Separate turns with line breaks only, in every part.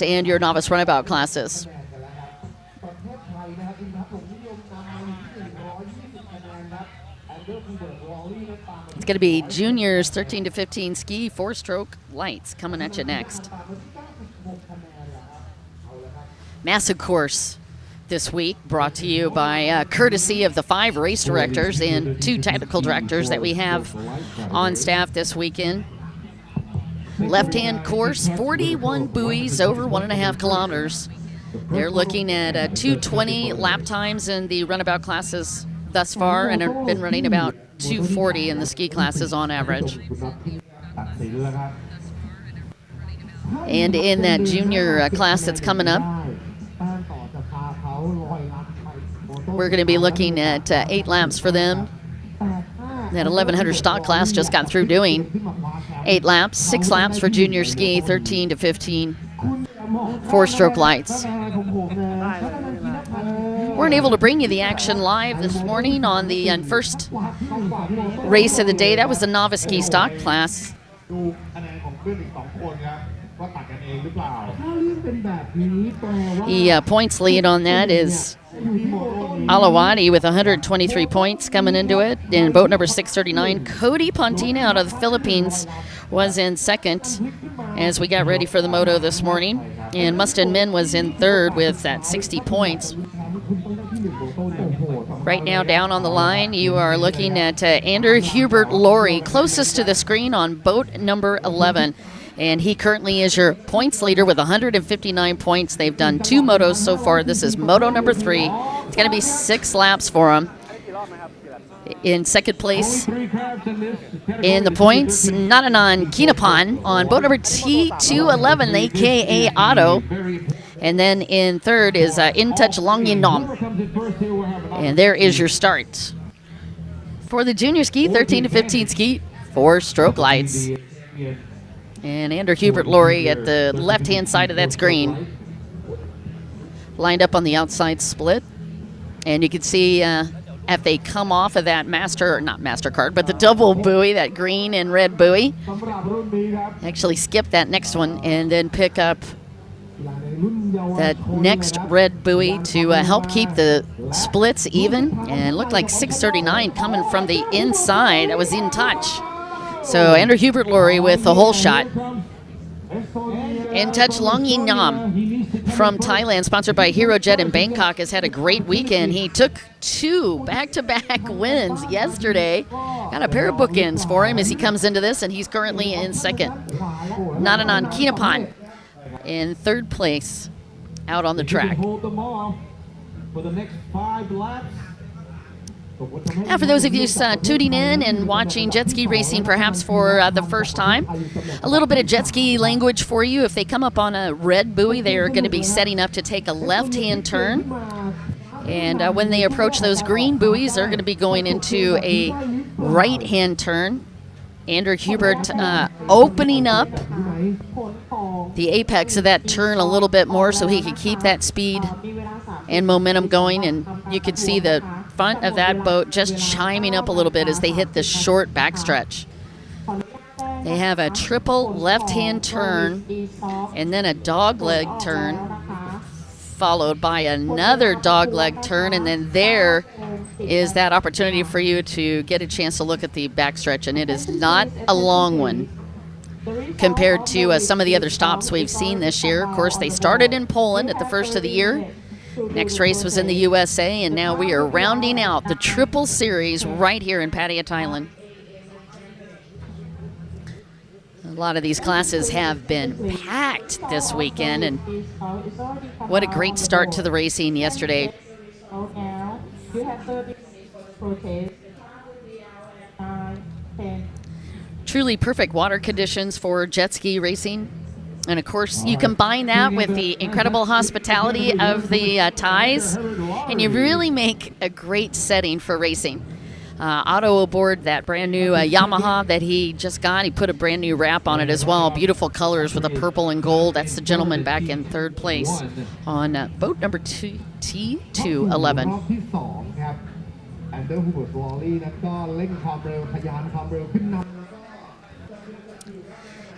lights and your novice runabout classes. It's going to be juniors 13 to 15 ski 4-stroke lights coming at you next. Massive course this week brought to you by courtesy of the 5 race directors and 2 technical directors that we have on staff this weekend. Left-hand course, 41 buoys over 1.5 kilometers. They're looking at 2:20 lap times in the runabout classes thus far, and have been running about 2:40 in the ski classes on average. And in that junior class that's coming up, we're going to be looking at 8 laps for them. That 1100 stock class just got through doing 8 laps, 6 laps for junior ski, 13 to 15 4-stroke lights. Weren't able to bring you the action live this morning on the first race of the day. That was the novice ski stock class. The points lead on that is Alawadi with 123 points coming into it. In boat number 639, Cody Pontina out of the Philippines was in second as we got ready for the moto this morning. And Mustin Min was in third with that 60 points. Right now down on the line, you are looking at Andrew Hubert Laurie, closest to the screen on boat number 11. And he currently is your points leader with 159 points. They've done 2 motos so far. This is moto number 3. It's going to be 6 laps for him. In second place in the points, Nananan Kinapan on boat number T211, aka Otto. And then in third is In Touch Longyinom. And there is your start. For the junior ski, 13 to 15 ski, 4-stroke lights. And Andrew Hubert Laurie at the left-hand side of that screen. Lined up on the outside split. And you can see if they come off of that not MasterCard, but the double buoy, that green and red buoy. Actually skip that next one and then pick up that next red buoy to help keep the splits even. And it looked like 639 coming from the inside. That was In Touch. So Andrew Hubert Laurie with the whole shot. In Touch Longyinom from Thailand, sponsored by HeroJet in Bangkok, has had a great weekend. He took 2 back-to-back wins yesterday. Got a pair of bookends for him as he comes into this, and he's currently in second. Nananan Kinapan in third place out on the track. For the next 5 laps. Now, for those of you tuning in and watching jet ski racing perhaps for the first time, a little bit of jet ski language for you. If they come up on a red buoy, they are going to be setting up to take a left-hand turn. And when they approach those green buoys, they're going to be going into a right-hand turn. Andrew Hubert opening up the apex of that turn a little bit more so he could keep that speed and momentum going. And you could see the front of that boat just chiming up a little bit as they hit this short backstretch. They have a triple left-hand turn and then a dogleg turn, followed by another dogleg turn, and then there is that opportunity for you to get a chance to look at the backstretch, and it is not a long one compared to some of the other stops we've seen this year. Of course, they started in Poland at the first of the year. Next race was in the USA, and now we are rounding out the Triple Series right here in Pattaya, Thailand. A lot of these classes have been packed this weekend, and what a great start to the racing yesterday. Truly perfect water conditions for jet ski racing. And of course, you combine that with the incredible hospitality of the Thais, and you really make a great setting for racing. Otto aboard that brand new Yamaha that he just got. He put a brand new wrap on it as well. Beautiful colors with a purple and gold. That's the gentleman back in third place on boat number T211.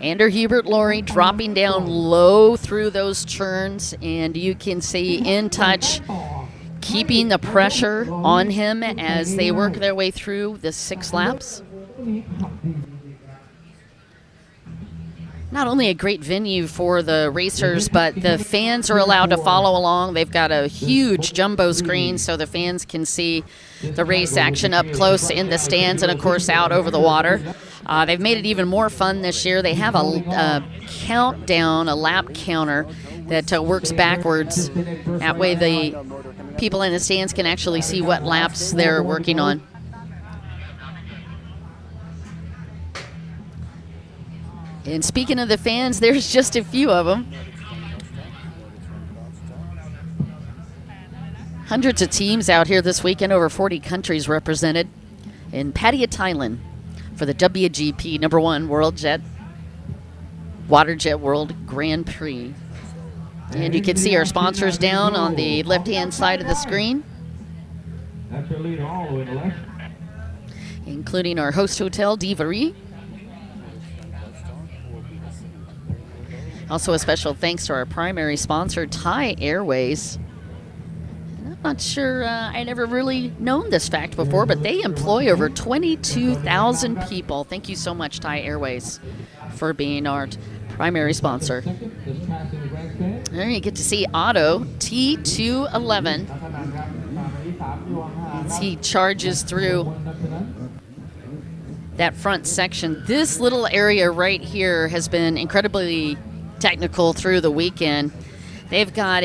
Ander Hubert Laurie dropping down low through those turns, and you can see In Touch keeping the pressure on him as they work their way through the 6 laps. Not only a great venue for the racers, but the fans are allowed to follow along. They've got a huge jumbo screen so the fans can see the race action up close in the stands and, of course, out over the water. They've made it even more fun this year. They have a countdown, a lap counter that works backwards. That way the people in the stands can actually see what laps they're working on. And speaking of the fans, there's just a few of them. Hundreds of teams out here this weekend, over 40 countries represented in Pattaya, Thailand for the WGP #1 Water Jet World Grand Prix. And you can see our sponsors down on the left-hand side of the screen,
That's your leader all the way to the left.
including our host hotel, Divari. Also a special thanks to our primary sponsor, Thai Airways. And I'm not sure, I'd ever really known this fact before, but they employ over 22,000 people. Thank you so much, Thai Airways, for being our primary sponsor. There you get to see Otto, T211, as he charges through that front section. This little area right here has been incredibly technical through the weekend. They've got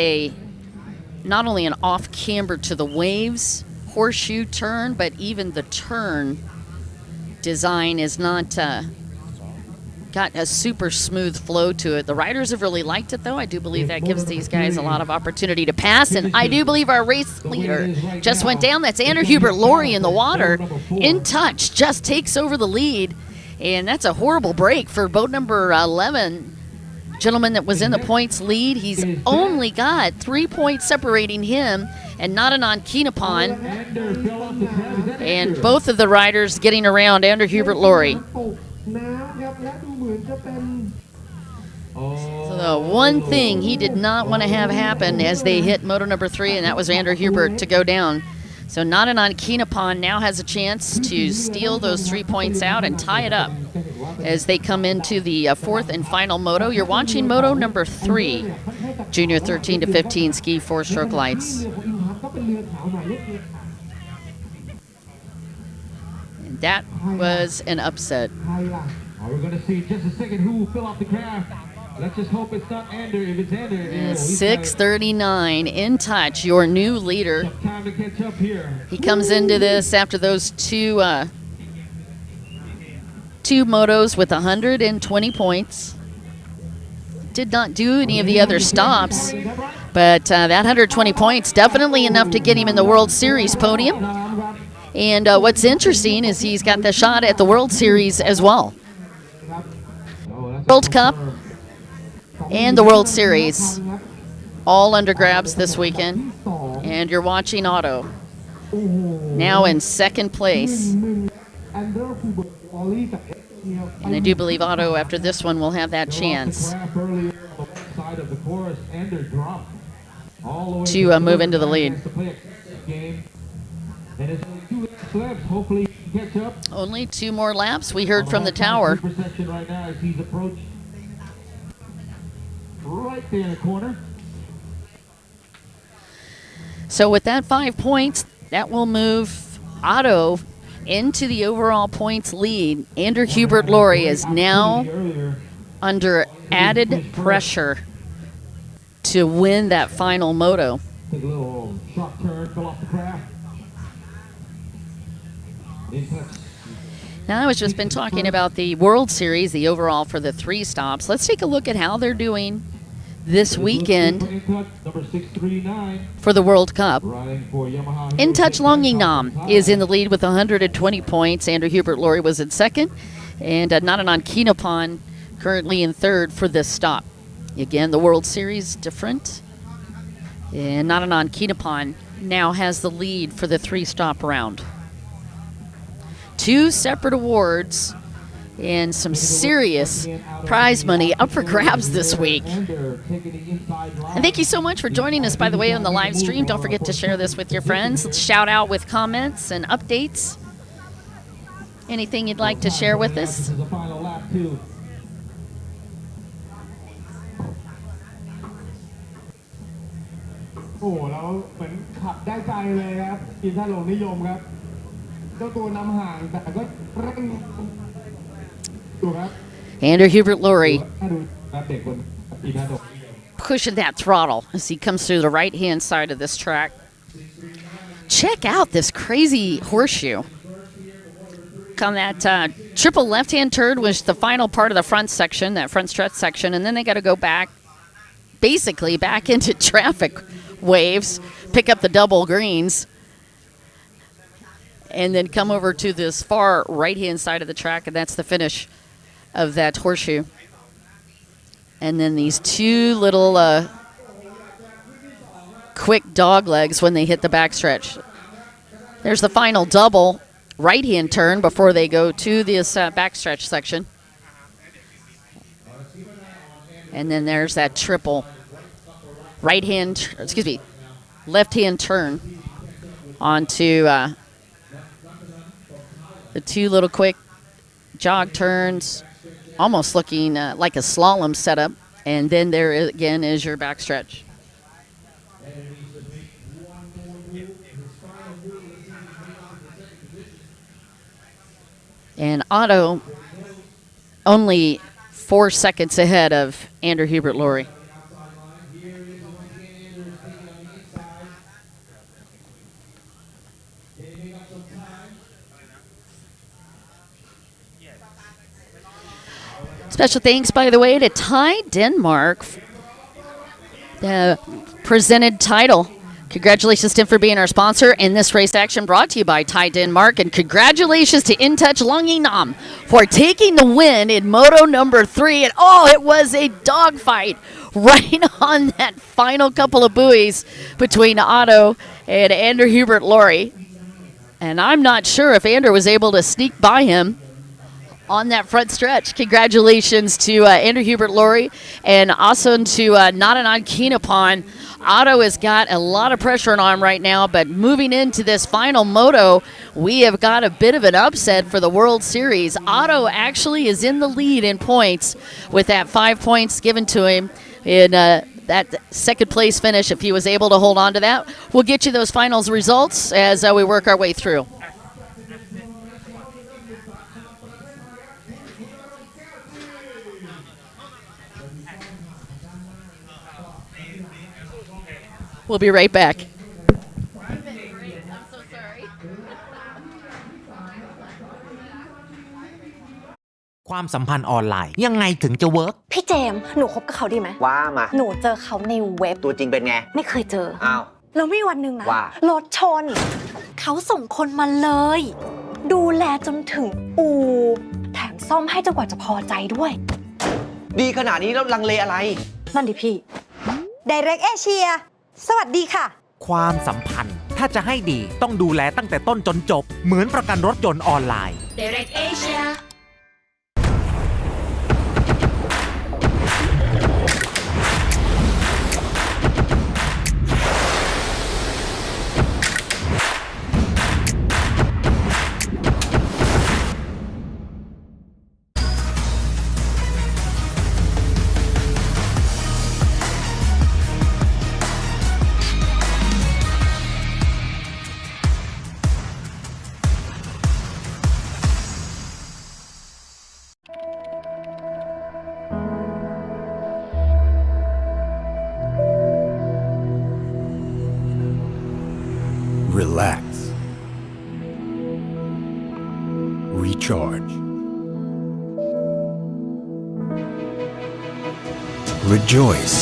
not only an off camber to the waves horseshoe turn, but even the turn design is not got a super smooth flow to it. The riders have really liked it, though. I do believe that gives these guys a lot of opportunity to pass, and I do believe our race leader just went down. That's Ander Hubert Laurie in the water. In Touch just takes over the lead, and that's a horrible break for boat number 11. Gentleman that was in the points lead. He's only got 3 points separating him and Nadanan Kinapon. And both of the riders getting around Ander Hubert Laurie. So the one thing he did not want to have happen as they hit moto number 3, and that was Ander Hubert to go down. So Nadanan Kinapon now has a chance to steal those 3 points out and tie it up as they come into the 4th and final moto. You're watching moto number 3, Junior 13 to 15 ski 4-stroke lights. And that was an upset.
We're going to see in just a second who will fill out the craft. Let's just hope it's not Ander. If it's Ander,
6:39, In Touch, your new leader.
time to catch up here.
He comes into this after those two motos with 120 points. Did not do any of the other stops, but that 120 points, definitely enough to get him in the World Series podium. And what's interesting is he's got the shot at the World Series as well. World Cup and the World Series, all under grabs this weekend. And you're watching Otto, now in 2nd place. And I do believe Otto, after this one, will have that chance to move into the lead. Only 2 more laps. We heard from the tower.
Right there in the corner.
So with that 5 points, that will move Otto into the overall points lead. Ander Hubert Laurie is now under added pressure to win that final moto.
Took a little sharp turn, fell off the craft.
Now, I was just been talking about the World Series, the overall for the 3 stops. Let's take a look at how they're doing this weekend for the World Cup. In Touch Longingnam is in the lead with 120 points. Ander Hubert Laurie was in 2nd. And Nadanan Kinapon currently in 3rd for this stop. Again, the World Series different. And Nadanan Kinapon now has the lead for the 3-stop round. 2 separate awards And some serious prize money up for grabs this week. And thank you so much for joining us, by the way, on the live stream. Don't forget to share this with your friends. Let's shout out with comments and updates. Anything you'd like to share with us?
โอ้แล้วเหมือนขับได้ใจเลยครับทีมชาติหลวงนิยมครับเจ้าตัวนำห่างแต่ก็เร่งดูครับ
Andrew Hubert Laurie
ดูครับเด็กคนทีมชาติหลวง
pushing that throttle as he comes through the right-hand side of this track. Check out this crazy horseshoe. On that triple left-hand turn was the final part of the front section, that front stretch section, and then they got to go back, basically back into traffic waves, pick up the double greens, and then come over to this far right-hand side of the track, and that's the finish of that horseshoe. And then these two little quick dog legs when they hit the backstretch. There's the final double right-hand turn before they go to this backstretch section. And then there's that triple left-hand turn onto the two little quick jog turns, almost looking like a slalom setup. And then there again is your backstretch. And Otto only 4 seconds ahead of Andrew Hubert Laurie. Special thanks, by the way, to Ty Denmark, the presented title. Congratulations to him for being our sponsor in this race action brought to you by Ty Denmark. And congratulations to In Touch Longinam for taking the win in Moto number 3. And oh, it was a dogfight right on that final couple of buoys between Otto and Andrew Hubert Laurie. And I'm not sure if Andrew was able to sneak by him on that front stretch. Congratulations to Andrew Hubert Laurie, and also to Nadanan Keenapon. Otto has got a lot of pressure on him right now, but moving into this final moto, we have got a bit of an upset for the World Series. Otto actually is in the lead in points with that 5 points given to him in that second place finish. If he was able to hold on to that, we'll get you those finals results as we work our way through. We'll be right back. I'm so sorry.
ความสัมพันธ์ออนไลน์ยังไงถึงจะเวิร์ก
พี่เจมส์หนูคบกับเขาดีไหม
ว่ามา
หนูเจอเขาในเว็บ
ตัวจริงเป็นไง
ไม่เคยเจอ
อ้าว
แล้วมีวันหนึ่งนะ
ว่า
รถชน เขาส่งคนมาเลย ดูแลจนถึงอู่แถมซ่อมให้จนกว่าจะพอใจด้วย
ดีขนาดนี้แล้วลังเลอะไร
นั่นดิพี่ Direct Asia สวัสดีค่ะ
ความสัมพันธ์ถ้าจะให้ดีต้องดูแลตั้งแต่ต้นจนจบเหมือนประกันรถยนต์ออนไลน์
Direct Asia
Relax. Recharge. Rejoice.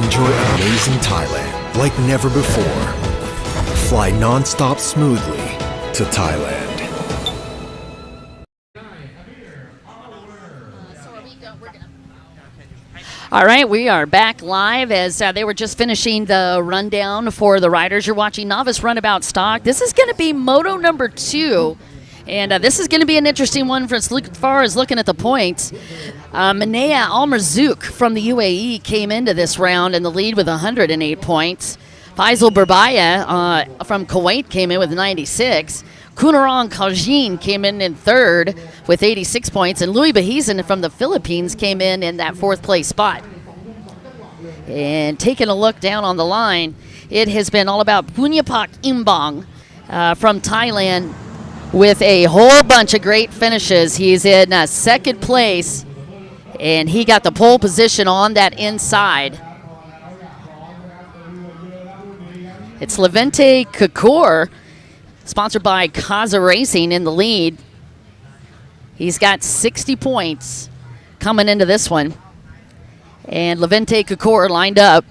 Enjoy amazing Thailand like never before. Fly non-stop smoothly to Thailand.
All right, we are back live as they were just finishing the rundown for the riders. You're watching Novice Runabout Stock. This is going to be Moto number 2 And this is going to be an interesting one for as far as looking at the points. Manea Al-Marzouk from the UAE came into this round in the lead with 108 points. Faisal Berbaya from Kuwait came in with 96. Kunarong Kaljin came in third with 86 points. And Louis Bahizan from the Philippines came in that fourth place spot. And taking a look down on the line, it has been all about Punyapak Imbang from Thailand with a whole bunch of great finishes. He's in second place, and he got the pole position on that inside. It's Levente Kakor, sponsored by Kaza Racing, in the lead. He's got 60 points coming into this one. And Levente Kakor lined up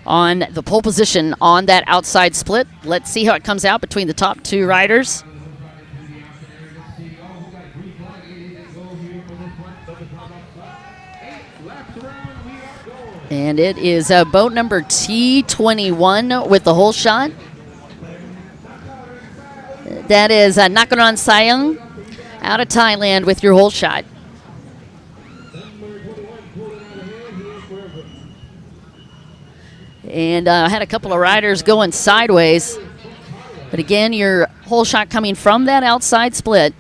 on the pole position on that outside split. Let's see how it comes out between the top two riders. And it is boat number T21 with the hole shot. That is Nakaran Sayang out of Thailand with your hole shot. And had a couple of riders going sideways. But again, your hole shot coming from that outside split.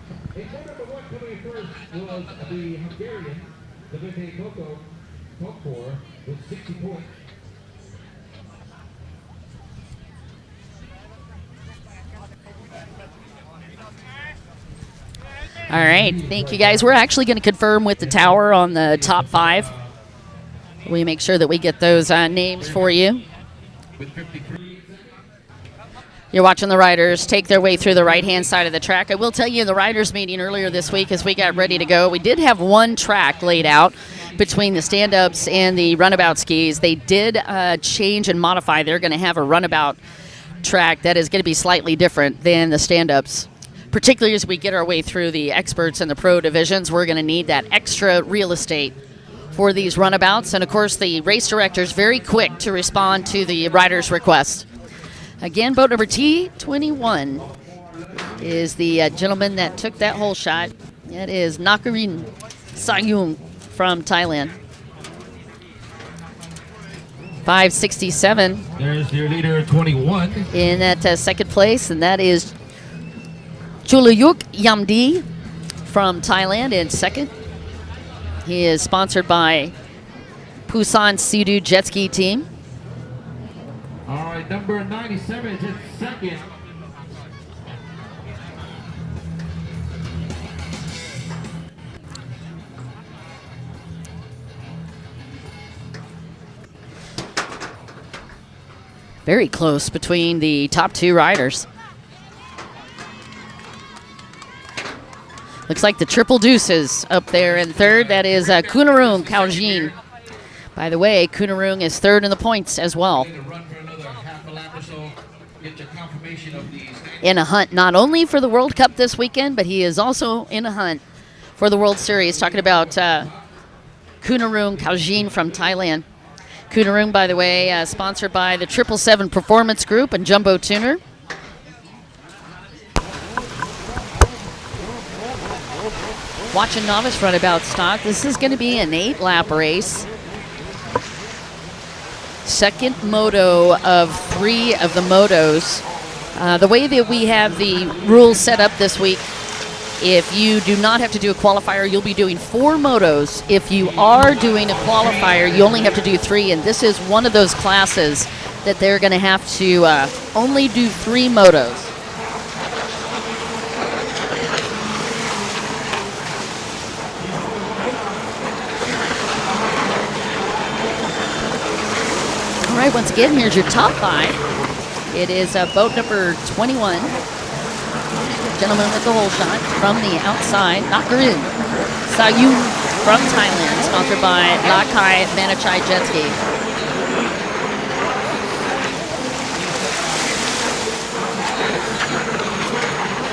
All right, thank you guys. We're actually going to confirm with the tower on the top 5. We make sure that we get those names for you. You're watching the riders take their way through the right-hand side of the track. I will tell you, the riders meeting earlier this week as we got ready to go, we did have one track laid out between the stand-ups and the runabout skis. They did change and modify. They're going to have a runabout track that is going to be slightly different than the stand-ups. Particularly as we get our way through the experts and the pro divisions, we're going to need that extra real estate for these runabouts. And, of course, the race director is very quick to respond to the rider's request. Again, boat number T21 is the gentleman that took that hole shot. That is Nakarin Sayung from Thailand. 567.
There's your leader, 21.
In that second place, and that is Chulayuk Yamdi from Thailand in second. He is sponsored by Busan Sea-Doo Jet Ski Team.
All right, number 97 is in second.
Very close between the top two riders. Looks like the triple deuces up there in third. That is Kunarung Kaljin. By the way, Kunarung is third in the points as well. In a hunt not only for the World Cup this weekend, but he is also in a hunt for the World Series. Talking about Kunarung Kaljin from Thailand. Kunarung, by the way, sponsored by the 777 Performance Group and Jumbo Tuner. Watching Novice runabout stock. This is going to be an 8-lap race. Second moto of 3 of the motos. The way that we have the rules set up this week, if you do not have to do a qualifier, you'll be doing 4 motos. If you are doing a qualifier, you only have to do 3, and this is one of those classes that they're going to have to only do 3 motos. All right, once again, here's your top 5. It is boat number 21. Gentleman with the hole shot from the outside, Nakarin Sayung from Thailand, sponsored by Lakai Manachai Jet Ski.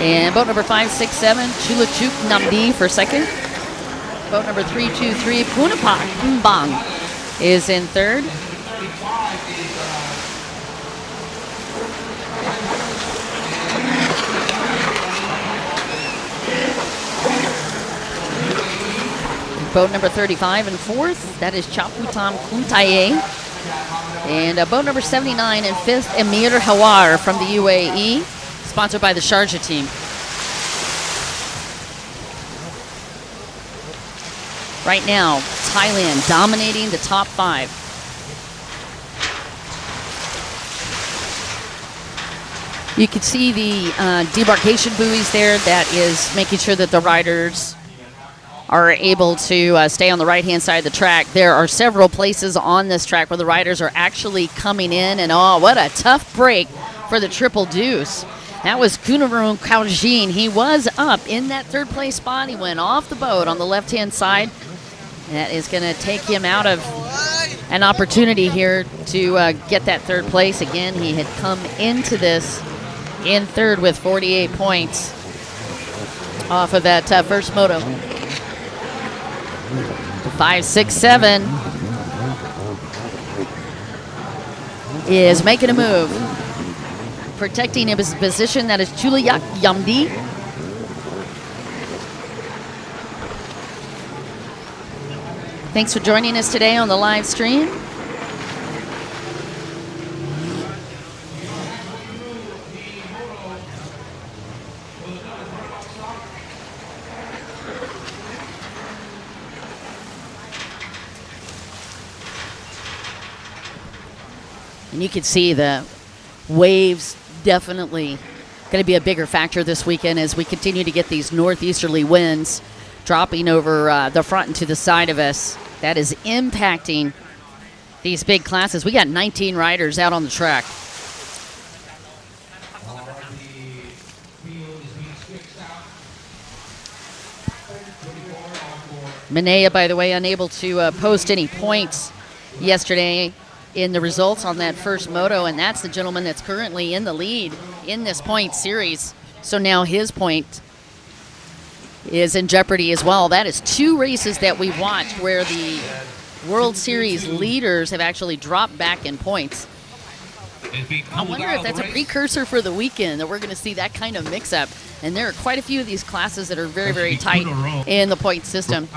And boat number 567, Chulachuk Namdi for second. Boat number 323, Punapak Mbang is in third. boat number 35 in fourth. That is Chaputam Kuntaye. And boat number 79 in fifth, Emir Hawar from the UAE, sponsored by the Sharjah team. Right now, Thailand dominating the top 5. You can see the debarkation buoys there. That is making sure that the riders are able to stay on the right-hand side of the track. There are several places on this track where the riders are actually coming in, and oh, what a tough break for the triple deuce. That was Kunarun Kaujin. He was up in that third place spot. He went off the boat on the left-hand side. That is going to take him out of an opportunity here to get that third place. Again, he had come into this in third with 48 points off of that first moto. 5, 6, 7 is making a move. Protecting his position, that is Chuliyak Yamdi. Thanks for joining us today on the live stream. And you can see the waves definitely going to be a bigger factor this weekend as we continue to get these northeasterly winds dropping over the front and to the side of us. That is impacting these big classes. We got 19 riders out on the track. Minea, by the way, unable to post any points yesterday in the results on that first moto, and that's the gentleman that's currently in the lead in this point series. So now his point is in jeopardy as well. That is 2 races that we watched where the World Series leaders have actually dropped back in points. I wonder if that's a precursor for the weekend, that we're going to see that kind of mix-up. And there are quite a few of these classes that are very, very tight in the point system.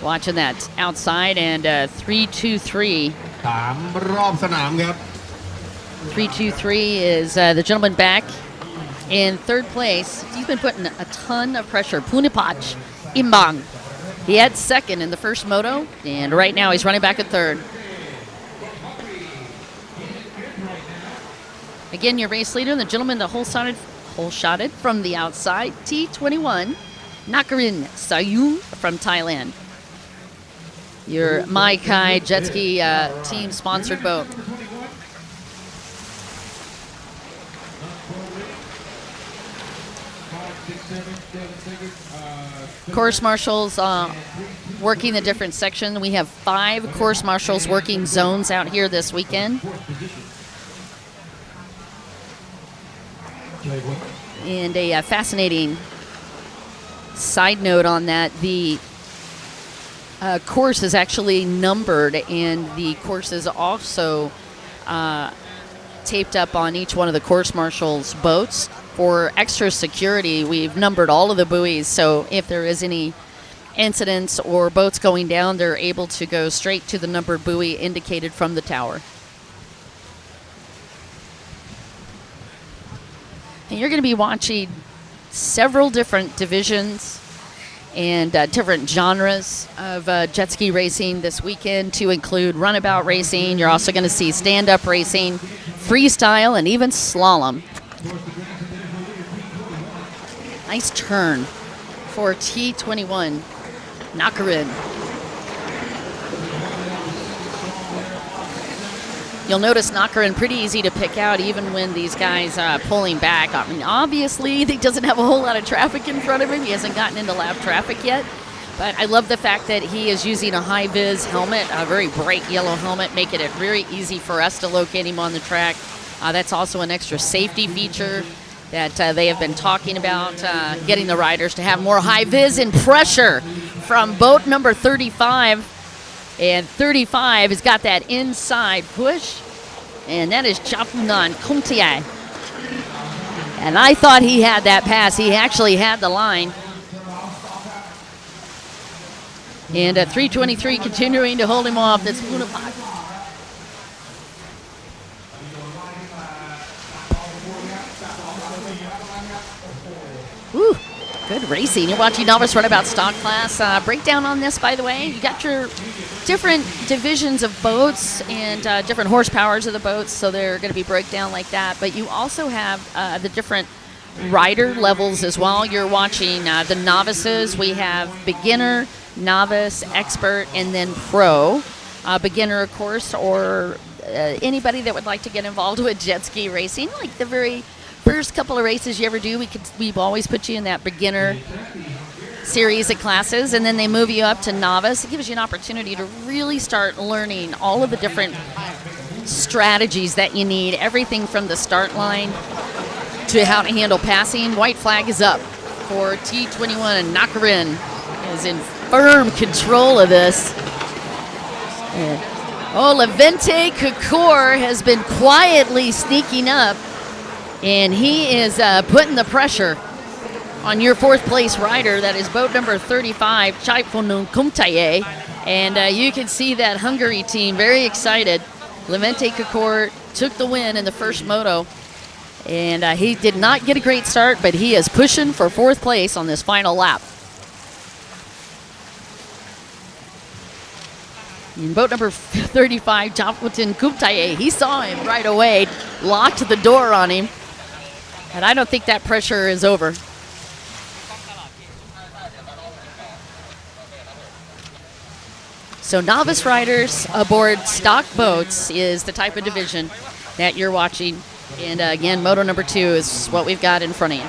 Watching that outside, and 3-2-3. 3-2-3 is the gentleman back in third place. He's been putting a ton of pressure. Punipach Imbang. He had second in the first moto, and right now he's running back at third. Again, your race leader, the gentleman that hole-shotted from the outside, T21, Nakarin Sayun from Thailand. Your Mai Kai jet ski team-sponsored boat. Course marshals working the different section. We have 5 course marshals working zones out here this weekend. And a fascinating side note on that, the course is actually numbered, and the course is also taped up on each one of the course marshals' boats. For extra security, we've numbered all of the buoys, so if there is any incidents or boats going down, they're able to go straight to the numbered buoy indicated from the tower. And you're going to be watching several different divisions and different genres of jet ski racing this weekend, to include runabout racing. You're also going to see stand-up racing, freestyle, and even slalom. Nice turn for T21, Nakarin. You'll notice Nakarin pretty easy to pick out even when these guys pulling back. I mean, obviously, he doesn't have a whole lot of traffic in front of him. He hasn't gotten into lap traffic yet. But I love the fact that he is using a high-vis helmet, a very bright yellow helmet, making it very easy for us to locate him on the track. That's also an extra safety feature that they have been talking about, getting the riders to have more high-vis and pressure from boat number 35. And 35 has got that inside push, and that is Chapunan Kumtiai. And I thought he had that pass. He actually had the line. And at 3:23, continuing to hold him off. That's RUNABOUT. Woo, good racing. You're watching Novice Runabout Stock Class. Breakdown on this, by the way. You got your different divisions of boats and different horsepowers of the boats, so they're going to be breakdown like that. But you also have the different rider levels as well. You're watching the novices. We have beginner, novice, expert, and then pro. Beginner, of course, or anybody that would like to get involved with jet ski racing, like the very first couple of races you ever do, we've always put you in that beginner series of classes, and then they move you up to novice. It gives you an opportunity to really start learning all of the different strategies that you need, everything from the start line to how to handle passing. White flag is up for T21, and Nakarin is in firm control of this. Levente Kakor has been quietly sneaking up, and he is putting the pressure on your fourth place rider. That is boat number 35, Chaifonun Kumtaye. And you can see that Hungary team very excited. Levente Kakor took the win in the first moto. And he did not get a great start, but he is pushing for fourth place on this final lap. In boat number 35, Chaifonun Kumtaye, he saw him right away, locked the door on him. And I don't think that pressure is over. So novice riders aboard stock boats is the type of division that you're watching. And again, moto number 2 is what we've got in front of you.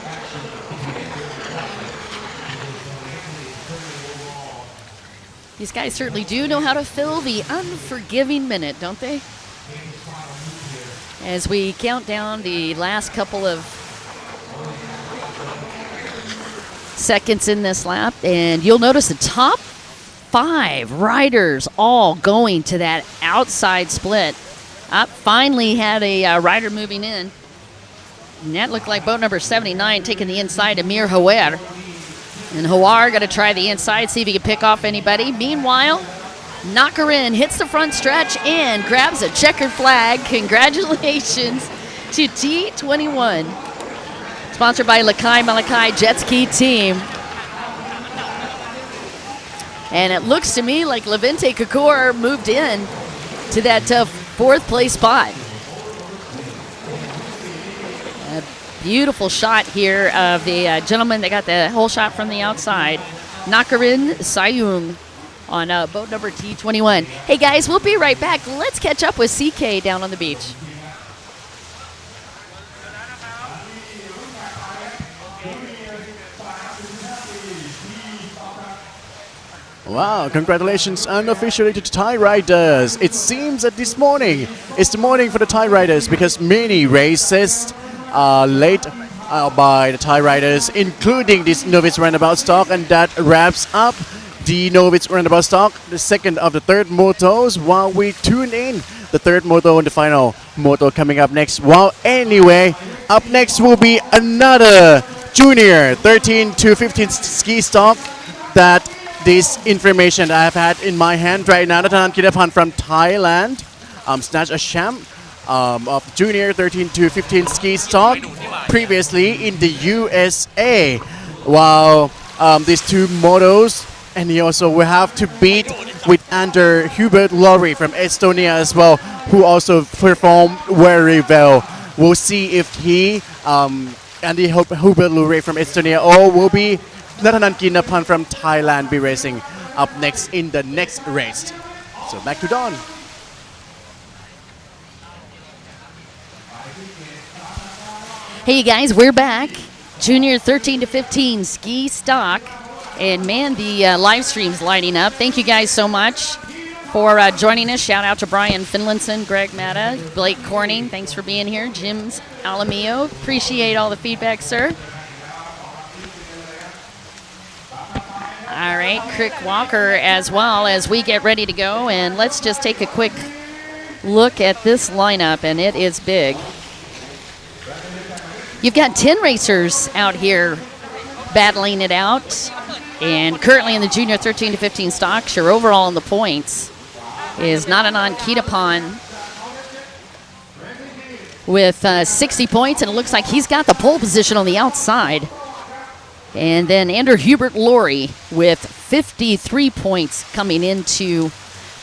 These guys certainly do know how to fill the unforgiving minute, don't they? As we count down the last couple of seconds in this lap, and you'll notice the top 5 riders all going to that outside split. Finally had a rider moving in, and that looked like boat number 79 taking the inside, Amir Hawar. And Hawar got to try the inside, see if he can pick off anybody. Meanwhile, Nakarin hits the front stretch and grabs a checkered flag. Congratulations to T21. Sponsored by Lakai Malakai Jet Ski Team. And it looks to me like Levente Kakor moved in to that fourth place spot. A beautiful shot here of the gentleman that got the whole shot from the outside. Nakarin Sayung on boat number T21. Hey guys, we'll be right back. Let's catch up with CK down on the beach.
Wow, congratulations unofficially to the Thai riders. It seems that this morning is the morning for the Thai riders because many races are late by the Thai riders, including this Novice Runabout Stock, and that wraps up the Novice Runabout Stock, the second of the third motos, while we tune in the third moto and the final moto coming up next. Well, anyway, up next will be another junior 13 to 15 ski stock. That this information I have had in my hand right now. Nathan Kirapan from Thailand snatched a champ of junior 13 to 15 ski stock previously in the USA. While these two motos, and he also will have to beat with under Hubert Laurie from Estonia as well, who also performed very well. We'll see if he and the Hubert Laurie from Estonia, or will be Nathanan Kinapan from Thailand be racing up next in the next race. So back to Don.
Hey you guys, we're back. Junior 13 to 15 ski stock. And man, the live stream's lighting up. Thank you guys so much for joining us. Shout out to Brian Finlinson, Greg Matta, Blake Corning. Thanks for being here. Jim's Alamio. Appreciate all the feedback, sir. All right, Crick Walker as well as we get ready to go. And let's just take a quick look at this lineup, and it is big. You've got 10 racers out here battling it out. And currently in the junior 13 to 15 stocks, your overall in the points is Nananan Kitapan with 60 points, and it looks like he's got the pole position on the outside. And then Andrew Hubert Laurie with 53 points coming into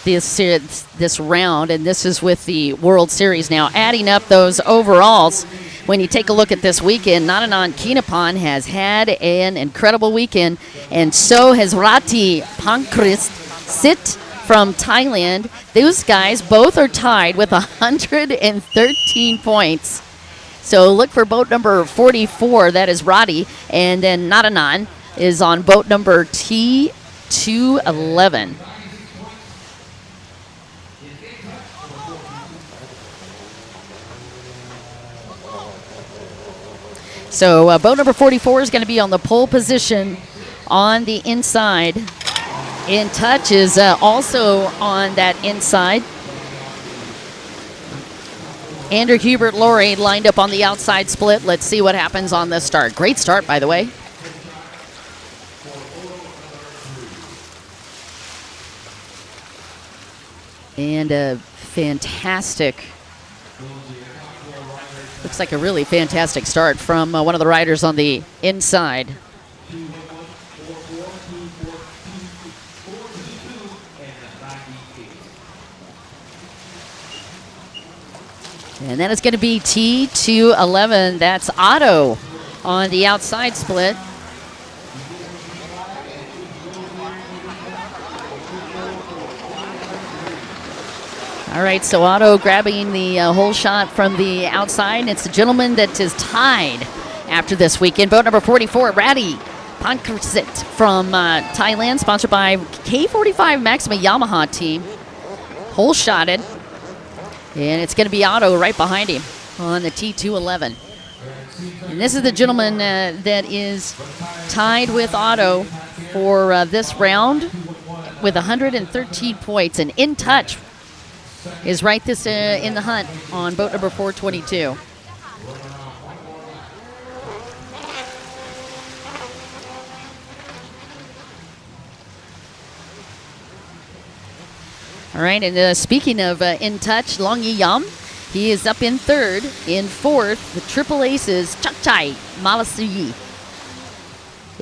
this round, and this is with the World Series now. Adding up those overalls, when you take a look at this weekend, Nananan Kinapan has had an incredible weekend, and so has Rati Pankrist Sit from Thailand. Those guys both are tied with 113 points. So look for boat number 44, that is Rati, and then Nananan is on boat number T211. So boat number 44 is going to be on the pole position on the inside. In Touch is also on that inside. Andrew Hubert Laurie lined up on the outside split. Let's see what happens on this start. Great start, by the way. And a fantastic, looks like a really fantastic start from one of the riders on the inside. And then it's going to be T211. That's Otto on the outside split. All right, so Otto grabbing the hole shot from the outside. It's the gentleman that is tied after this weekend. Boat number 44, Rati Pankrasit from Thailand, sponsored by K45 Maxima Yamaha team. Hole shotted. And it's going to be Otto right behind him on the T211. And this is the gentleman that is tied with Otto for this round with 113 points. And In Touch is right this in the hunt on boat number 422. All right, and speaking of In Touch, Long Yi Yam, he is up in third. In fourth, the Triple Aces, Chakchai Malasuyi.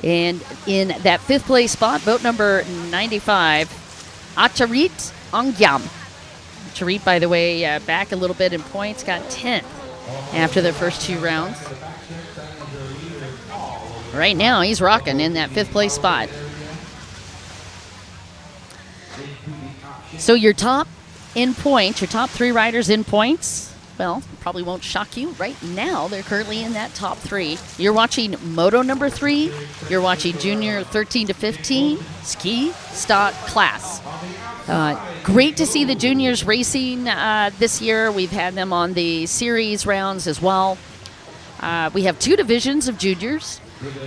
And in that fifth place spot, boat number 95, Acharit Ongyam. Acharit, by the way, back a little bit in points, got 10th after the first two rounds. Right now, he's rocking in that fifth place spot. So your top in points, your top three riders in points, well, probably won't shock you. Right now, they're currently in that top three. You're watching Moto number 3. You're watching Junior 13 to 15 ski stock class. Great to see the juniors racing this year. We've had them on the series rounds as well. We have 2 divisions of juniors,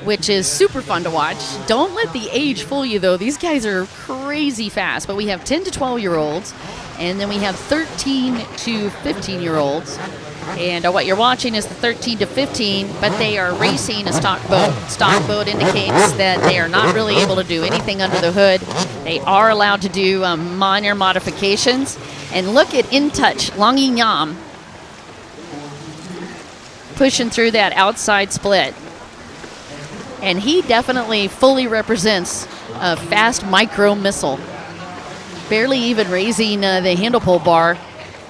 which is super fun to watch. Don't let the age fool you, though. These guys are crazy fast. But we have 10 to 12-year-olds, and then we have 13 to 15-year-olds. And what you're watching is the 13 to 15, but they are racing a stock boat. Stock boat indicates that they are not really able to do anything under the hood. They are allowed to do minor modifications. And look at In Touch, Long Yi Yam, pushing through that outside split. And he definitely fully represents a fast micro missile. Barely even raising the handle pull bar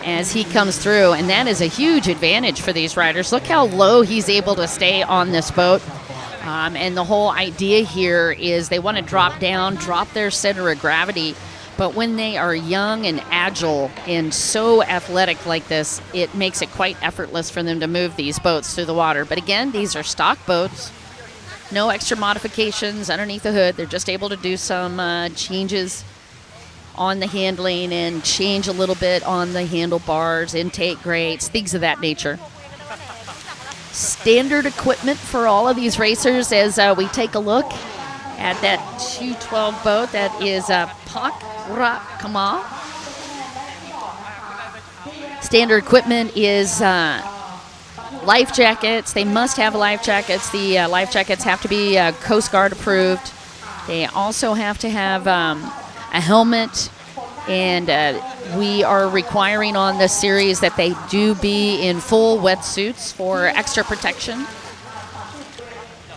as he comes through. And that is a huge advantage for these riders. Look how low he's able to stay on this boat. And the whole idea here is they want to drop down, drop their center of gravity. But when they are young and agile and so athletic like this, it makes it quite effortless for them to move these boats through the water. But again, these are stock boats. No extra modifications underneath the hood. They're just able to do some changes on the handling and change a little bit on the handlebars, intake grates, things of that nature. Standard equipment for all of these racers as we take a look at that 212 boat. That is Pakra Kama. Standard equipment is life jackets. They must have life jackets. The life jackets have to be Coast Guard approved. They also have to have a helmet, and we are requiring on this series that they do be in full wetsuits for extra protection.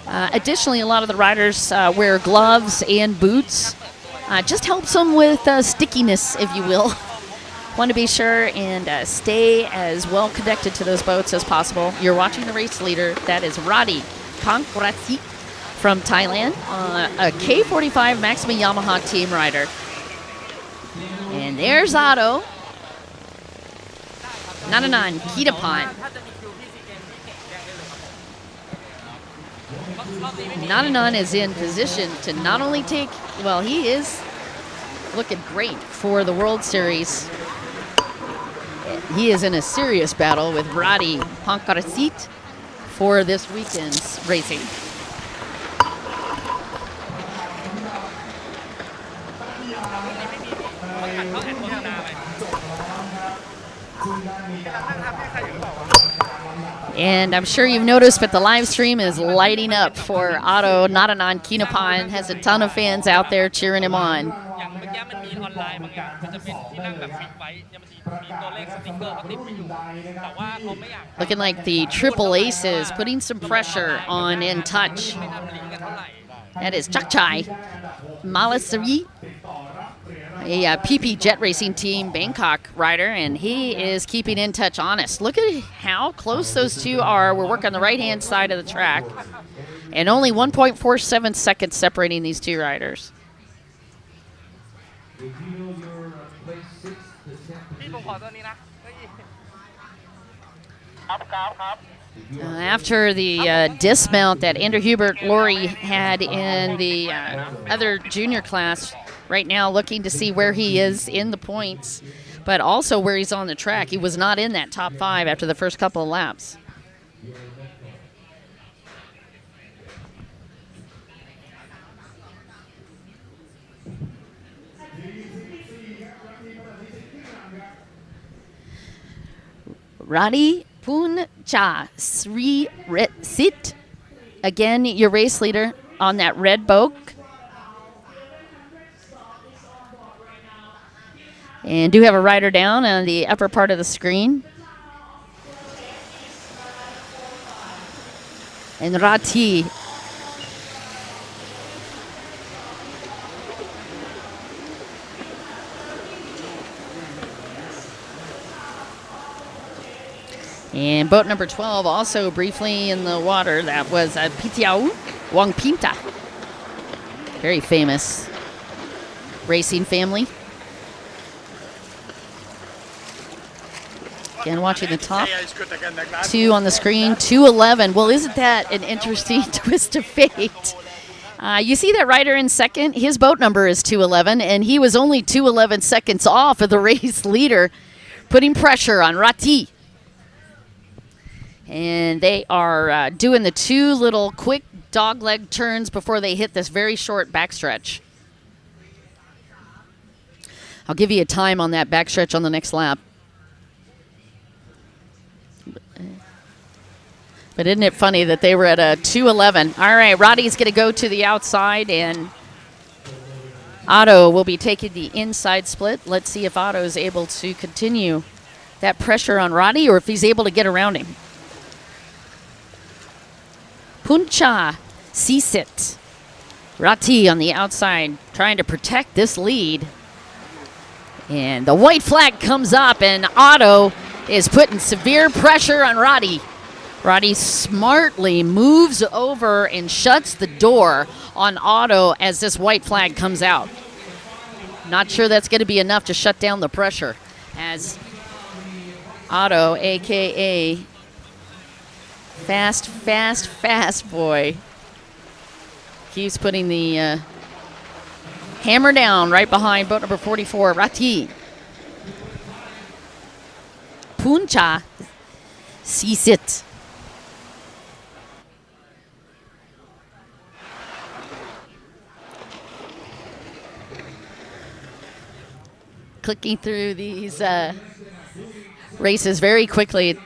Additionally, a lot of the riders wear gloves and boots. Just helps them with stickiness, if you will. Want to be sure and stay as well connected to those boats as possible. You're watching the race leader. That is Radi Pankratsit from Thailand, a K45 Maxima Yamaha team rider. And there's Otto. Nananan Kitapan. Nananan is in position to not only take, well, he is looking great for the World Series. He is in a serious battle with Radi Pankratsit for this weekend's racing. And I'm sure you've noticed, but the live stream is lighting up for Otto Nananan Kinapan. Has a ton of fans out there cheering him on. Looking like the triple aces, putting some pressure on In Touch. That is Chakchai Malasari, a PP Jet Racing Team Bangkok rider, and he is keeping In Touch honest. Look at how close those two are. We're working on the right-hand side of the track, and only 1.47 seconds separating these two riders. After the dismount that Andrew Hubert Laurie had in the other junior class, right now looking to see where he is in the points, but also where he's on the track. He was not in that top 5 after the first couple of laps. Radi Puncha Sri Sit. Again, your race leader on that red boat. And do have a rider down on the upper part of the screen. And Rati. And boat number 12 also briefly in the water. That was Pitiau Wang Pinta. Very famous racing family. Again, watching the top 2 on the screen, 2:11. Well, isn't that an interesting twist of fate? You see that rider in second? His boat number is 2:11, and he was only 2:11 seconds off of the race leader, putting pressure on Rati. And they are doing the 2 little quick dogleg turns before they hit this very short backstretch. I'll give you a time on that backstretch on the next lap. But isn't it funny that they were at a 2:11? All right, Roddy's going to go to the outside, and Otto will be taking the inside split. Let's see if Otto is able to continue that pressure on Roddy or if he's able to get around him. Puncha Sisit. Rati on the outside trying to protect this lead. And the white flag comes up, and Otto is putting severe pressure on Roddy. Roddy smartly moves over and shuts the door on Otto as this white flag comes out. Not sure that's going to be enough to shut down the pressure, as Otto, a.k.a. Fast boy, keeps putting the hammer down right behind boat number 44, Rati. Puncha Sisit. Clicking through these races very quickly.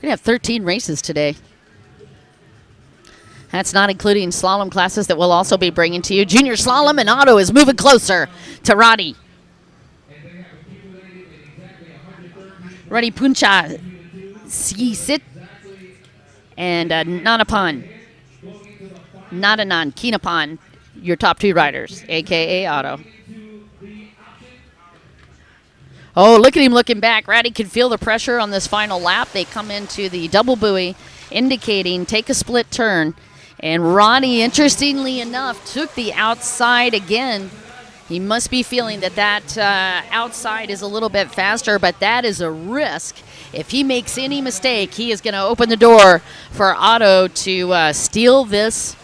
We're going to have 13 races today. That's not including slalom classes that we'll also be bringing to you. Junior slalom and auto is moving closer to Roddy. Roddy Puncha, Sisit, and Nanapan. Nadanan, Kinapan, your top 2 riders, a.k.a. auto. Oh, look at him looking back. Roddy can feel the pressure on this final lap. They come into the double buoy, indicating take a split turn. And Roddy, interestingly enough, took the outside again. He must be feeling that outside is a little bit faster, but that is a risk. If he makes any mistake, he is going to open the door for Otto to steal this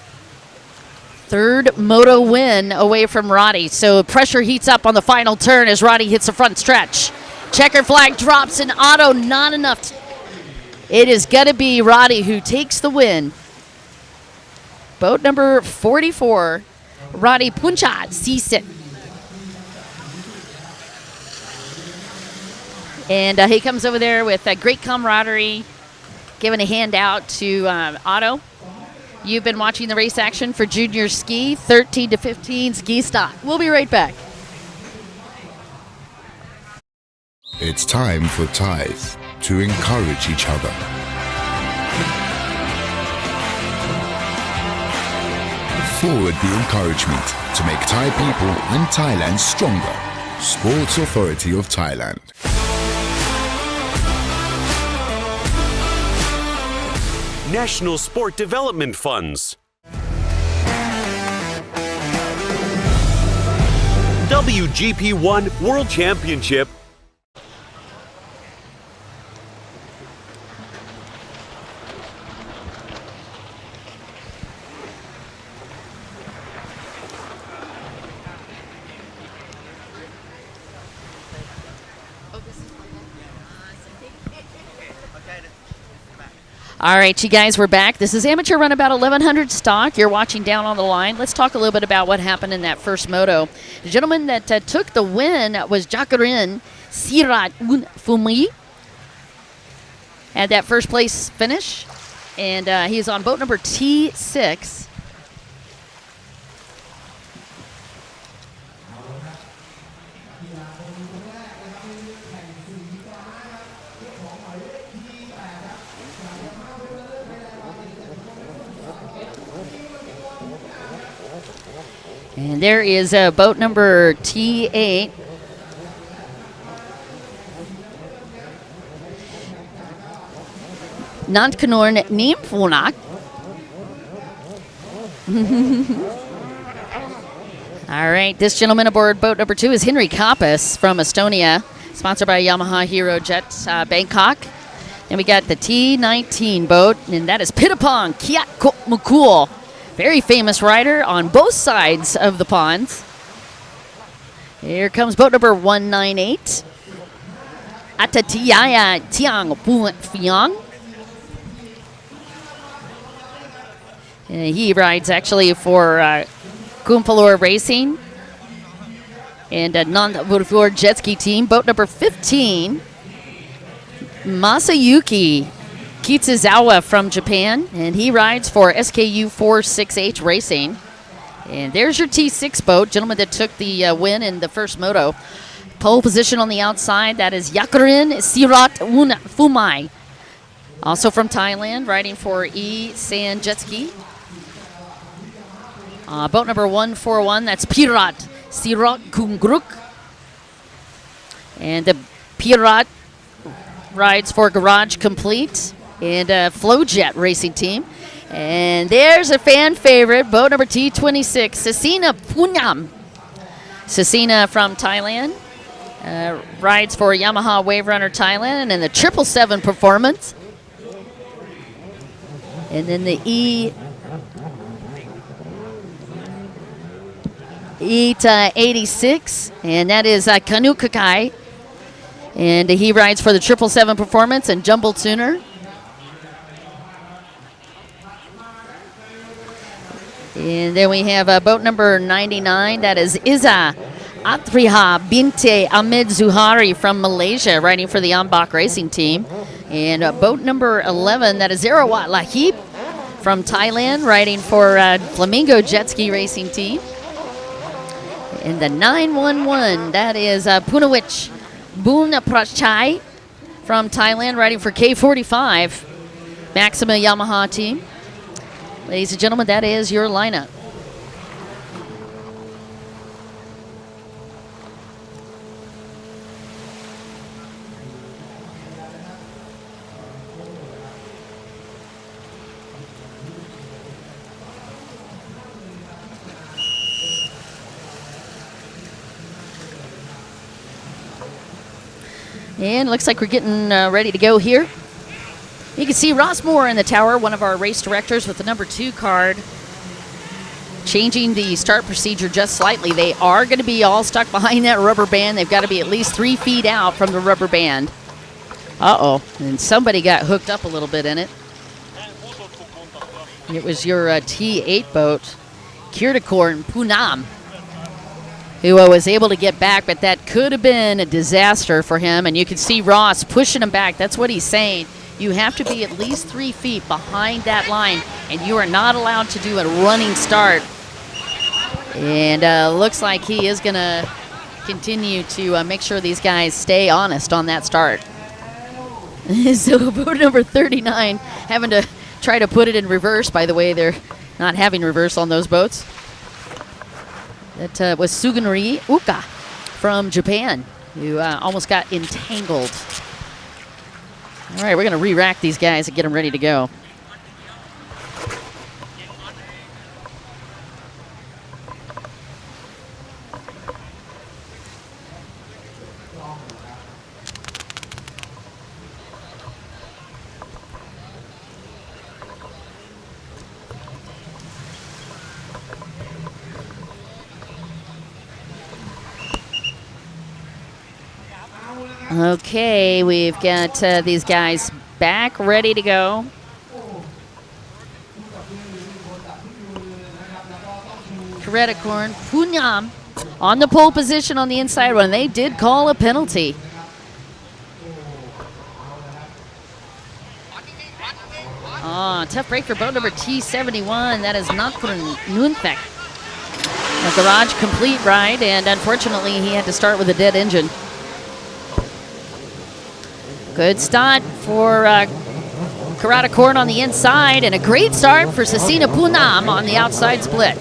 3rd Moto win away from Roddy. So pressure heats up on the final turn as Roddy hits the front stretch. Checker flag drops and Otto not enough. It is going to be Roddy who takes the win. Boat number 44, Roddy Puncha Sisit. And he comes over there with great camaraderie, giving a handout to Otto. You've been watching the race action for junior ski, 13 to 15 ski stock. We'll be right back.
It's time for ties to encourage each other. Forward the encouragement to make Thai people and Thailand stronger. Sports Authority of Thailand.
National Sport Development Funds. WGP1 World Championship.
All right, you guys, we're back. This is Amateur Runabout 1100 stock. You're watching Down on the Line. Let's talk a little bit about what happened in that first moto. The gentleman that took the win was Jakarin Sirat Fumi. Had that first place finish, and he's on boat number T6. And there is boat number T8. Nantkanorn Nimfunak. All right, this gentleman aboard boat number 2 is Henry Kappas from Estonia, sponsored by Yamaha Hero Jet Bangkok. And we got the T19 boat, and that is Pitapong Kiat Mukul. Very famous rider on both sides of the ponds. Here comes boat number 198. Atatiaya Tiang Fiang. He rides actually for Kumpalur Racing and Nandapur Jet Ski Team. Boat number 15. Masayuki Kitsuzawa from Japan, and he rides for SKU 46H Racing. And there's your T6 boat, gentleman that took the win in the first moto. Pole position on the outside, that is Yakarin Sirat Fumai, also from Thailand, riding for E-San Jet Ski. Boat number 141, that's Pirat Sirat Kungruk. And the Pirat rides for Garage Complete and Flowjet Racing Team. And there's a fan favorite, boat number T26, Sasina Punyam. Sasina from Thailand, rides for Yamaha Wave Runner Thailand and the 777 Performance. And then the E86, and that is Kanukakai. And he rides for the 777 Performance and Jumble Tuner. And then we have boat number 99. That is Iza Atriha Binte Ahmed Zuhari from Malaysia, riding for the Ambak Racing Team. And boat number 11, that is Zerawat Lahib from Thailand, riding for Flamingo Jet Ski Racing Team. And the 911, that is Punawich Bunaprachai from Thailand, riding for K45, Maxima Yamaha Team. Ladies and gentlemen, that is your lineup. And looks like we're getting ready to go here. You can see Ross Moore in the tower, one of our race directors, with the number 2 card. Changing the start procedure just slightly. They are going to be all stuck behind that rubber band. They've got to be at least 3 feet out from the rubber band. Uh-oh. And somebody got hooked up a little bit in it. It was your T8 boat, Kirtakorn Punam, who was able to get back, but that could have been a disaster for him. And you can see Ross pushing him back. That's what he's saying. You have to be at least 3 feet behind that line, and you are not allowed to do a running start. And looks like he is going to continue to make sure these guys stay honest on that start. So boat number 39 having to try to put it in reverse. By the way, they're not having reverse on those boats. That was Sugunori Uka from Japan, who almost got entangled. All right, we're going to re-rack these guys and get them ready to go. Okay, we've got these guys back ready to go. Kirtakorn Punam on the pole position on the inside one. They did call a penalty. Tough break for boat number T71. That is Nakpurn Nunthek. A garage complete ride, and unfortunately he had to start with a dead engine. Good start for Kirtakorn on the inside, and a great start for Sasina Punam on the outside split.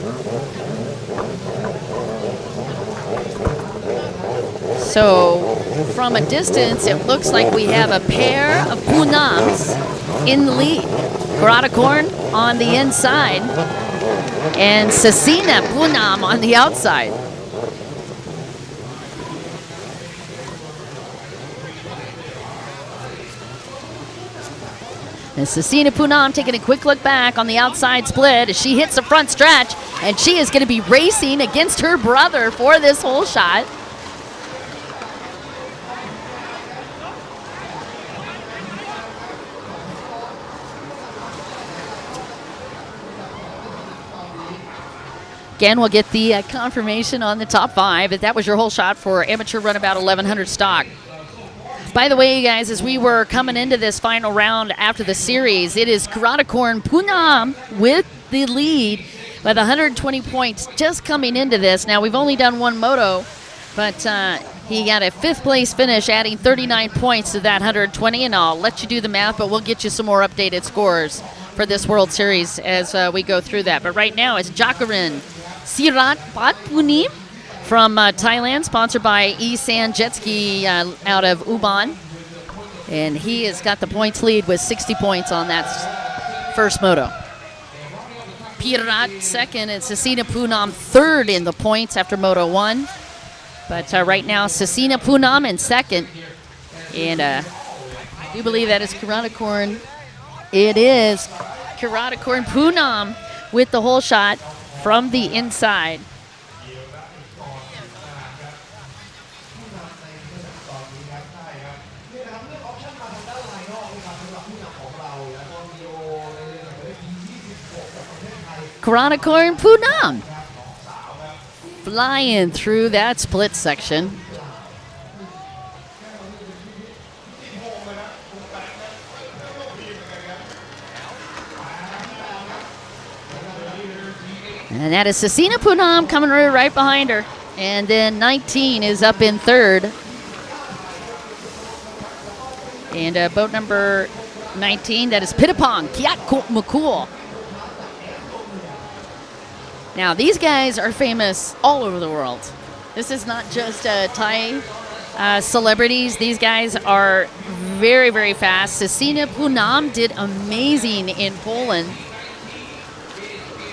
So from a distance, it looks like we have a pair of Punams in the lead. Kirtakorn on the inside, and Sasina Punam on the outside. And Sasina Punam taking a quick look back on the outside split as she hits the front stretch, and she is going to be racing against her brother for this whole shot. Again, we'll get the confirmation on the top 5. That was your whole shot for amateur runabout 1100 stock. By the way, you guys, as we were coming into this final round after the series, it is Kirtakorn Punam with the lead with 120 points just coming into this. Now, we've only done one moto, but he got a 5th place finish, adding 39 points to that 120, and I'll let you do the math, but we'll get you some more updated scores for this World Series as we go through that. But right now, it's Jakarin Sirat Patpunim from Thailand, sponsored by Isan Jet Ski out of Ubon. And he has got the points lead with 60 points on that first moto. Pirat second and Sasina Punam third in the points after Moto 1. But right now, Sasina Punam in second. And I do believe that is Kirtakorn. It is Kirtakorn Punam with the whole shot from the inside. Kirtakorn Punam flying through that split section. And that is Cecina Poonam coming right behind her. And then 19 is up in third. And boat number 19, that is Pittapong Kiat. Now, these guys are famous all over the world. This is not just Thai celebrities. These guys are very, very fast. Cecina Poonam did amazing in Poland.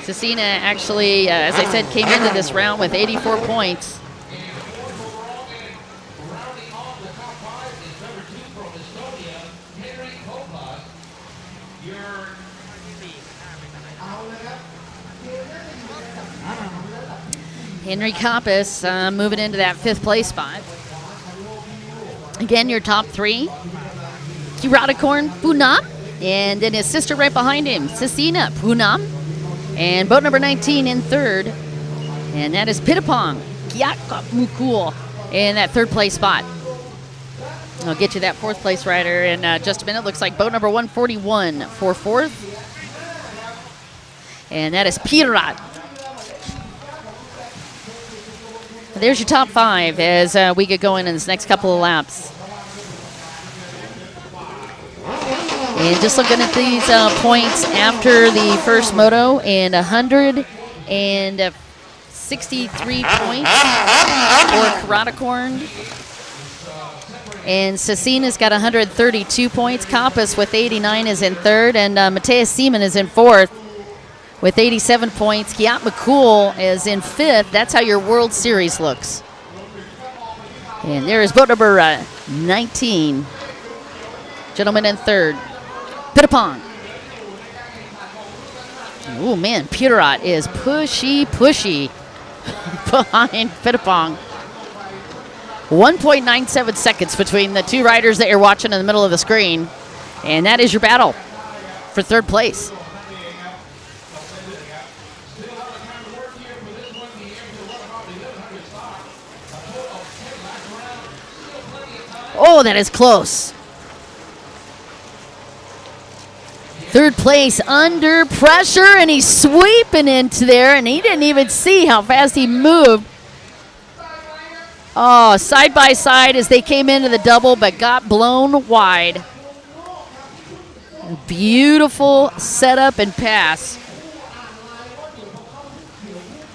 Cecina actually, as I said, came into this round with 84 points. Henry Coppice moving into that 5th place spot. Again, your top 3. Kiradakorn Poonam, and then his sister right behind him, Cecina Poonam. And boat number 19 in third, and that is Pittapong Kiat in that 3rd place spot. I'll get you that 4th place rider in just a minute. Looks like boat number 141 for 4th, and that is Pirat. There's your top 5 as we get going in this next couple of laps. And just looking at these points after the first moto, and 163 points for Karadakorn. And Cecina's got 132 points. Coppice with 89 is in third, and Matthias Seaman is in fourth with 87 points. Kiat McCool is in fifth. That's how your World Series looks. And there is boat number 19. Gentleman in third. Pittapong. Oh man, Pirat is pushy behind Pittapong. 1.97 seconds between the two riders that you're watching in the middle of the screen. And that is your battle for third place. Oh, that is close. Third place under pressure, and he's sweeping into there, and he didn't even see how fast he moved. Oh, side by side as they came into the double, but got blown wide. Beautiful setup and pass.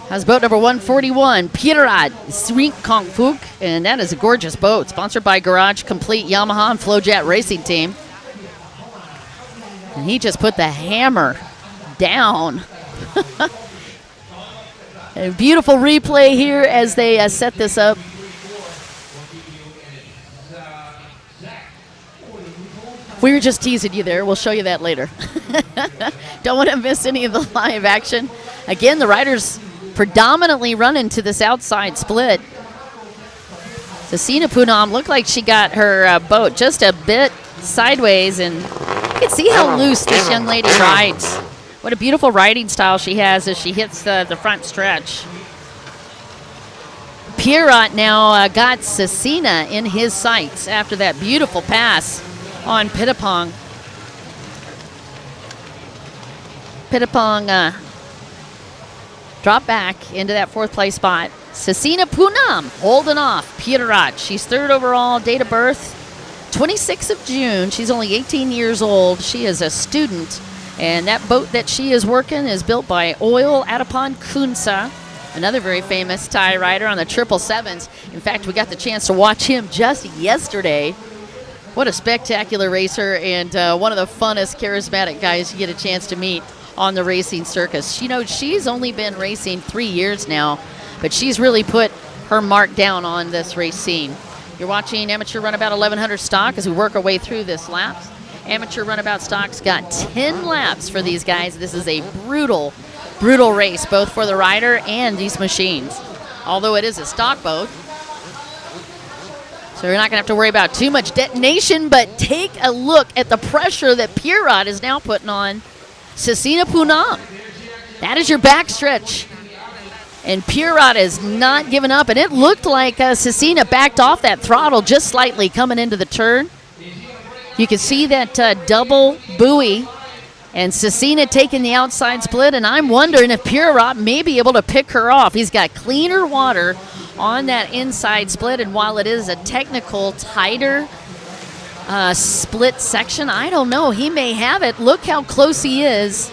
That's boat number 141, Pirad Srink Kongfuk, and that is a gorgeous boat, sponsored by Garage Complete Yamaha and Flowjet Racing Team. And he just put the hammer down. A beautiful replay here as they set this up. We were just teasing you there. We'll show you that later. Don't want to miss any of the live action. Again, the riders predominantly running to this outside split. Cecina Poonam looked like she got her boat just a bit sideways, and you can see how loose this young lady rides. What a beautiful riding style she has as she hits the front stretch. Pierrot now got Cecina in his sights after that beautiful pass on Pittapong. Pittapong dropped back into that fourth place spot. Cecina Poonam holding off Pierrot. She's third overall, date of birth 26th of June. She's only 18 years old. She is a student, and that boat that she is working is built by Oil Adapon Kunsa, another very famous Thai rider on the 777s. In fact, we got the chance to watch him just yesterday. What a spectacular racer, and one of the funnest, charismatic guys you get a chance to meet on the racing circus. You know, she's only been racing 3 years now, but she's really put her mark down on this race scene. You're watching Amateur Runabout 1100 stock as we work our way through this laps. Amateur Runabout stock's got 10 laps for these guys. This is a brutal, brutal race, both for the rider and these machines. Although it is a stock boat, so you're not going to have to worry about too much detonation, but take a look at the pressure that Pierrot is now putting on Cecina Poonam. That is your backstretch. And Pierrot is not giving up, and it looked like Cecina backed off that throttle just slightly coming into the turn. You can see that double buoy And Cecina taking the outside split, and I'm wondering if Pierrot may be able to pick her off. He's got cleaner water on that inside split, and while it is a technical, tighter split section, I don't know. He may have it. Look how close he is.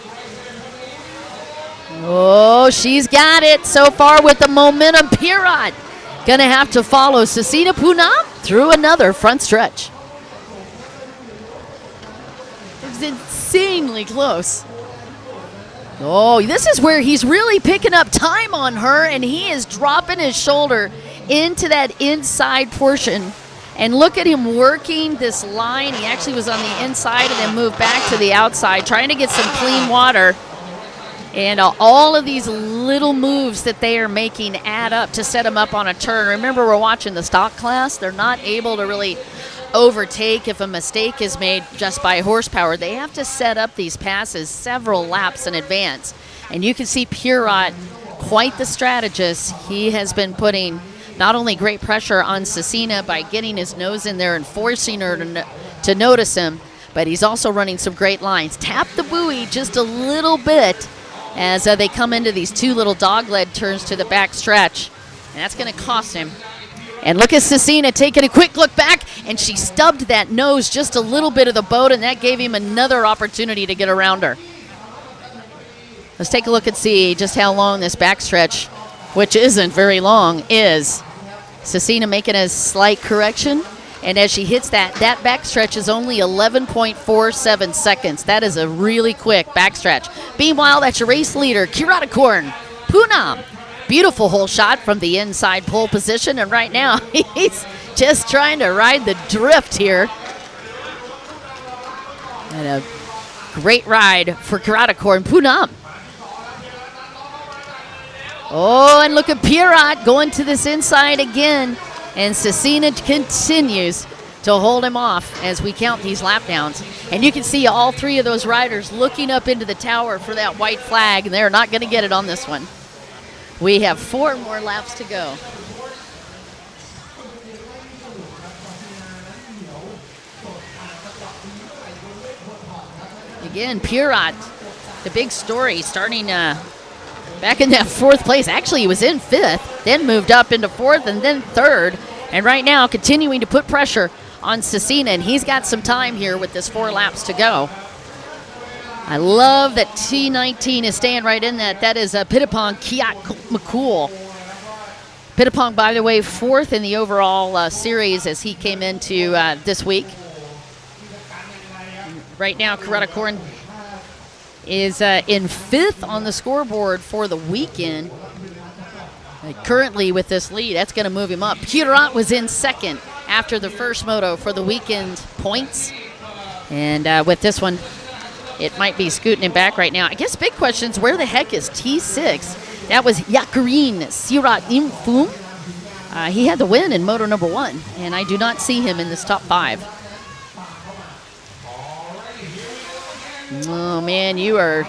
Oh, she's got it so far with the momentum. Pierrot going to have to follow Cecina Poonam through another front stretch. It's insanely close. Oh, this is where he's really picking up time on her, and he is dropping his shoulder into that inside portion. And look at him working this line. He actually was on the inside and then moved back to the outside, trying to get some clean water. And all of these little moves that they are making add up to set him up on a turn. Remember, we're watching the stock class. They're not able to really overtake if a mistake is made just by horsepower. They have to set up these passes several laps in advance. And you can see Pierrot, quite the strategist. He has been putting not only great pressure on Cecina by getting his nose in there and forcing her to notice him, but he's also running some great lines. Tap the buoy just a little bit as they come into these two little dogleg turns to the back stretch. And that's going to cost him. And look at Cecina taking a quick look back, and she stubbed that nose just a little bit of the boat, and that gave him another opportunity to get around her. Let's take a look and see just how long this backstretch, which isn't very long, is. Cecina making a slight correction, and as she hits that backstretch is only 11.47 seconds. That is a really quick backstretch. Meanwhile, that's your race leader, Kiratakorn Poonam. Beautiful hole shot from the inside pole position, and right now he's just trying to ride the drift here. And a great ride for Kiratakorn Poonam. Oh, and look at Pierrot going to this inside again. And Cecina continues to hold him off as we count these lap downs. And you can see all three of those riders looking up into the tower for that white flag, and they're not going to get it on this one. We have 4 more laps to go. Again, Pierrot, the big story, starting back in that 4th place. Actually, he was in 5th, then moved up into 4th and then 3rd. And right now, continuing to put pressure on Cecina, and he's got some time here with this 4 laps to go. I love that T19 is staying right in that. That is Pittipong Kiat McCool. Pittipong, by the way, 4th in the overall series as he came into this week. Right now, Kiratakorn is in 5th on the scoreboard for the weekend. Currently with this lead, that's going to move him up. Pierrot was in 2nd after the first moto for the weekend points. And with this one, it might be scooting him back right now. I guess big questions, where the heck is T6? That was Yakurin Sirat Imfum. He had the win in Moto number 1, and I do not see him in this top 5. Oh, man, you are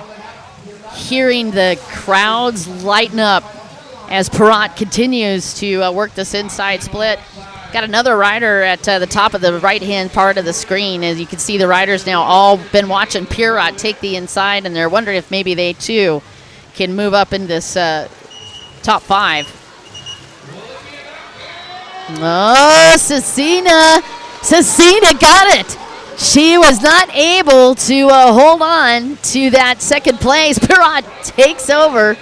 hearing the crowds lighten up as Pierrot continues to work this inside split. Got another rider at the top of the right-hand part of the screen. As you can see, the riders now all been watching Pierrot take the inside, and they're wondering if maybe they, too, can move up in this top 5. Oh, Cecina got it. She was not able to hold on to that 2nd place. Pierrot takes over.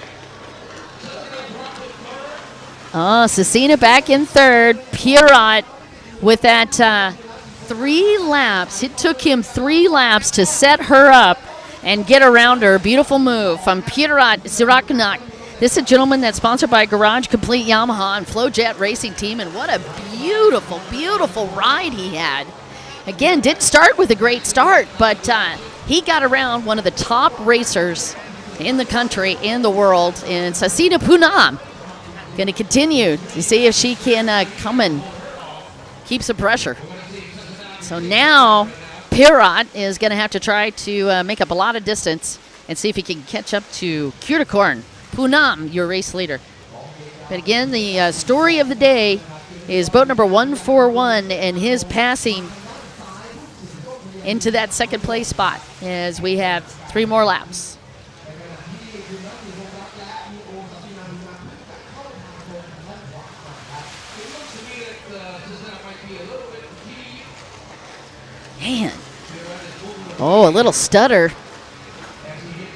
Oh, Cecina back in 3rd. Pierrot with that 3 laps. It took him 3 laps to set her up and get around her. Beautiful move from Pierrot Siraknak. This is a gentleman that's sponsored by Garage Complete Yamaha and FlowJet Racing Team, and what a beautiful, beautiful ride he had. Again, didn't start with a great start, but he got around one of the top racers in the country, in the world, and Cecina Poonam. Going to continue to see if she can come and keep some pressure. So now Pierrot is going to have to try to make up a lot of distance and see if he can catch up to Kiratakorn Poonam, your race leader. But again, the story of the day is boat number 141 and his passing into that 2nd place spot, as we have 3 more laps. Man. Oh, a little stutter.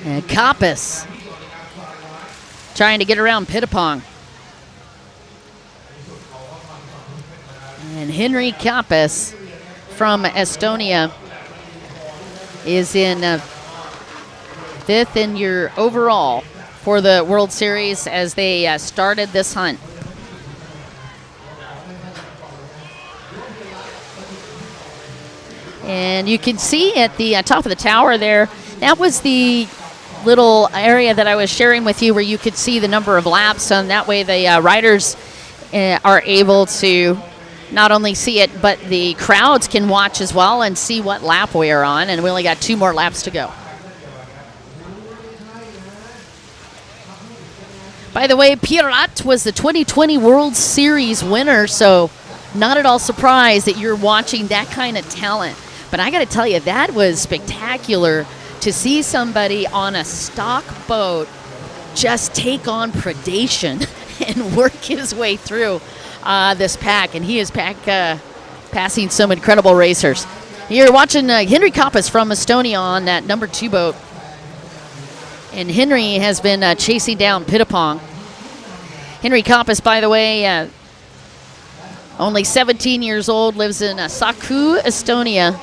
And Kappas trying to get around Pittipong. And Henry Kappas from Estonia is in 5th in your overall for the World Series as they started this hunt. And you can see at the top of the tower there, that was the little area that I was sharing with you where you could see the number of laps, and that way the riders are able to not only see it, but the crowds can watch as well and see what lap we are on, and we only got 2 more laps to go. By the way, Pirat was the 2020 World Series winner, so not at all surprised that you're watching that kind of talent. But I got to tell you, that was spectacular to see somebody on a stock boat just take on predation and work his way through this pack. And he is passing some incredible racers. You're watching Henry Kappas from Estonia on that number 2 boat. And Henry has been chasing down Pittipong. Henry Kappas, by the way, only 17 years old, lives in Saku, Estonia.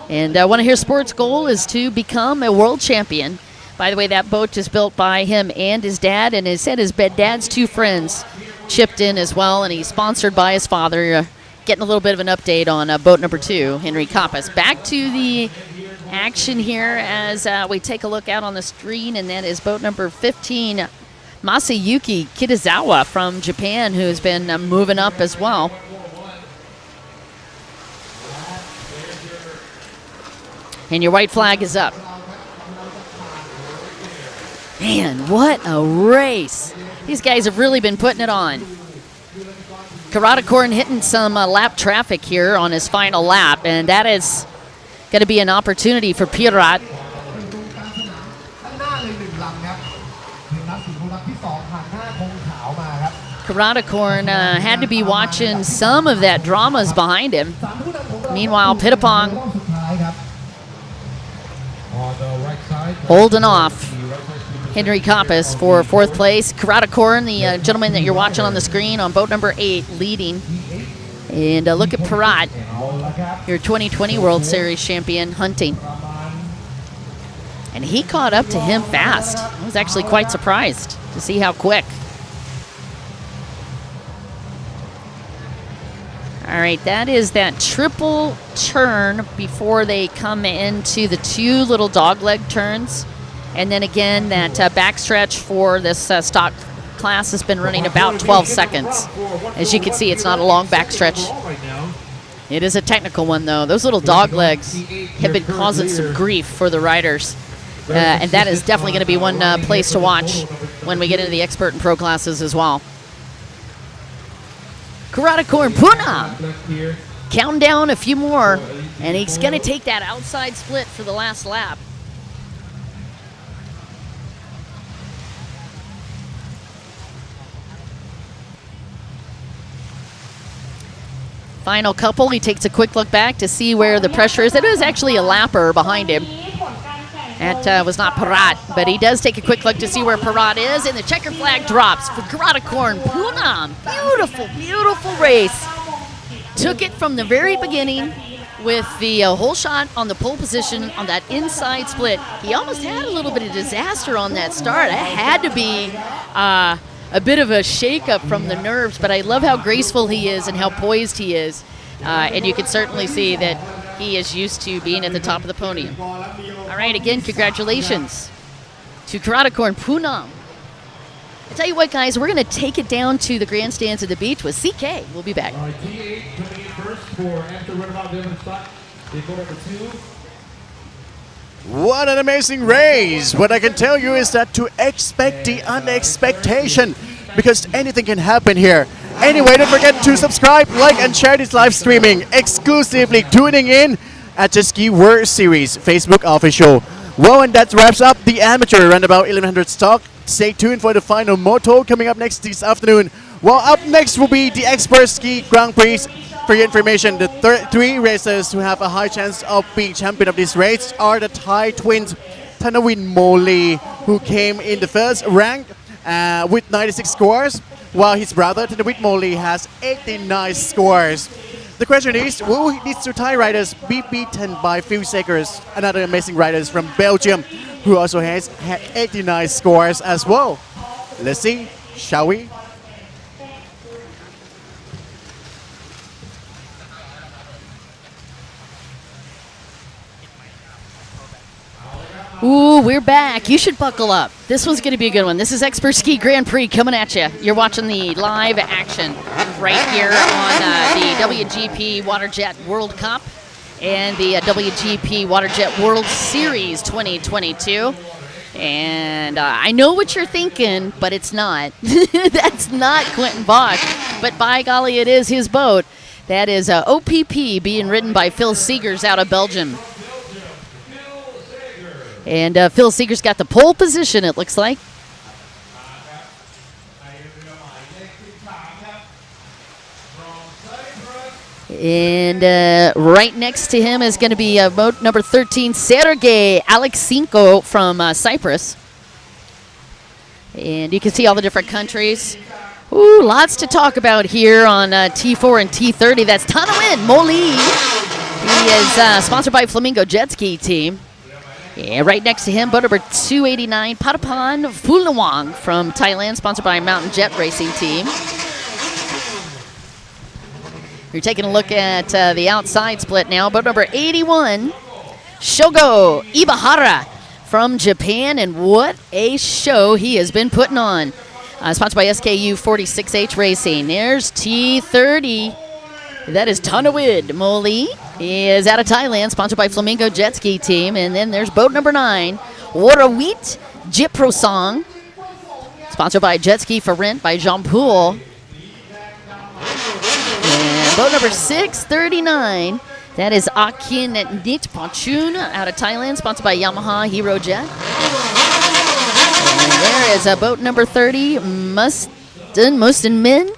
And one of his sports goal is to become a world champion. By the way, that boat is built by him and his dad, and he said his dad's 2 friends chipped in as well, and he's sponsored by his father. Getting a little bit of an update on boat number 2, Henry Kappas. Back to the action here as we take a look out on the screen, and that is boat number 15, Masayuki Kitazawa from Japan, who's been moving up as well. And your white flag is up. Man, what a race. These guys have really been putting it on. Karatakorn hitting some lap traffic here on his final lap, and that is going to be an opportunity for Pirat. Karatakorn had to be watching some of that dramas behind him. Meanwhile, Pittipong holding off Henry Kappas for 4th place. Karatakorn, the gentleman that you're watching on the screen on boat number 8, leading. And look at Pirat, your 2020 World Series champion, hunting. And he caught up to him fast. I was actually quite surprised to see how quick. All right, that is that triple turn before they come into the 2 little dogleg turns. And then again, that backstretch for this stock class has been running about 12 seconds. As you can see, it's not a long backstretch. It is a technical one, though. Those little dog legs have been causing some grief for the riders. And that is definitely going to be one place to watch when we get into the expert and pro classes as well. Karatakorn Puna counting down a few more, and he's going to take that outside split for the last lap. Final couple, he takes a quick look back to see where the pressure is. It was actually a lapper behind him. That was not Pirat, but he does take a quick look to see where Pirat is, and the checker flag drops for Karatakorn Puna. Beautiful, beautiful race. Took it from the very beginning with the whole shot on the pole position on that inside split. He almost had a little bit of disaster on that start. It had to be a bit of a shakeup from the nerves, but I love how graceful he is and how poised he is. And you can certainly see that he is used to being at the top of the podium. All right, again, congratulations to Karatakorn Puna. I tell you what, guys, we're going to take it down to the grandstands at the beach with CK. We'll be back.
All right, T8 coming in first for after runabout Devon Scott. They go number 2.
What an amazing race! What I can tell you is that to expect the unexpectation, because anything can happen here. Anyway, don't forget to subscribe, like, and share this live streaming. Exclusively tuning in at Jet Ski World Series Facebook official. Well, and that wraps up the amateur Runabout 1100 stock. Stay tuned for the final Moto coming up next this afternoon. Well, up next will be the Expert Ski Grand Prix. For your information, the three racers who have a high chance of being champion of this race are the Thai twins, Thanawin Moli, who came in the first rank with 96 scores, while his brother Thanawin Moli has 89 scores. The question is, will these two Thai riders be beaten by Phil Segers, another amazing rider from Belgium, who also has 89 scores as well? Let's see, shall we?
Ooh, we're back. You should buckle up. This one's going to be a good one. This is Expert Ski Grand Prix coming at you. You're watching the live action right here on the WGP WaterJet World Cup and the WGP WaterJet World Series 2022. And I know what you're thinking, but it's not. That's not Quentin Bach. But by golly, it is his boat. That is OPP being ridden by Phil Segers out of Belgium. And Phil Segers got the pole position, it looks like. And right next to him is going to be boat number 13, Sergei Alexenko from Cyprus. And you can see all the different countries. Ooh, lots to talk about here on T4 and T30. That's Thanawin Moli. He is sponsored by Flamingo Jet Ski Team. Yeah, right next to him, boat number 289, Patapan Phulawang from Thailand, sponsored by Mountain Jet Racing Team. You're taking a look at the outside split now. Boat number 81, Shogo Ibahara from Japan, and what a show he has been putting on. Sponsored by SKU 46H Racing. There's T30. That is Thanawin Moli. He is out of Thailand, sponsored by Flamingo Jet Ski Team. And then there's boat number 9, Warawit Jiprosong, sponsored by Jet Ski for Rent by Jean Pool. And boat number 639, that is Akin Nit Ponchun out of Thailand, sponsored by Yamaha Hero Jet. And there is boat number 30, Mustin Min,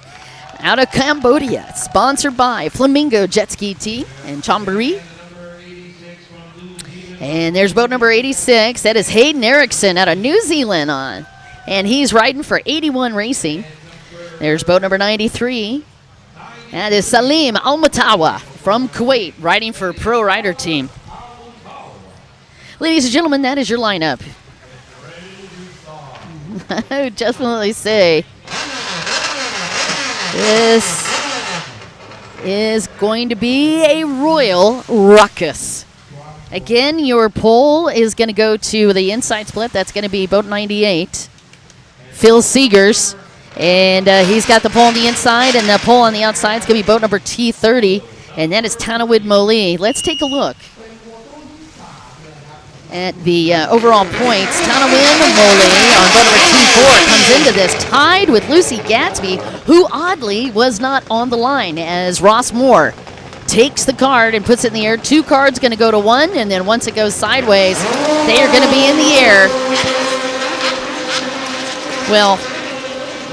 out of Cambodia, sponsored by Flamingo Jet Ski Team and Chonburi. And there's boat number 86. That is Hayden Erickson out of New Zealand on. And he's riding for 81 Racing. There's boat number 93. That is Salim Almatawa from Kuwait, riding for Pro Rider Team. Ladies and gentlemen, that is your lineup. I would definitely say this is going to be a royal ruckus. Again, your pole is going to go to the inside split. That's going to be boat 98, Phil Segers. And he's got the pole on the inside, and the pole on the outside is going to be boat number T30. And that is Thanawin Moli. Let's take a look at the overall points. Thanawin Moli on boat number T4 comes into this tied with Lucy Gatsby, who oddly was not on the line, as Ross Moore takes the card and puts it in the air. 2 cards going to go to 1, and then once it goes sideways, they are going to be in the air. Well,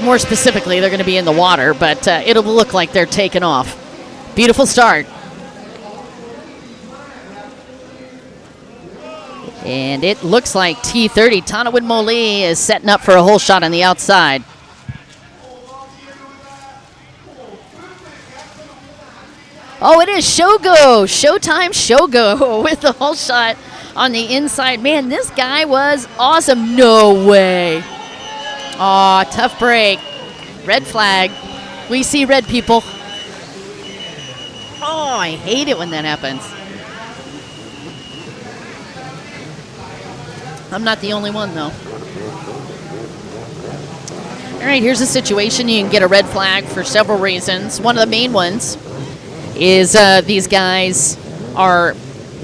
more specifically, they're going to be in the water, but it'll look like they're taking off. Beautiful start. And it looks like T30, Thanawin Moli, is setting up for a whole shot on the outside. Oh, it is Shogo. Showtime Shogo with the whole shot on the inside. Man, this guy was awesome. No way. Aw, tough break. Red flag. We see red, people. Oh, I hate it when that happens. I'm not the only one, though. All right, here's the situation. You can get a red flag for several reasons. One of the main ones is these guys are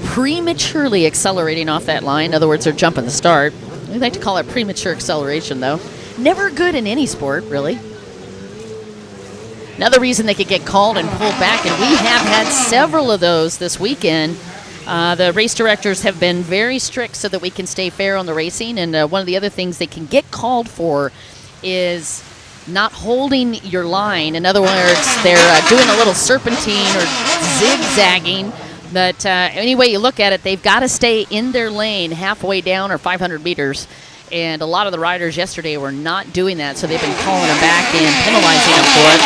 prematurely accelerating off that line. In other words, they're jumping the start. We like to call it premature acceleration, though. Never good in any sport, really. Another reason they could get called and pulled back, and we have had several of those this weekend. The race directors have been very strict so that we can stay fair on the racing. And one of the other things they can get called for is not holding your line. In other words, they're doing a little serpentine or zigzagging. But any way you look at it, they've got to stay in their lane halfway down or 500 meters. And a lot of the riders yesterday were not doing that, so they've been calling them back and penalizing them for it.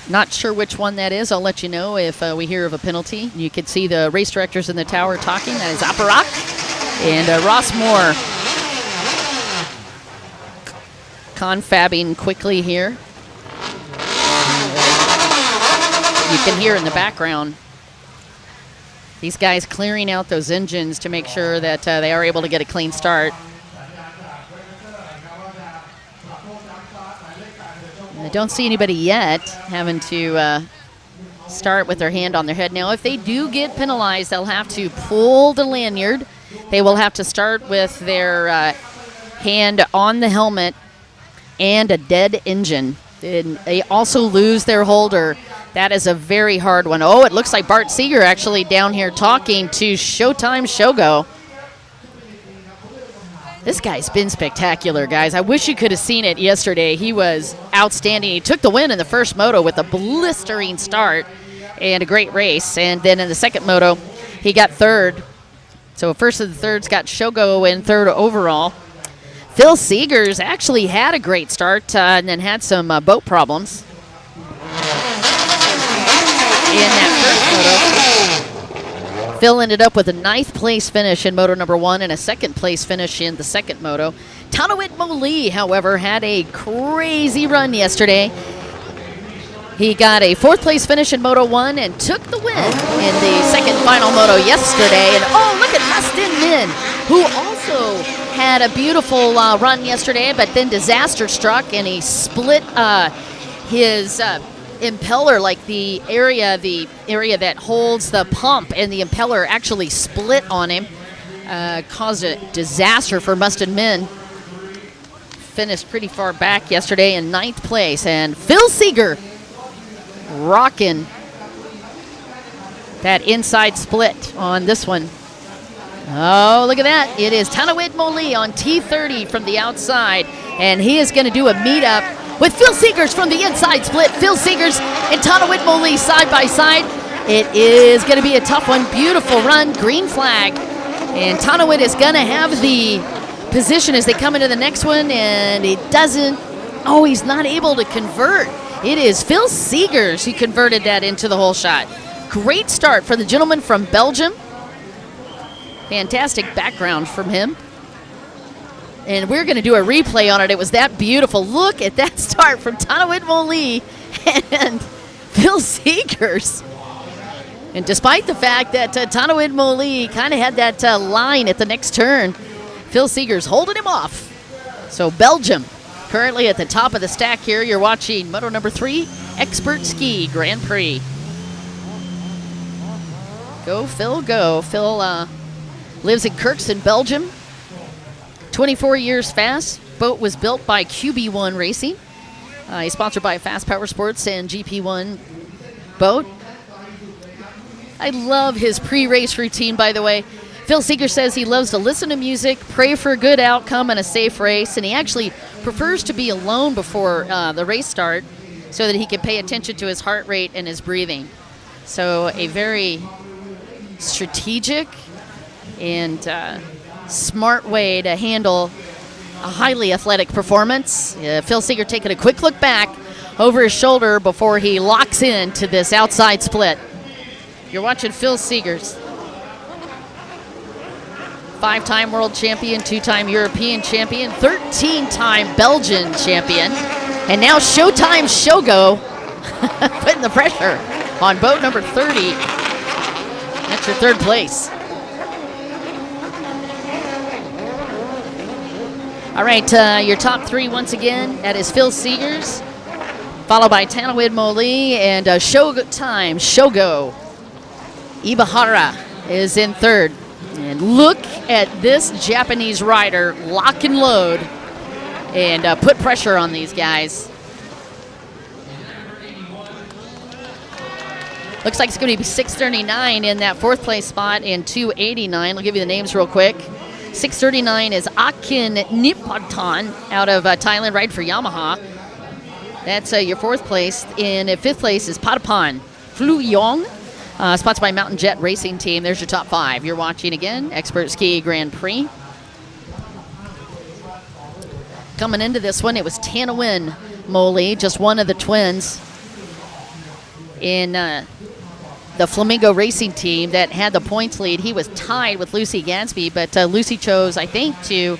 Not sure which one that is. I'll let you know if we hear of a penalty. You can see the race directors in the tower talking. That is Aparak and Ross Moore confabbing quickly here. You can hear in the background these guys clearing out those engines to make sure that they are able to get a clean start. I don't see anybody yet having to start with their hand on their head. Now, if they do get penalized, they'll have to pull the lanyard. They will have to start with their hand on the helmet and a dead engine. And they also lose their holder. That is a very hard one. Oh, it looks like Bart Seeger actually down here talking to Showtime Shogo. This guy's been spectacular, guys. I wish you could have seen it yesterday. He was outstanding. He took the win in the first moto with a blistering start and a great race. And then in the second moto, he got third. So first of the thirds got Shogo in third overall. Phil Seegers actually had a great start and then had some boat problems in that first moto. Phil ended up with a 9th place finish in moto number 1 and a 2nd place finish in the second moto. Tanawit Moli, however, had a crazy run yesterday. He got a 4th place finish in moto 1 and took the win in the second final moto yesterday. And oh, look at Mustin Min, who also had a beautiful run yesterday, but then disaster struck and he split his impeller, like the area that holds the pump, and the impeller actually split on him. Caused a disaster for Mustin Min. Finished pretty far back yesterday in 9th place. And Phil Seeger rocking that inside split on this one. Oh, look at that. It is Tanawit Moli on T30 from the outside, and he is going to do a meetup with Phil Seegers from the inside split. Phil Seegers and Tanawit Moli side by side. It is going to be a tough one. Beautiful run, green flag. And Tanawit is going to have the position as they come into the next one, and it doesn't, oh, he's not able to convert. It is Phil Seegers who converted that into the whole shot. Great start for the gentleman from Belgium. Fantastic background from him. And we're going to do a replay on it. It was that beautiful. Look at that start from Tanawit Moli and Phil Seegers. And despite the fact that Tanawit Moli kind of had that line at the next turn, Phil Seegers holding him off. So Belgium currently at the top of the stack here. You're watching Moto number 3, Expert Ski Grand Prix. Go, Phil, go. Phil lives in Kirkson, Belgium. 24 years fast. Boat was built by QB1 Racing. He's sponsored by Fast Power Sports and GP1 Boat. I love his pre-race routine, by the way. Phil Seeger says he loves to listen to music, pray for a good outcome and a safe race, and he actually prefers to be alone before the race start so that he can pay attention to his heart rate and his breathing. So a very strategic and smart way to handle a highly athletic performance. Phil Seeger taking a quick look back over his shoulder before he locks into this outside split. You're watching Phil Seegers. 5-time world champion, 2-time European champion, 13-time Belgian champion, and now Showtime Shogo putting the pressure on boat number 30. That's your 3rd place. All right, your top 3 once again. That is Phil Seegers, followed by Tanawit Moli and Showtime Shogo. Ibahara is in 3rd. And look at this Japanese rider lock and load and put pressure on these guys. Looks like it's going to be 639 in that fourth place spot and 289. I'll give you the names real quick. 639 is Akin Nipatan out of Thailand, right for Yamaha. That's your fourth place. In fifth place is Patapan Flu Yong, sponsored by Mountain Jet Racing Team. There's your top 5. You're watching again, Expert Ski Grand Prix. Coming into this one, it was Tanawin Moli, just one of the twins in the Flamingo Racing Team that had the points lead. He was tied with Lucy Gadsby, but Lucy chose, I think, to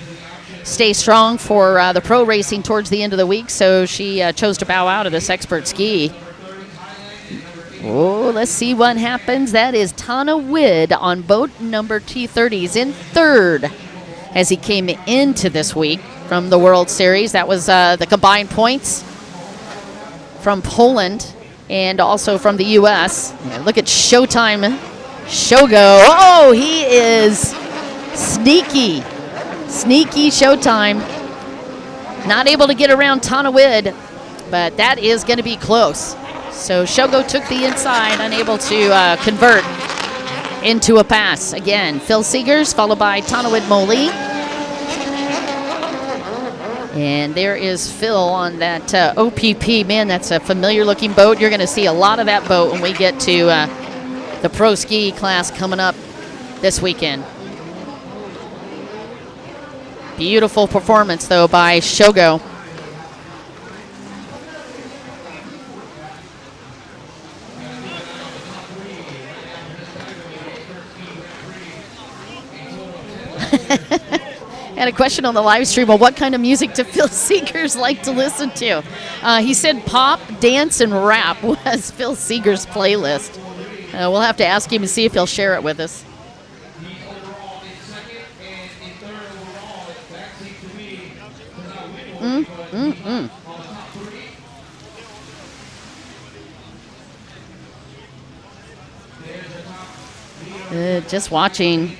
stay strong for the pro racing towards the end of the week, so she chose to bow out of this expert ski. Oh, let's see what happens. That is Tana Wid on boat number T30. He's in third as he came into this week from the World Series. That was the combined points from Poland and also from the U.S. Yeah, look at Showtime Shogo. Oh, he is sneaky. Sneaky Showtime. Not able to get around Tanawid, but that is going to be close. So Shogo took the inside, unable to convert into a pass. Again, Phil Seegers, followed by Tanawid Moli. And there is Phil on that OPP. Man, that's a familiar-looking boat. You're going to see a lot of that boat when we get to the pro ski class coming up this weekend. Beautiful performance, though, by Shogo. Had a question on the live stream. Well, what kind of music do Phil Seegers like to listen to? He said pop, dance, and rap was Phil Seegers' playlist. We'll have to ask him and see if he'll share it with us. Just watching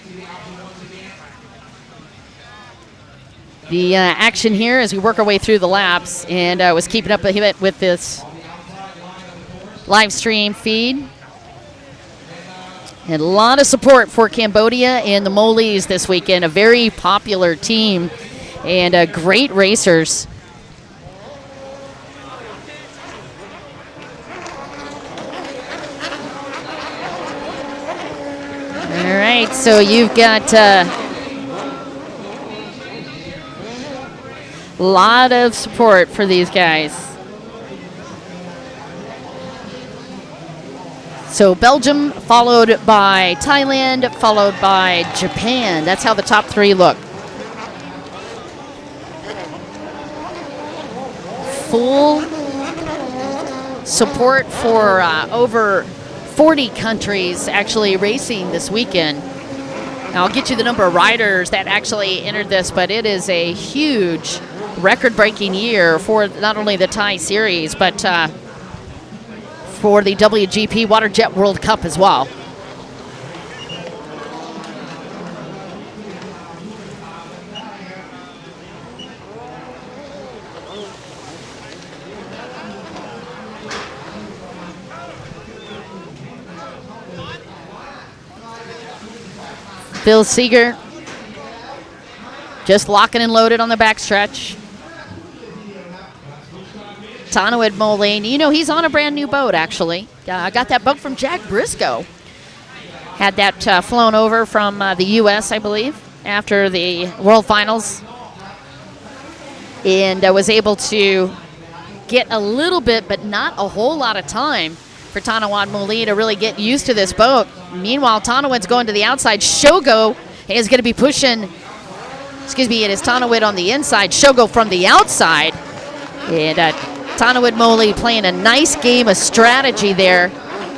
the action here as we work our way through the laps, and was keeping up with this live stream feed. And a lot of support for Cambodia and the Molis this weekend. A very popular team and great racers. All right, so you've got a lot of support for these guys. So Belgium, followed by Thailand, followed by Japan. That's how the top 3 look. Full support for over 40 countries actually racing this weekend. Now, I'll get you the number of riders that actually entered this, but it is a huge record-breaking year for not only the Thai Series, but for the WGP Water Jet World Cup as well. Phil Seeger just locking and loaded on the backstretch. Tanawid Moline, you know, he's on a brand new boat, actually. Got that boat from Jack Briscoe. Had that flown over from the U.S., I believe, after the World Finals. And was able to get a little bit, but not a whole lot of time for Tanawid Moline to really get used to this boat. Meanwhile, Tanawid's going to the outside. Shogo is going to be pushing, it is Tanawid on the inside, Shogo from the outside. And Tanawid Moli playing a nice game of strategy there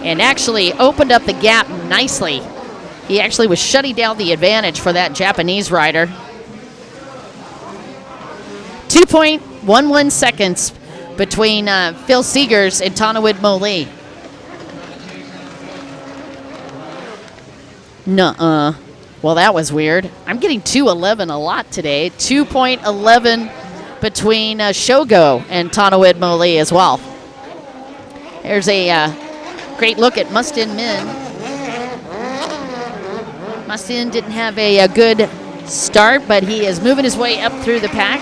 and actually opened up the gap nicely. He actually was shutting down the advantage for that Japanese rider. 2.11 seconds between Phil Seegers and Tanawid Moli. Nuh-uh. Well, that was weird. I'm getting 2:11 a lot today. 2.11 between Shogo and Tanawid Moli as well. There's a Great look at Mustin Min. Mustin didn't have a good start, but he is moving his way up through the pack.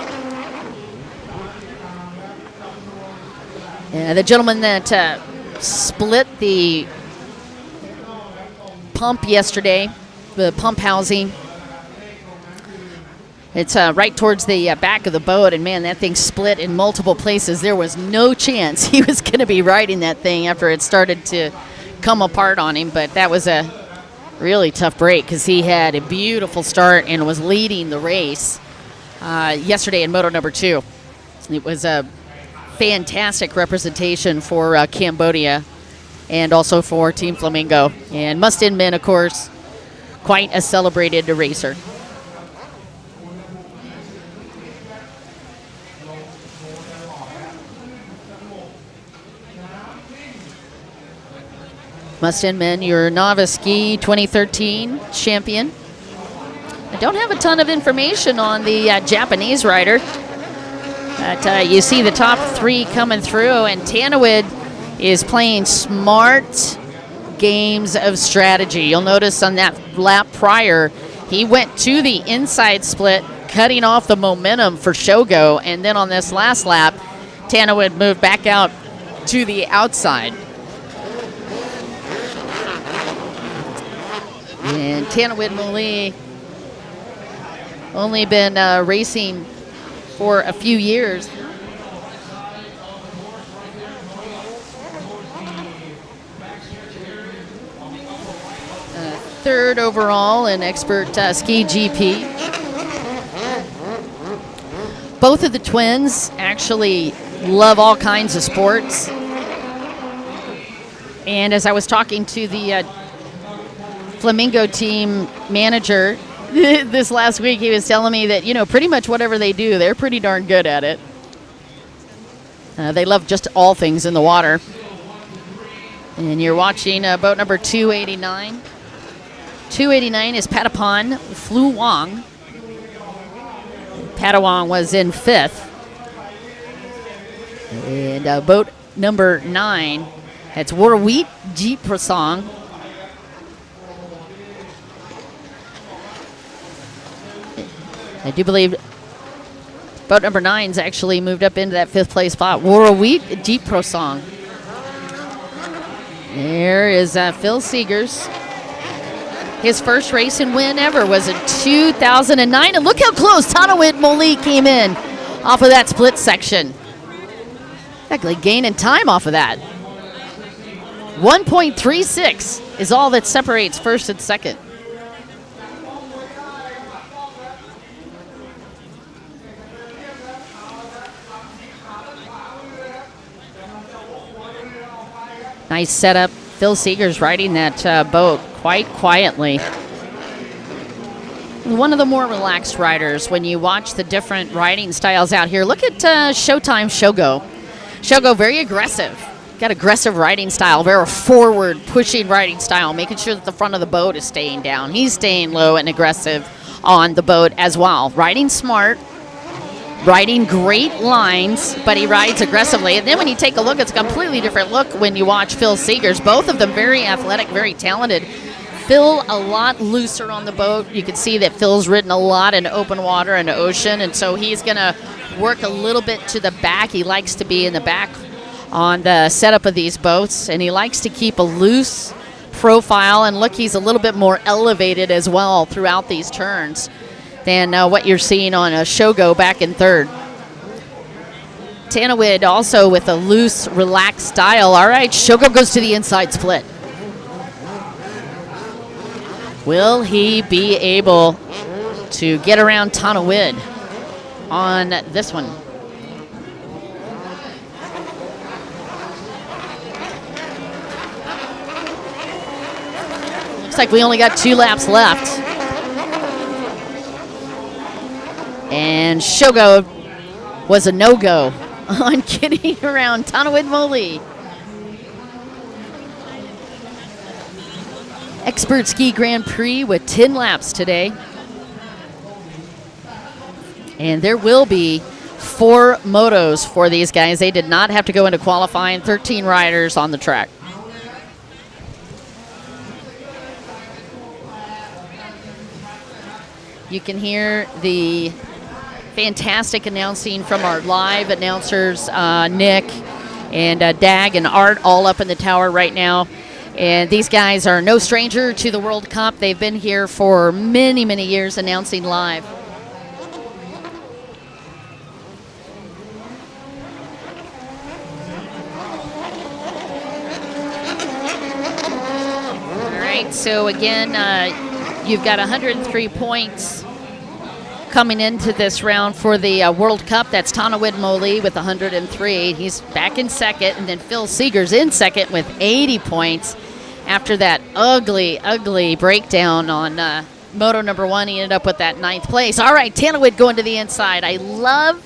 The gentleman that split the pump yesterday, the pump housing, it's right towards the back of the boat, and man, that thing split in multiple places. There was no chance he was going to be riding that thing after it started to come apart on him, but that was a really tough break because he had a beautiful start and was leading the race yesterday in Moto number 2. It was a fantastic representation for Cambodia and also for Team Flamingo. And Mustin Min, of course, quite a celebrated racer. Mustin Min, your Novice Ski 2013 champion. I don't have a ton of information on the Japanese rider. But you see the top 3 coming through, and Tanawid is playing smart games of strategy. You'll notice on that lap prior, he went to the inside split, cutting off the momentum for Shogo, and then on this last lap, Tanawid moved back out to the outside. And Tanawid Moli only been racing for a few years. Third overall in Expert Ski GP. Both of the twins actually love all kinds of sports. And as I was talking to the Flamingo team manager this last week, he was telling me that, you know, pretty much whatever they do, they're pretty darn good at it. They love just all things in the water. And you're watching boat number 289. 289 is Patapon Flu Wong. Patawong was in 5th. And boat number 9, that's Warwheat Jeep Prasong. I do believe boat number 9's actually moved up into that 5th place spot. Warwheat Jeep Prasong. There is Phil Seegers. His first race and win ever was in 2009. And look how close Tanawid Moli came in off of that split section. Actually gaining time off of that. 1.36 is all that separates first and second. Nice setup. Phil Seegers riding that boat quite quietly. One of the more relaxed riders when you watch the different riding styles out here. Look at Showtime Shogo. Shogo, very aggressive. Got aggressive riding style, very forward pushing riding style, making sure that the front of the boat is staying down. He's staying low and aggressive on the boat as well. Riding smart. Riding great lines, but he rides aggressively. And then when you take a look, it's a completely different look when you watch Phil Seegers. Both of them very athletic, very talented. Phil a lot looser on the boat. You can see that Phil's ridden a lot in open water and ocean, and so he's going to work a little bit to the back. He likes to be in the back on the setup of these boats, and he likes to keep a loose profile. And look, he's a little bit more elevated as well throughout these turns than what you're seeing on a Shogo back in 3rd. Tanawid also with a loose, relaxed style. All right, Shogo goes to the inside split. Will he be able to get around Tanawid on this one? Looks like we only got 2 laps left. And Shogo was a no-go on getting around Tanawid Moli. Expert Ski Grand Prix with 10 laps today. And there will be 4 motos for these guys. They did not have to go into qualifying. 13 riders on the track. You can hear the fantastic announcing from our live announcers, Nick and Dag and Art, all up in the tower right now. And these guys are no stranger to the World Cup. They've been here for many, many years announcing live. All right, so again, you've got 103 points coming into this round for the World Cup. That's Tanawid Moli with 103. He's back in second, and then Phil Seegers in second with 80 points. After that ugly breakdown on Moto number 1, he ended up with that 9th place. All right, Tanawid going to the inside. I love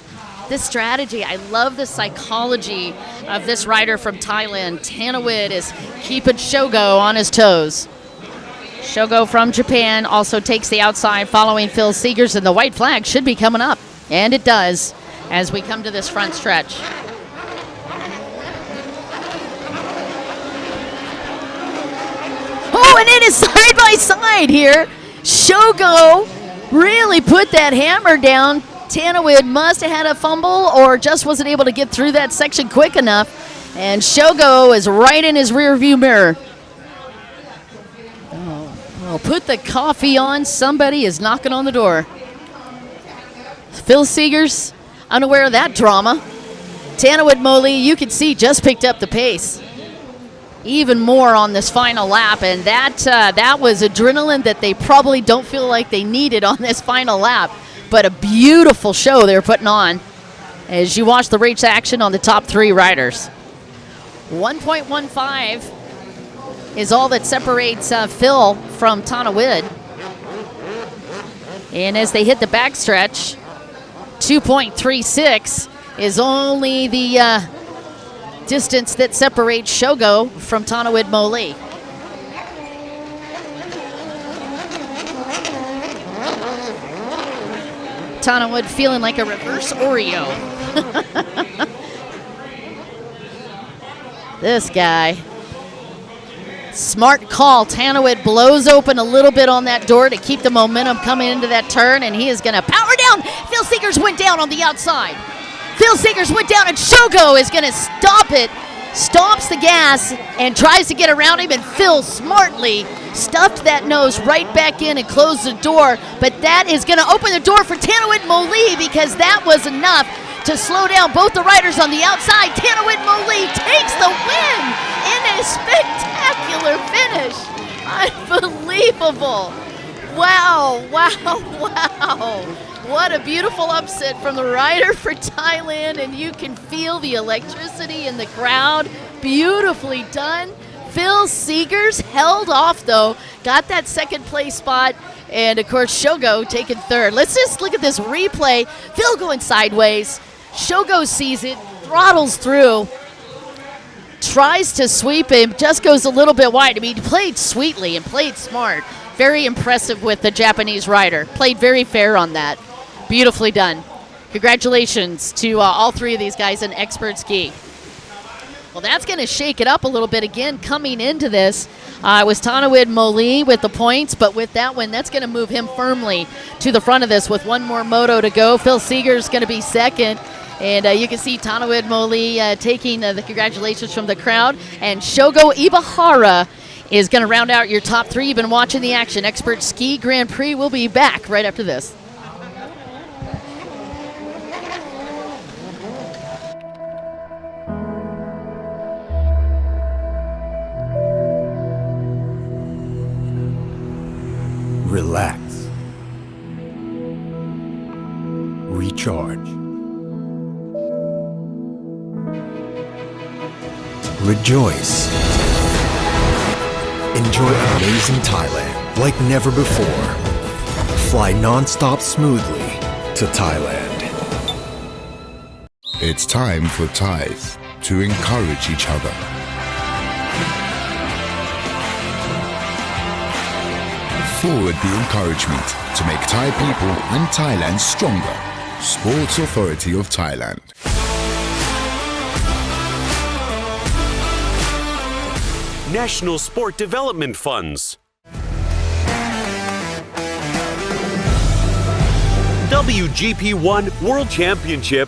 this strategy. I love the psychology of this rider from Thailand. Tanawid is keeping Shogo on his toes. Shogo from Japan also takes the outside following Phil Seegers, and the white flag should be coming up. And it does as we come to this front stretch. Oh, and it is side by side here. Shogo really put that hammer down. Tanawid must have had a fumble or just wasn't able to get through that section quick enough. And Shogo is right in his rear view mirror. Oh, put the coffee on. Somebody is knocking on the door. Phil Seegers, unaware of that drama. Tanawid Moli, you can see, just picked up the pace. Even more on this final lap, and that was adrenaline that they probably don't feel like they needed on this final lap. But a beautiful show they're putting on as you watch the race action on the top 3 riders. 1.15 is all that separates Phil from Tanawid. And as they hit the backstretch, 2.36 is only the distance that separates Shogo from Tanawid Moli. Tanawid feeling like a reverse Oreo. This guy. Smart call. Tanawid blows open a little bit on that door to keep the momentum coming into that turn, and he is going to power down. Phil Seegers went down on the outside. Phil Seegers went down, and Shogo is going to stop it, stomps the gas, and tries to get around him, and Phil smartly stuffed that nose right back in and closed the door, but that is going to open the door for Tanawid Moli because that was enough to slow down both the riders on the outside. Tanawid Moli takes the win in a spectacular finish. Unbelievable. Wow. What a beautiful upset from the rider for Thailand, and you can feel the electricity in the crowd. Beautifully done. Phil Seegers held off, though, got that second place spot, and of course Shogo taking third. Let's just look at this replay. Phil going sideways. Shogo sees it, throttles through, tries to sweep him, just goes a little bit wide. I mean, he played sweetly and played smart. Very impressive with the Japanese rider. Played very fair on that. Beautifully done. Congratulations to all 3 of these guys in expert ski. Well, that's going to shake it up a little bit again coming into this. It was Tanawid Moli with the points, but with that one, that's going to move him firmly to the front of this with one more moto to go. Phil Seegers going to be second. And you can see Tanawid Moli taking the congratulations from the crowd. And Shogo Ibahara is going to round out your top 3. You've been watching the action. Expert Ski Grand Prix will be back right after this.
Relax. Recharge. Rejoice. Enjoy amazing Thailand like never before. Fly non-stop smoothly to Thailand.
It's time for Thais to encourage each other. Forward the encouragement to make Thai people and Thailand stronger. Sports Authority of Thailand.
National Sport Development Funds. WGP1 World Championship.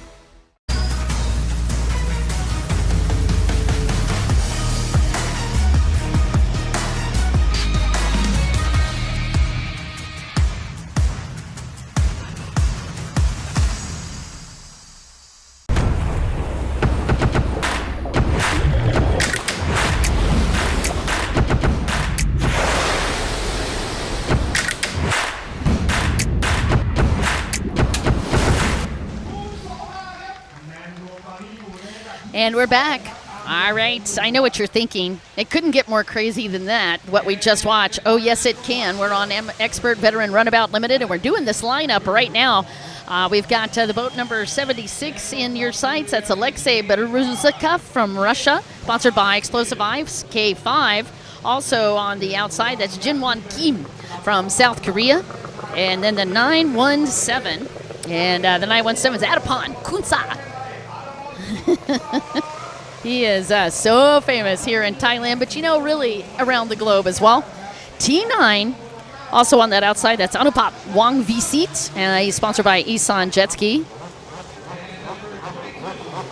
And we're back. All right, I know what you're thinking. It couldn't get more crazy than that, what we just watched. Oh, yes, it can. We're on Expert Veteran Runabout Limited, and we're doing this lineup right now. We've got the boat number 76 in your sights. That's Alexei Berezukov from Russia, sponsored by Explosive Ice K5. Also on the outside, that's Jinwon Kim from South Korea. And then the 917. And the 917 is Adapon Kunsa. He is so famous here in Thailand, but really around the globe as well. T9, also on that outside, that's Anupap Wang Visit, and he's sponsored by Isan Jet Ski.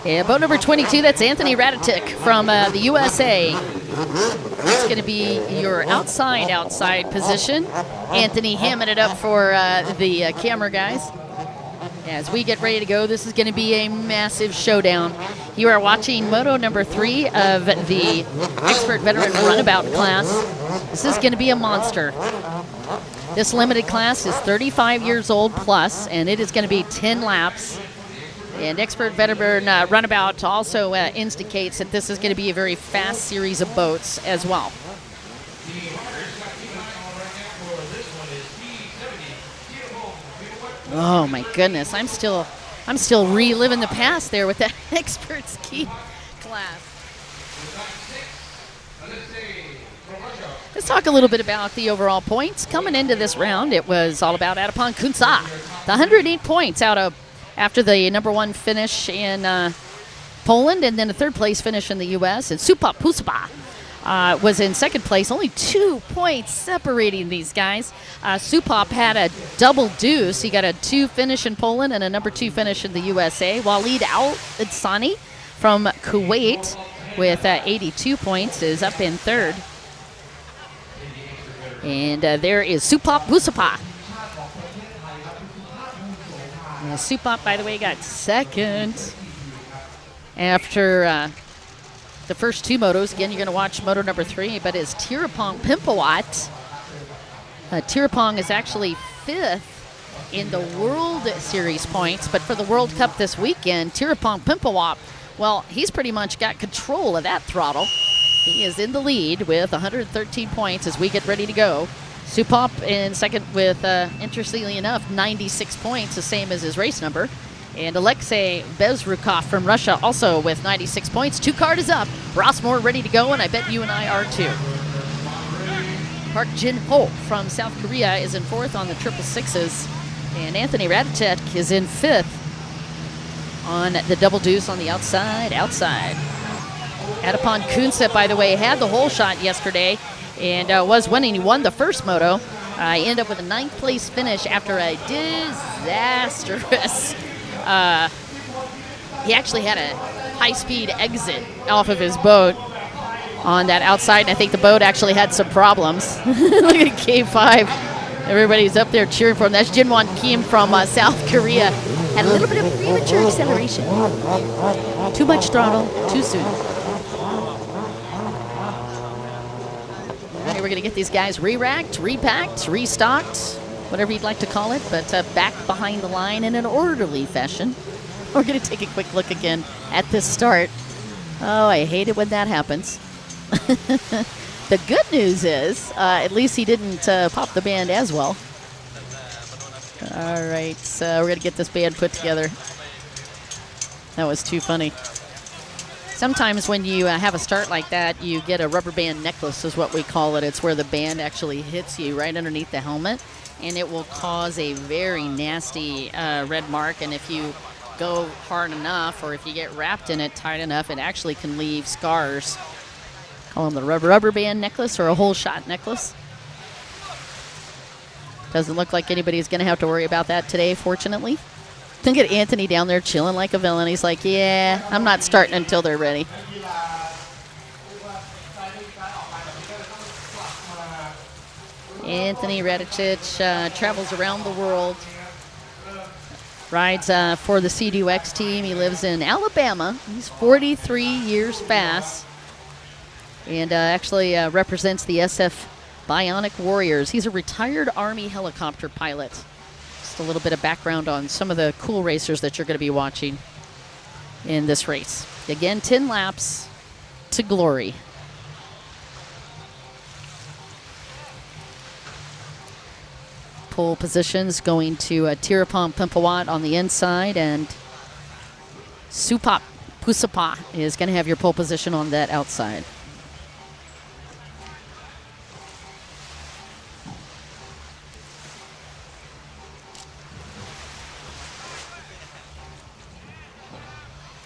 Yeah, boat number 22, that's Anthony Raditic from the USA. It's going to be your outside position. Anthony hamming it up for the camera guys. As we get ready to go, this is going to be a massive showdown. You are watching Moto number 3 of the Expert Veteran Runabout class. This is going to be a monster. This limited class is 35 years old plus, and it is going to be 10 laps. And Expert Veteran Runabout also indicates that this is going to be a very fast series of boats as well. Oh my goodness, I'm still reliving the past there with that expert ski class. Let's talk a little bit about the overall points. Coming into this round, it was all about Adapon Kunsa. The 108 points after the number 1 finish in Poland, and then a 3rd place finish in the U.S. And Supap Pusapa was in 2nd place, only 2 points separating these guys. Supap had a double deuce. He got a 2 finish in Poland and a number 2 finish in the USA. Walid Al-Idsani from Kuwait with 82 points is up in 3rd. And there is Supap Pusapa. Supap, by the way, got 2nd after the first 2 motos. Again, you're going to watch moto number 3, but it's Tirapong Pimpawat. Tirapong is actually 5th in the World Series points, but for the World Cup this weekend, Tirapong Pimpawat, well, he's pretty much got control of that throttle. He is in the lead with 113 points as we get ready to go. Supap in 2nd with, interestingly enough, 96 points, the same as his race number. And Alexei Berezukov from Russia also with 96 points. 2 card is up. Rossmore ready to go, and I bet you and I are too. Park Jin-ho from South Korea is in 4th on the 666s. And Anthony Raditic is in 5th on the double deuce on the outside. Adapon Kunsa, by the way, had the hole shot yesterday and was winning. He won the first moto. He ended up with a 9th place finish after a disastrous he actually had a high-speed exit off of his boat on that outside, and I think the boat actually had some problems. Look at K5. Everybody's up there cheering for him. That's Jinwon Kim from South Korea. Had a little bit of premature acceleration. Too much throttle, too soon. All right, we're going to get these guys re-racked, repacked, restocked, whatever you'd like to call it, but back behind the line in an orderly fashion. We're going to take a quick look again at this start. Oh, I hate it when that happens. The good news is, at least he didn't pop the band as well. All right, so we're going to get this band put together. That was too funny. Sometimes when you have a start like that, you get a rubber band necklace is what we call it. It's where the band actually hits you right underneath the helmet, and it will cause a very nasty red mark. And if you go hard enough, or if you get wrapped in it tight enough, it actually can leave scars. Call them the rubber band necklace or a whole shot necklace. Doesn't look like anybody's going to have to worry about that today, fortunately. Look at Anthony down there chilling like a villain. He's like, yeah, I'm not starting until they're ready. Anthony Radicic travels around the world. Rides for the CDUX team. He lives in Alabama. He's 43 years fast. And actually represents the SF Bionic Warriors. He's a retired Army helicopter pilot. Just a little bit of background on some of the cool racers that you're going to be watching in this race. Again, 10 laps to glory. Pole positions going to Tirapong Pimpawat on the inside, and Supap Pusapa is going to have your pole position on that outside.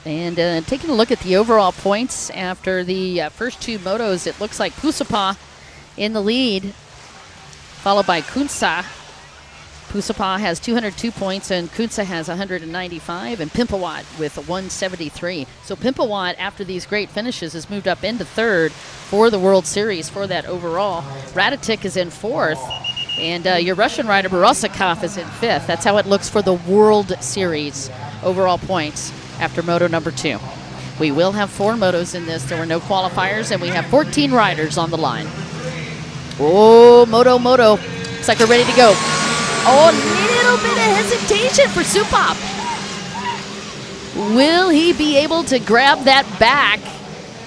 And taking a look at the overall points after the first two motos, it looks like Pusapa in the lead, followed by Kunsa. Pusapa has 202 points, and Kunsa has 195, and Pimpawat with 173. So Pimpawat, after these great finishes, has moved up into third for the World Series for that overall. Radicic is in fourth, and your Russian rider, Borosakov, is in fifth. That's how it looks for the World Series overall points after moto number 2. We will have 4 motos in this. There were no qualifiers, and we have 14 riders on the line. Oh, Moto. Looks like we're ready to go. Oh, a little bit of hesitation for Supap. Will he be able to grab that back?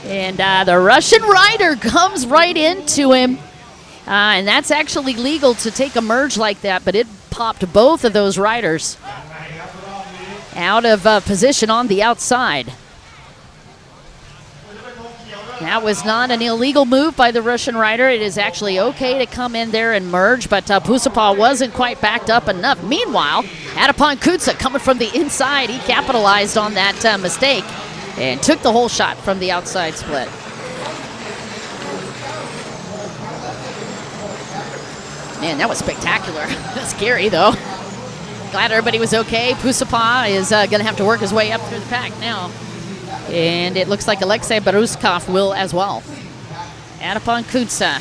And the Russian rider comes right into him. And that's actually legal to take a merge like that, but it popped both of those riders out of position on the outside. That was not an illegal move by the Russian rider. It is actually okay to come in there and merge, but Pusapa wasn't quite backed up enough. Meanwhile, Adipon Kutsa coming from the inside, he capitalized on that mistake and took the whole shot from the outside split. Man, that was spectacular. Scary, though. Glad everybody was okay. Pusapa is going to have to work his way up through the pack now. And it looks like Alexei Boruskov will as well. Adipon Kutsa.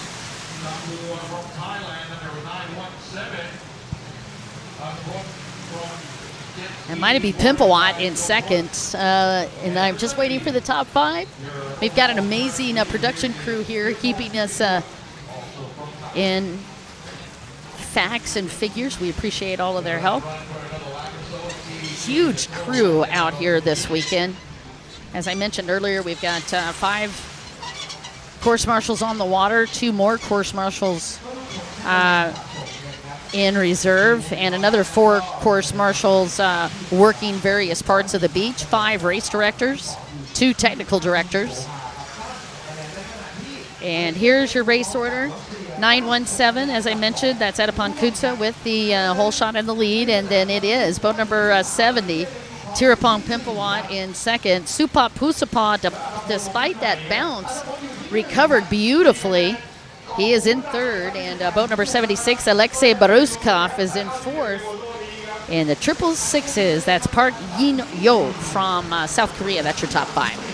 It might be Pimpawat in second. And I'm just waiting for the top 5. We've got an amazing production crew here keeping us in facts and figures. We appreciate all of their help. Huge crew out here this weekend. As I mentioned earlier, we've got 5 course marshals on the water, 2 more course marshals in reserve, and another 4 course marshals working various parts of the beach, 5 race directors, 2 technical directors. And here's your race order. 917, as I mentioned, that's Adipon Kutsa with the whole shot in the lead, and then it is boat number 70, Tirapong Pimpawat in second. Supap Pusapa, despite that bounce, recovered beautifully. He is in third, and boat number 76, Alexei Boruskov, is in fourth. And the 666s, that's Park Yin Yo from South Korea. That's your top 5.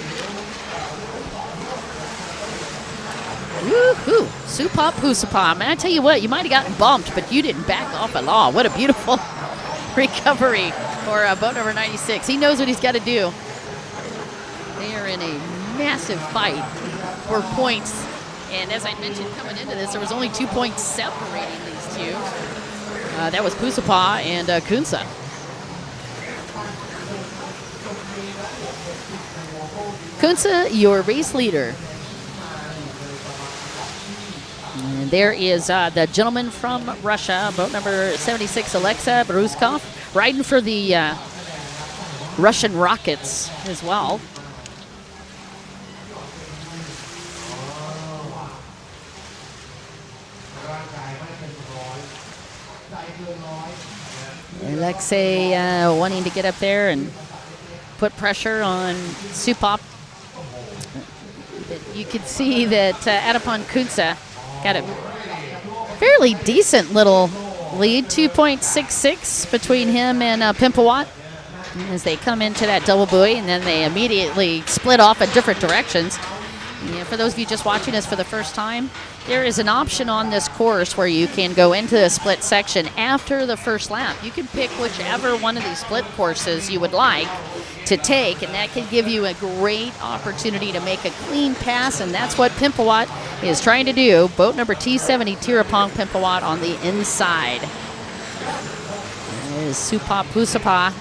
Woohoo! Supap Pusapa. Man, I tell you what, you might have gotten bumped, but you didn't back off at all. What a beautiful recovery for boat number 96. He knows what he's got to do. They are in a massive fight for points. And as I mentioned coming into this, there was only 2 points separating these two. That was Pusapa and Kunsa. Kunsa, your race leader. And there is the gentleman from Russia, boat number 76, Alexei Boruskov, riding for the Russian Rockets as well. Alexei wanting to get up there and put pressure on Supap. You can see that Adipon Kutsa got a fairly decent little lead, 2.66 between him and Pimpawat as they come into that double buoy, and then they immediately split off in different directions. For those of you just watching us for the first time, there is an option on this course where you can go into the split section after the first lap. You can pick whichever one of these split courses you would like to take, and that can give you a great opportunity to make a clean pass, and that's what Pimpawat is trying to do. Boat number T70, Tirapong Pimpawat on the inside. That is Supap Pusapa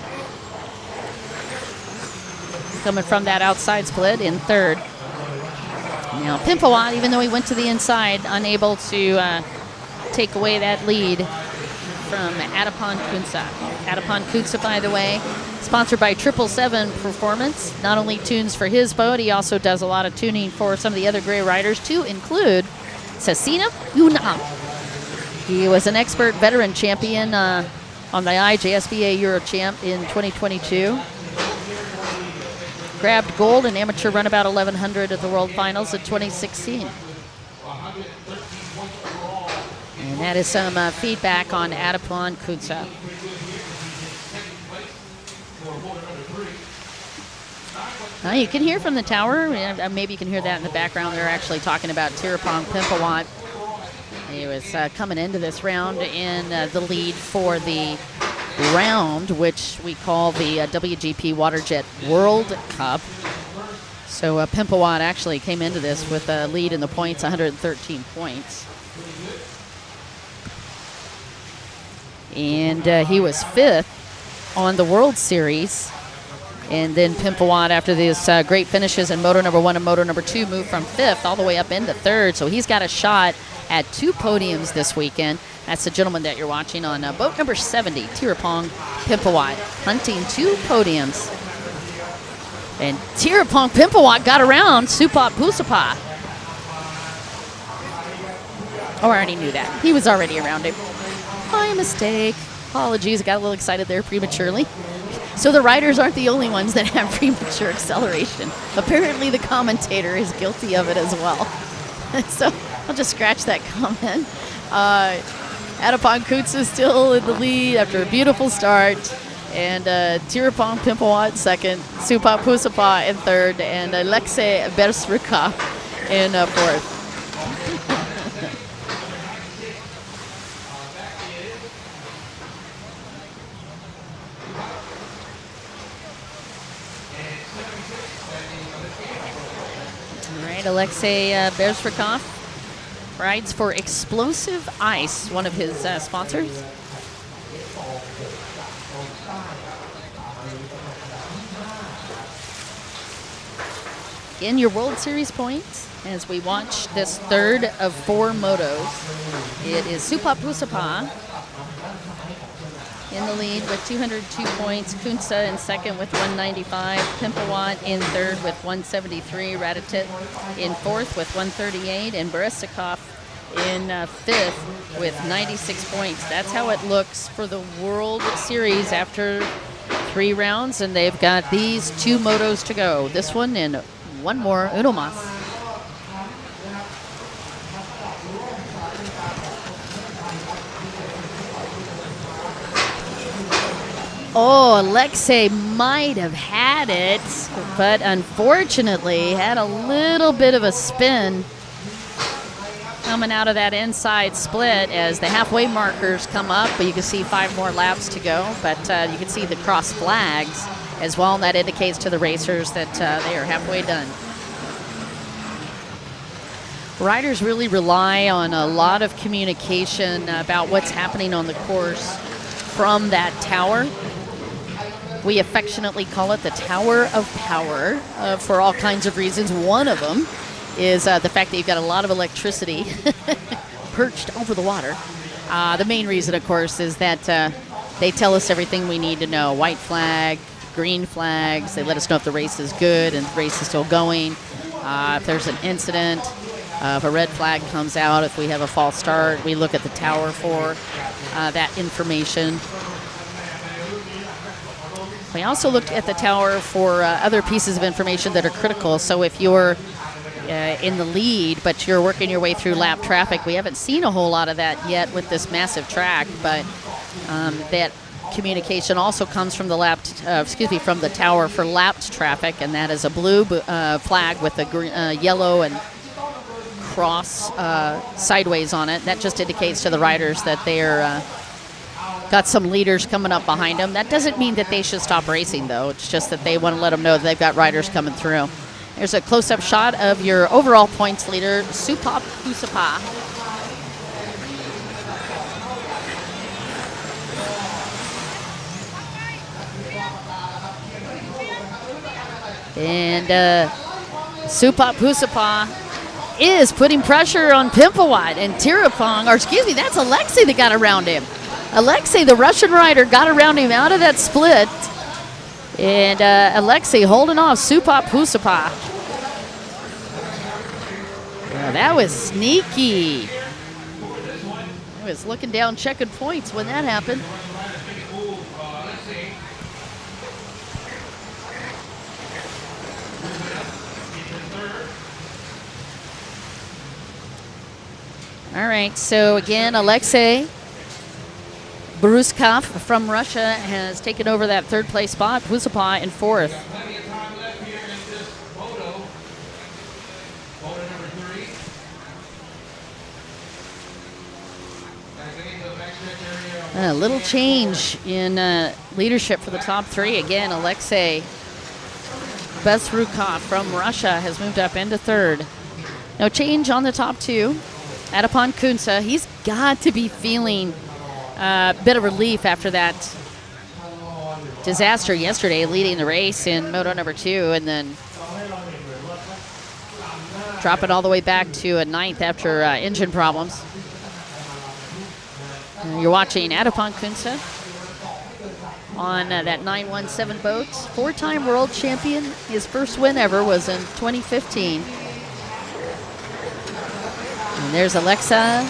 coming from that outside split in third. Now, Pimpawat, even though he went to the inside, unable to take away that lead from Adapon Kunsa. Adapon Kunsa, by the way, sponsored by 777 Performance. Not only tunes for his boat, he also does a lot of tuning for some of the other gray riders, to include Sasina Una. He was an expert veteran champion on the IJSBA Euro Champ in 2022. Grabbed gold in amateur runabout 1100 at the World Finals in 2016. And that is some feedback on Adapon Kunsa. You can hear from the tower, maybe you can hear that in the background. They're actually talking about Tirapong Pimpawat. He was coming into this round in the lead for the round, which we call the WGP Waterjet World Cup. So Pimpawat actually came into this with a lead in the points, 113 points. And he was 5th on the World Series. And then Pimpawat, after these great finishes in Moto number 1 and Moto number 2, moved from 5th all the way up into 3rd. So he's got a shot at 2 podiums this weekend. That's the gentleman that you're watching on boat number 70, Tirapong Pimpawat, hunting 2 podiums. And Tirapong Pimpawat got around Supap Pusapa. Oh, I already knew that. He was already around him. My mistake. Apologies, I got a little excited there prematurely. So the riders aren't the only ones that have premature acceleration. Apparently the commentator is guilty of it as well. So I'll just scratch that comment. Adapon Kunsa is still in the lead after a beautiful start. And Tirapong Pimpawat 2nd, Supap Pusapa in 3rd, and Alexei Bersrika in 4th. All right, Alexei Bersrikov rides for Explosive Ice, one of his sponsors. In your World Series points, as we watch this 3rd of 4 motos, it is Supap Pusapa in the lead with 202 points, Kunsa in 2nd with 195, Pimpawat in 3rd with 173, Ratatit in 4th with 138, and Beressikov in 5th with 96 points. That's how it looks for the World Series after 3 rounds, and they've got these 2 motos to go. This one and one more, uno más. Oh, Alexei might have had it, but unfortunately had a little bit of a spin coming out of that inside split as the halfway markers come up, but you can see 5 more laps to go. But you can see the cross flags as well, and that indicates to the racers that they are halfway done. Riders really rely on a lot of communication about what's happening on the course from that tower. We affectionately call it the Tower of Power for all kinds of reasons. One of them is the fact that you've got a lot of electricity perched over the water. The main reason, of course, is that they tell us everything we need to know. White flag, green flags. They let us know if the race is good and the race is still going. If there's an incident, if a red flag comes out, if we have a false start, we look at the tower for that information. We also looked at the tower for other pieces of information that are critical. So if you're in the lead, but you're working your way through lap traffic. We haven't seen a whole lot of that yet with this massive track, but that communication also comes from the from the tower for lapped traffic, and that is a blue flag with a green, yellow and cross sideways on it. That just indicates to the riders that they're got some leaders coming up behind them. That doesn't mean that they should stop racing, though. It's just that they want to let them know that they've got riders coming through. There's a close-up shot of your overall points leader, Supap Kusapa. And Supap Kusapa is putting pressure on Pimpawat and Tirapong, or excuse me, that's Alexei that got around him. Alexei, the Russian rider, got around him out of that split. And Alexei holding off Supap Kusapa. Well, that was sneaky. I was looking down checking points when that happened. All right, so again, Alexei Bruskov from Russia has taken over that third place spot. Pusapa in fourth. A little change in leadership for the top three. Again, Alexei Bezrukov from Russia has moved up into third. No change on the top two. Adipon Kunsa, he's got to be feeling a bit of relief after that disaster yesterday, leading the race in Moto number 2 and then dropping all the way back to a 9th after engine problems. You're watching Adipon Kunsa on that 917 boat. 4-time world champion. His first win ever was in 2015. And there's Alexei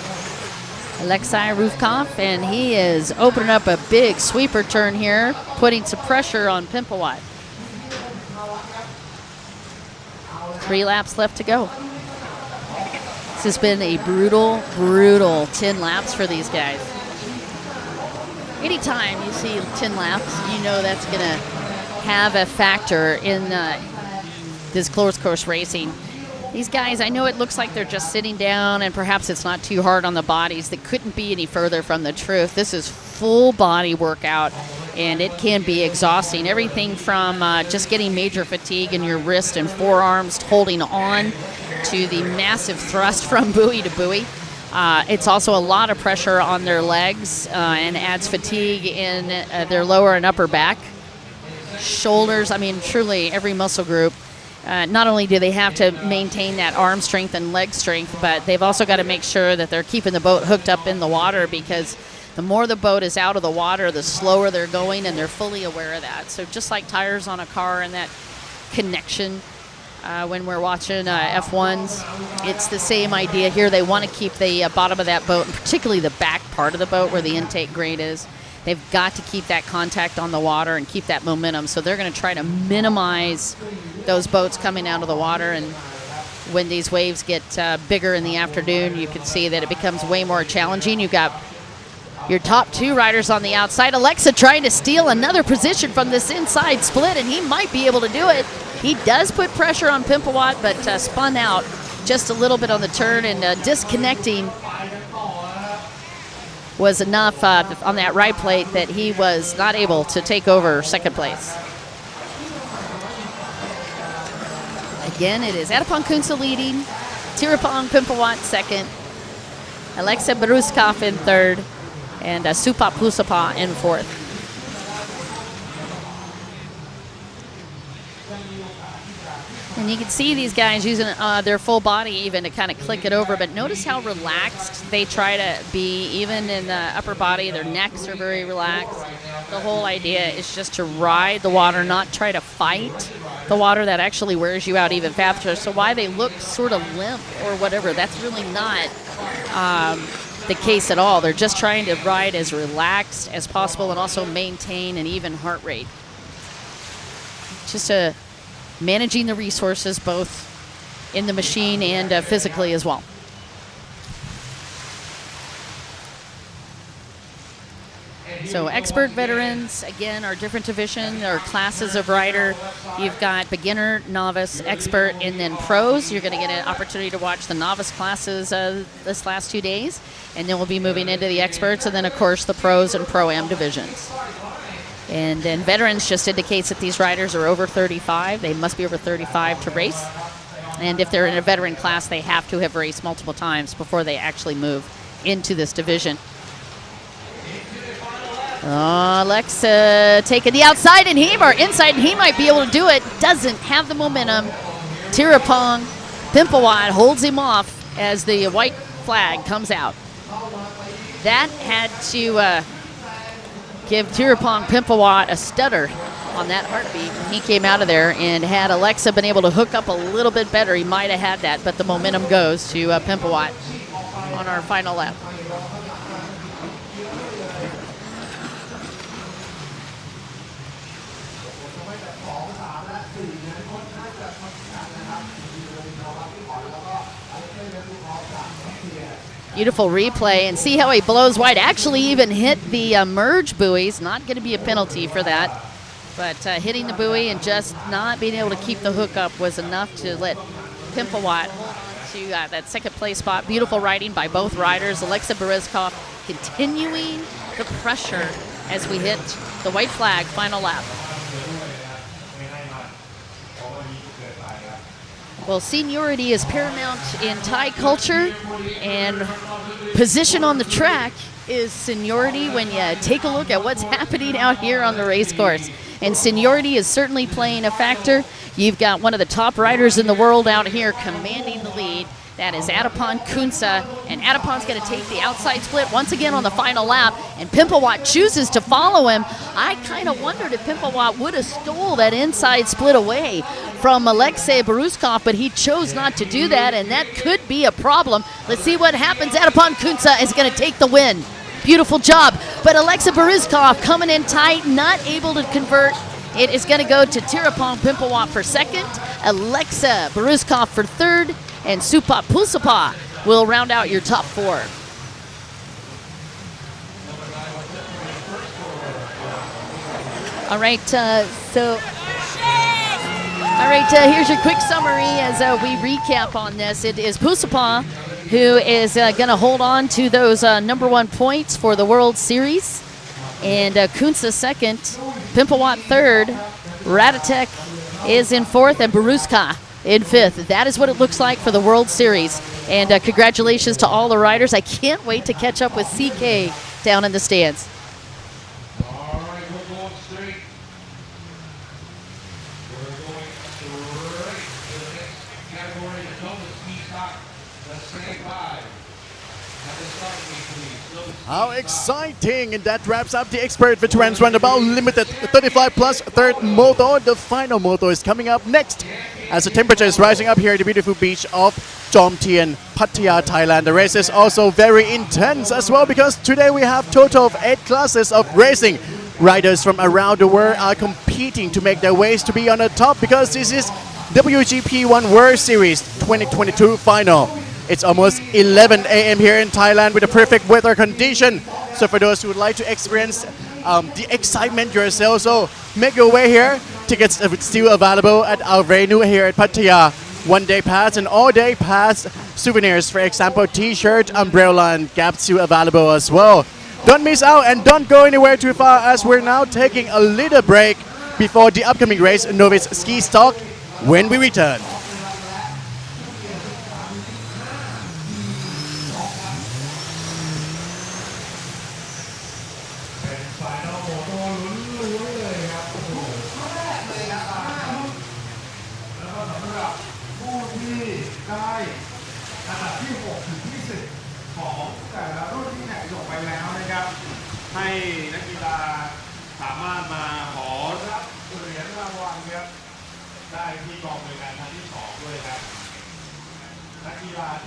Ruvkov, and he is opening up a big sweeper turn here, putting some pressure on Pimpawat. 3 laps left to go. This has been a brutal, brutal 10 laps for these guys. Anytime you see 10 laps, you know that's going to have a factor in this closed course racing. These guys, I know it looks like they're just sitting down and perhaps it's not too hard on the bodies. That couldn't be any further from the truth. This is full body workout and it can be exhausting. Everything from just getting major fatigue in your wrist and forearms, holding on to the massive thrust from buoy to buoy. It's also a lot of pressure on their legs and adds fatigue in their lower and upper back. Shoulders, I mean, truly every muscle group. Not only do they have to maintain that arm strength and leg strength, but they've also got to make sure that they're keeping the boat hooked up in the water, because the more the boat is out of the water, the slower they're going, and they're fully aware of that. So just like tires on a car and that connection when we're watching F1s, it's the same idea here. They want to keep the bottom of that boat, and particularly the back part of the boat where the intake grate is. They've got to keep that contact on the water and keep that momentum. So they're going to try to minimize those boats coming out of the water. And when these waves get bigger in the afternoon, you can see that it becomes way more challenging. You've got your top 2 riders on the outside. Alexa trying to steal another position from this inside split, and he might be able to do it. He does put pressure on Pimpawat, but spun out just a little bit on the turn, and disconnecting was enough on that right plate that he was not able to take over second place. Again, it is Adipon Kunsa leading, Tirapong Pimpawat second, Alexei Bruskov in third, and Supap Pusapa in fourth. And you can see these guys using their full body even to kind of click it over, but notice how relaxed they try to be, even in the upper body. Their necks are very relaxed. The whole idea is just to ride the water, not try to fight the water. That actually wears you out even faster. So why they look sort of limp or whatever, that's really not the case at all. They're just trying to ride as relaxed as possible and also maintain an even heart rate. Just managing the resources, both in the machine and physically as well. So expert veterans, again, are different division or classes of rider. You've got beginner, novice, expert, and then pros. You're going to get an opportunity to watch the novice classes this last 2 days, and then we'll be moving into the experts, and then, of course, the pros and pro-am divisions. And then veterans just indicates that these riders are over 35. They must be over 35 to race. And if they're in a veteran class, they have to have raced multiple times before they actually move into this division. Alexa taking the outside, and inside, and he might be able to do it. Doesn't have the momentum. Tirapong Pimpawat holds him off as the white flag comes out. That had to give Tirapong Pimpawat a stutter on that heartbeat when he came out of there, and had Alexa been able to hook up a little bit better, he might have had that, but the momentum goes to Pimpawat on our final lap. Beautiful replay, and see how he blows wide. Actually even hit the merge buoys. Not going to be a penalty for that. But hitting the buoy and just not being able to keep the hook up was enough to let Pimpawat hold on to that second place spot. Beautiful riding by both riders. Alexa Berezkov continuing the pressure as we hit the white flag final lap. Well, seniority is paramount in Thai culture, and position on the track is seniority when you take a look at what's happening out here on the race course. And seniority is certainly playing a factor. You've got one of the top riders in the world out here commanding the lead. That is Adipon Kunsa, and Adipon's going to take the outside split once again on the final lap, and Pimpawat chooses to follow him. I kind of wondered if Pimpawat would have stole that inside split away from Alexei Berezkov, but he chose not to do that, and that could be a problem. Let's see what happens. Adipon Kunsa is going to take the win. Beautiful job, but Alexei Berezkov coming in tight, not able to convert. It is going to go to Tirapong Pimpawat for second, Alexa Berezkov for third, and Supa Pusapa will round out your top four. All right, here's your quick summary as we recap on this. It is Pusapa who is going to hold on to those number one points for the World Series, and Kunsa second, Pimpawat third, Radatek is in fourth, and Berezkov in fifth. That is what it looks like for the World Series. And congratulations to all the riders. I can't wait to catch up with CK down in the stands.
All right, we're going straight. We're going straight to the next category, the Novice ski stock, the same five. Have the starting me, please. Novice
How exciting! And that wraps up the expert veterans runabout limited 35 plus third moto. The final moto is coming up next as the temperature is rising up here at the beautiful beach of Jom Tien, Pattaya, Thailand. The race is also very intense as well, because today we have total of 8 classes of racing. Riders from around the world are competing to make their ways to be on the top, because this is WGP 1 World Series 2022 final. It's almost 11 a.m. here in Thailand with a perfect weather condition. So for those who would like to experience the excitement yourself, so make your way here. Tickets are still available at our venue here at Pattaya. 1 day pass and all day pass souvenirs, for example, t-shirt, umbrella, and cap still available as well. Don't miss out and don't go anywhere too far, as we're now taking a little break before the upcoming race, Novice Ski Stock, when we return.
And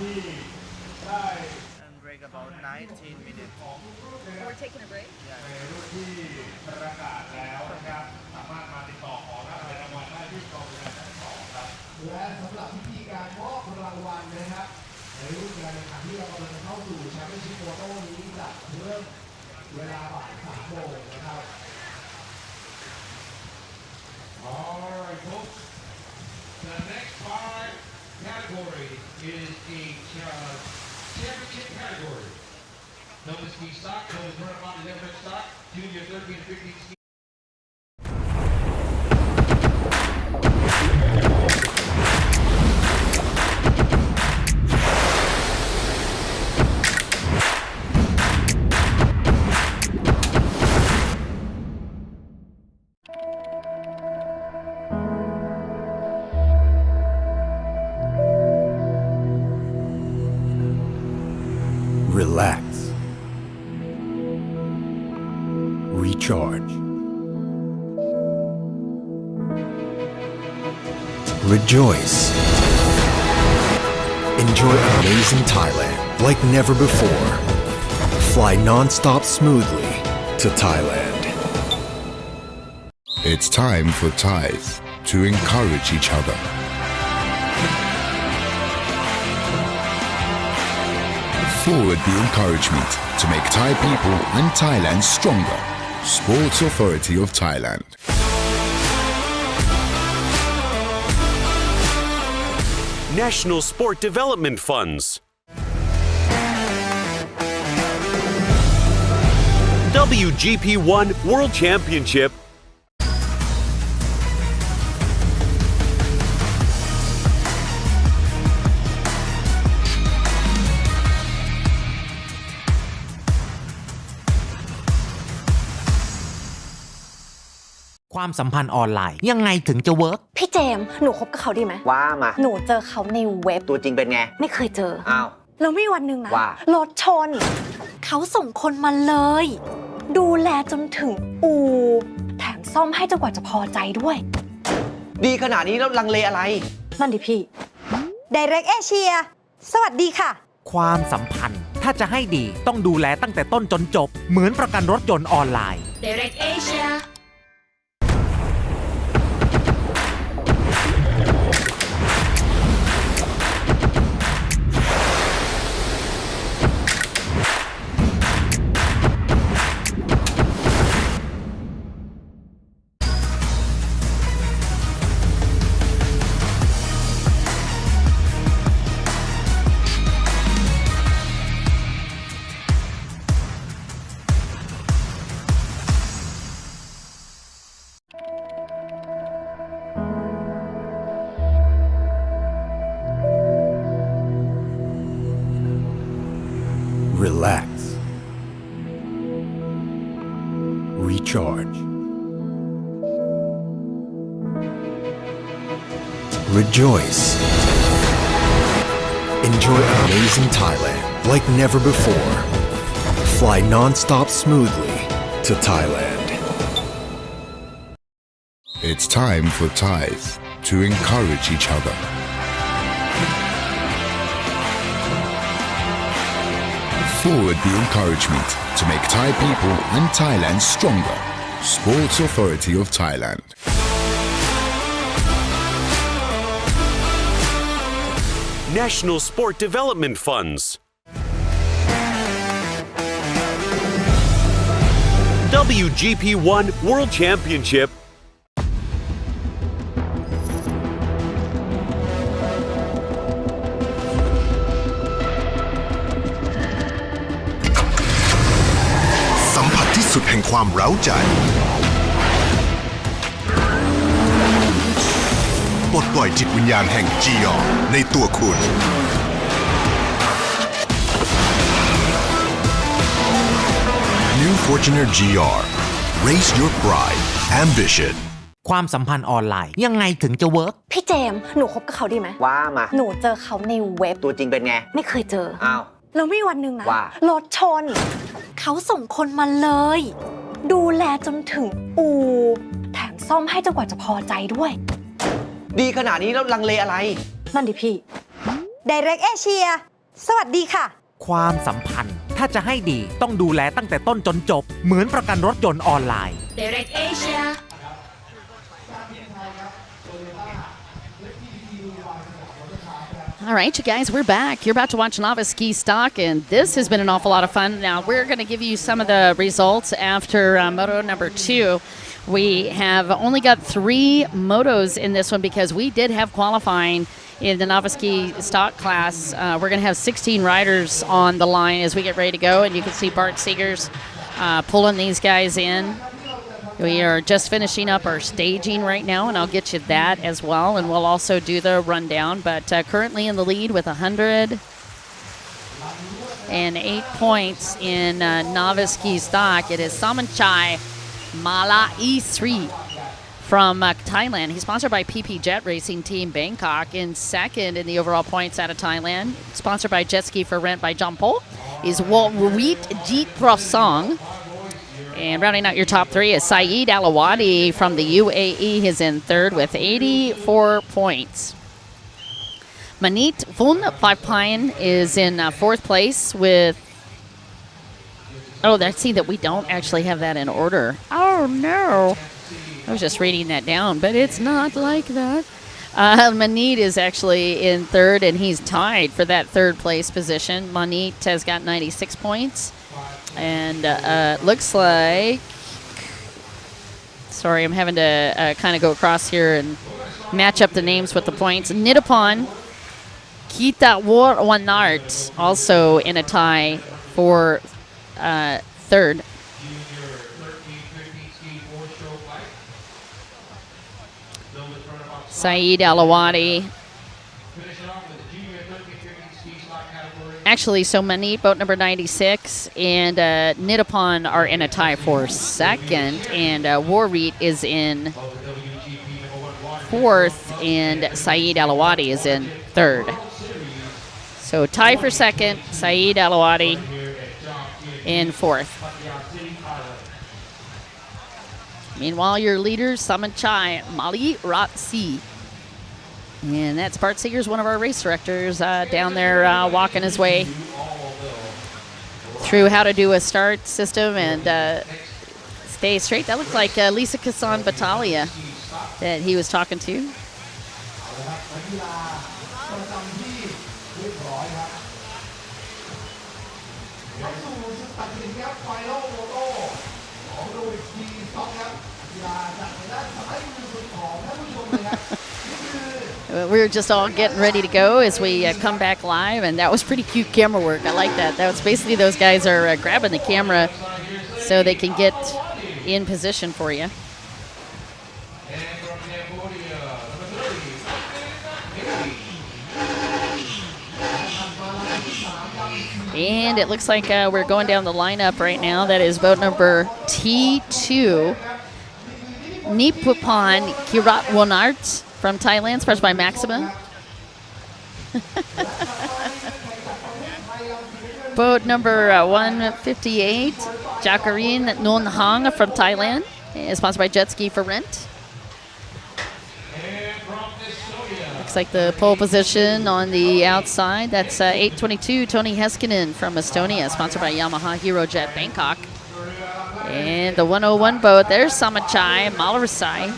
break about 19 minutes.
We're taking a break?
และสำหรับพิธีการมอบ บันนะครับในรุ่นการแข่งขันที่เรากำลังเข้าสู่แชมเปี้ยนชิพโมโต้นี้จะเริ่มเวลาบ่าย3 โมงนะครับ
Alright folks, the next 5 category is the championship category. Novice ski stock, novice runabout 11 stock, junior 13 and 15 ski.
Relax. Recharge. Rejoice. Enjoy amazing Thailand like never before. Fly non-stop smoothly to Thailand.
It's time for Thais to encourage each other. Forward the encouragement to make Thai people and Thailand stronger. Sports Authority of Thailand.
National Sport Development Funds. WGP1 World Championship. .
ความสัมพันธ์ออนไลน์ยังไงถึงจะเวิร์ก
พี่เจมส์หนูคบกับเขาดีไหม
ว่ามา
หนูเจอเขาในเว็บ
ตัวจริงเป็นไง
ไม่เคยเจอ
อ้าว
แล้วมีวันหนึ่งนะ
ว่า
รถชน เขาส่งคนมาเลย ดูแลจนถึงอู่แถมซ่อมให้จนกว่าจะพอใจด้วย
ดีขนาดนี้แล้วลังเลอะไร
นั่นดิพี่ Direct Asia สวัสดีค่ะ
ความสัมพันธ์ถ้าจะให้ดีต้องดูแลตั้งแต่ต้นจนจบเหมือนประกันรถยนต์ออนไลน์
Direct Asia
Relax. Recharge. Rejoice. Enjoy amazing Thailand like never before. Fly non-stop smoothly to Thailand.
It's time for Thais to encourage each other. Forward the encouragement to make Thai people and Thailand stronger. Sports Authority of Thailand.
National Sport Development Funds. WGP1 World Championship.
Samphat ที่สุดแห่งความเร้าใจปลดปล่อยจิตวิญญาณแห่งจียองในตัวคุณ New Fortuner GR Raise your pride ambition
ความสัมพันธ์ออนไลน์ยังไงถึงจะเวิร์ก
พี่เจมส์หนูคบกับเขาดีไหม
ว่ามา
หนูเจอเขาในเว็บ
ตัวจริงเป็นไง
ไม่เคยเจอ
อ้าว
แล้วมีวันหนึ่งนะ
ว่า
รถชน เขาส่งคนมาเลย ดูแลจนถึงอู่แถมซ่อมให้จนกว่าจะพอใจด้วย
ดีขนาดนี้แล้วลังเลอะไร
นั่นดิพี่ Direct Asia สวัสดีค่ะ
ความสัมพันธ์ถ้าจะให้ดีต้องดูแลตั้งแต่ต้นจนจบเหมือนประกันรถยนต์ออนไลน์
Direct Asia All right, you guys, we're back. You're about to watch Novice Ski Stock, and this has been an awful lot of fun. Now, we're going to give you some of the results after Moto number 2. We have only got 3 motos in this one because we did have qualifying in the Novice Ski Stock class. We're going to have 16 riders on the line as we get ready to go, and you can see Bart Seegers pulling these guys in. We are just finishing up our staging right now, and I'll get you that as well, and we'll also do the rundown. But currently in the lead with 108 points in Novice Ski Stock, it is Samanchai Malaisri from Thailand. He's sponsored by PP Jet Racing Team Bangkok. In second in the overall points out of Thailand, sponsored by Jet Ski for Rent by Jampol, is Walrit Jeet Prosong. And rounding out your top 3 is Saeed Alawadi from the UAE. He's in third with 84 points. Manit Vun Pine is in fourth place with... Oh, I see that we don't actually have that in order. Oh, no. I was just reading that down, but it's not like that. Manit is actually in third, and he's tied for that third place position. Manit has got 96 points. And looks like, sorry, I'm having to kind of go across here and match up the names with the points. Nidapon Kita War Wanart also in a tie for third. Saeed Alawadi. Actually, so Manit, boat number 96, and Nidapon are in a tie for second, and Warreet is in fourth, and Saeed Alawadi is in third. So tie for second, Saeed Alawadi in fourth. Meanwhile, your leaders, Samanchai Mali Ratsi. And that's Bart Seegers, one of our race directors, down there walking his way through how to do a start system and stay straight. That looked like Lisa Kassan Battaglia that he was talking to. We were just all getting ready to go as we come back live, and that was pretty cute camera work. I like that. That was basically those guys are grabbing the camera so they can get in position for you. And it looks like we're going down the lineup right now. That is boat number T2, Nipupan Kirat Wonart from Thailand, sponsored by Maxima. Boat number 158, Jacqueline Nonhang from Thailand, is sponsored by Jet Ski for Rent. Looks like the pole position on the outside. That's 822, Tony Heskinen from Estonia, sponsored by Yamaha Hero Jet Bangkok. And the 101 boat, there's Samanchai Malrasi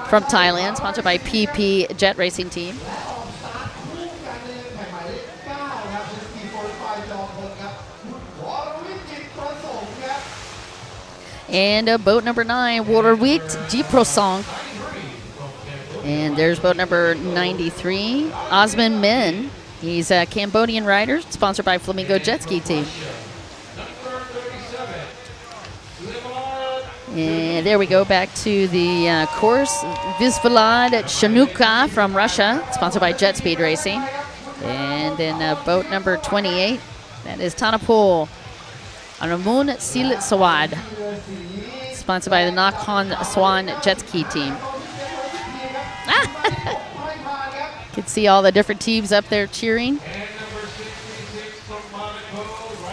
from Thailand, sponsored by PP Jet Racing Team. And boat number 9, Waterwheat Jiprosong. And there's boat number 93, Osman Min. He's a Cambodian rider, sponsored by Flamingo Jet Ski Team. And there we go, back to the course. Visvalad Shanuka from Russia, sponsored by Jet Speed Racing. And then boat number 28, that is Tanapul Aramun Sil Sawad, sponsored by the Nakhon Swan Jet Ski Team. You can see all the different teams up there cheering.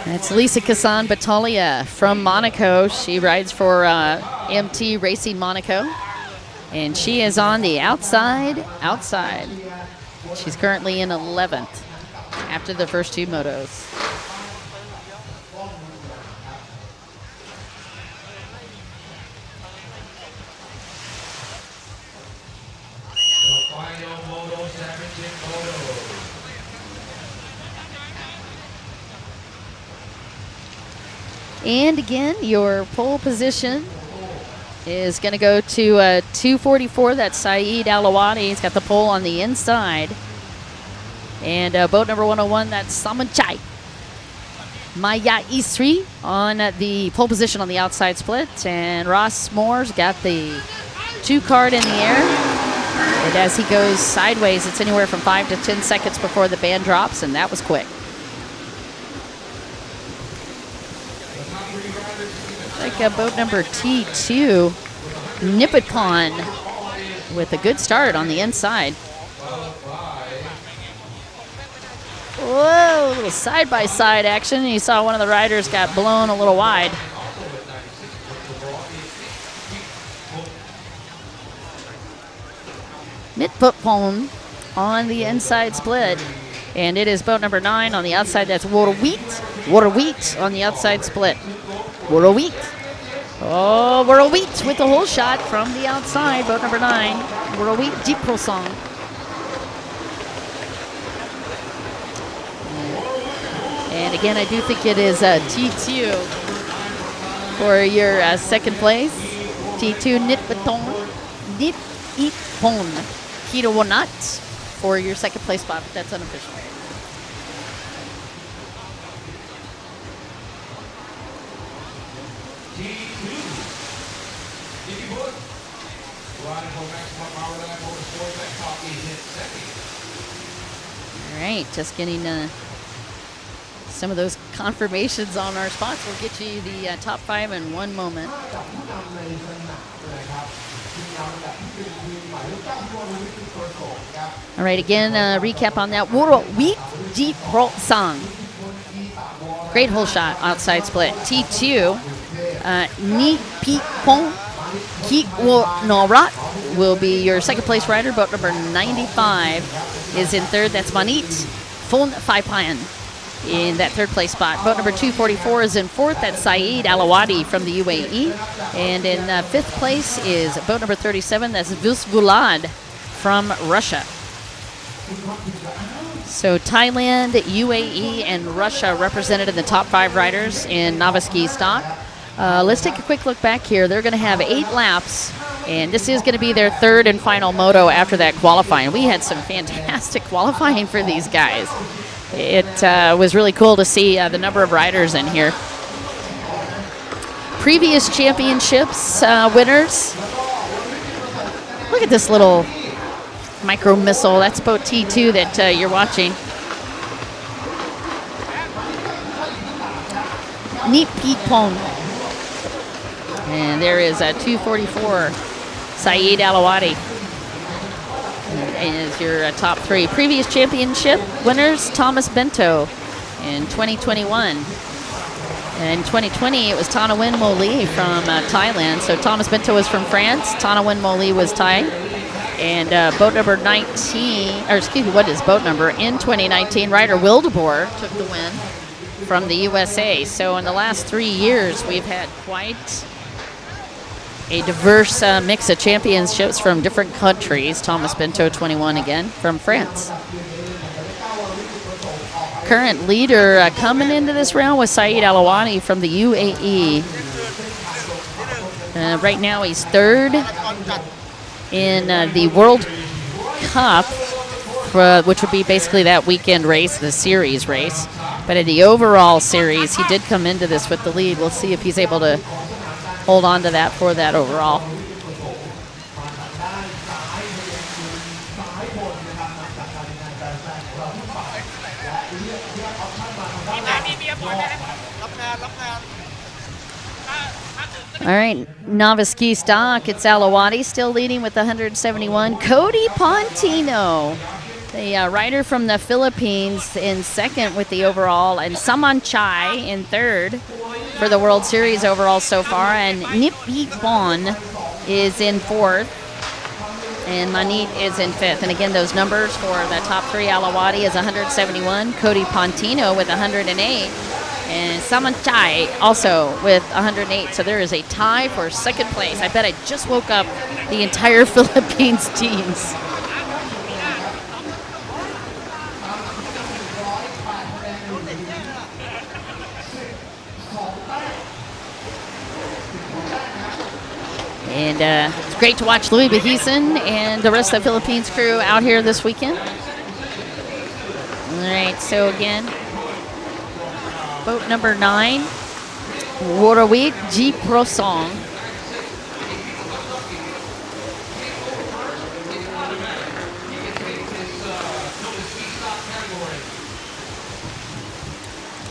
That's Lisa Kassan Battaglia from Monaco. She rides for MT Racing Monaco. And she is on the outside. She's currently in 11th after the first 2 motos. And again, your pole position is going to go to 244. That's Saeed Alawadi. He's got the pole on the inside. And boat number 101, that's Samanchai Maya Isri on the pole position on the outside split. And Ross Moore's got the 2 card in the air. And as he goes sideways, it's anywhere from 5 to 10 seconds before the band drops, and that was quick. Like boat number T2, Nippon with a good start on the inside. Whoa, a little side-by-side action. You saw one of the riders got blown a little wide. Nippon on the inside split. And it is boat number 9 on the outside. That's Waterwheat on the outside split. Waterwheat. Oh, Waterwheat with the whole shot from the outside. Boat number 9. Waterwheat Deep Pro Song. And again, I do think it is T2 for your second place. T2 Nippon Kirawonat for your second place spot. That's unofficial. All right, just getting some of those confirmations on our spots. We'll get you the top 5 in one moment. All right, again, recap on that. Waterwheat Deep Pro Song. Great hole shot, outside split. T2, Nippon Kirawonat will be your second place rider. Boat number 95 is in third. That's Manit Phon Phaipan in that third place spot. Boat number 244 is in fourth. That's Saeed Alawadi from the UAE. And in fifth place is boat number 37. That's Vusvulad from Russia. So Thailand, UAE, and Russia represented in the top 5 riders in novice ski stock. Let's take a quick look back here. They're going to have 8 laps, and this is going to be their third and final moto after that qualifying. We had some fantastic qualifying for these guys. It was really cool to see the number of riders in here. Previous championships winners. Look at this little micro missile. That's boat T2 that you're watching. Nippon. And there is 244, Saeed Alawadi. Is your top 3. Previous championship winners, Thomas Bento in 2021. And in 2020, it was Tanawin Moli from Thailand. So Thomas Bento was from France. Tanawin Moli was Thai. And boat number 19, or excuse me, what is boat number? In 2019, Ryder Wildeboer took the win from the USA. So in the last 3 years, we've had quite a diverse mix of championships from different countries. Thomas Bento, 21 again, from France. Current leader coming into this round was Saeed Alawadi from the UAE. Right now he's third in the World Cup, which would be basically that weekend race, the series race. But in the overall series, he did come into this with the lead. We'll see if he's able to hold on to that for that overall. All right, novice ski stock. It's Alawadi still leading with 171. Cody Pontino, the rider from the Philippines, in second with the overall, and Samanchai in third for the World Series overall so far. And Nippon is in fourth, and Manit is in fifth. And again, those numbers for the top 3: Alawadi is 171, Cody Pontino with 108. And Samanchai also with 108. So there is a tie for second place. I bet I just woke up the entire Philippines teams. And it's great to watch Louis Bahison and the rest of the Philippines crew out here this weekend. All right, so again, boat number 9, Worawit Jeep Prosong.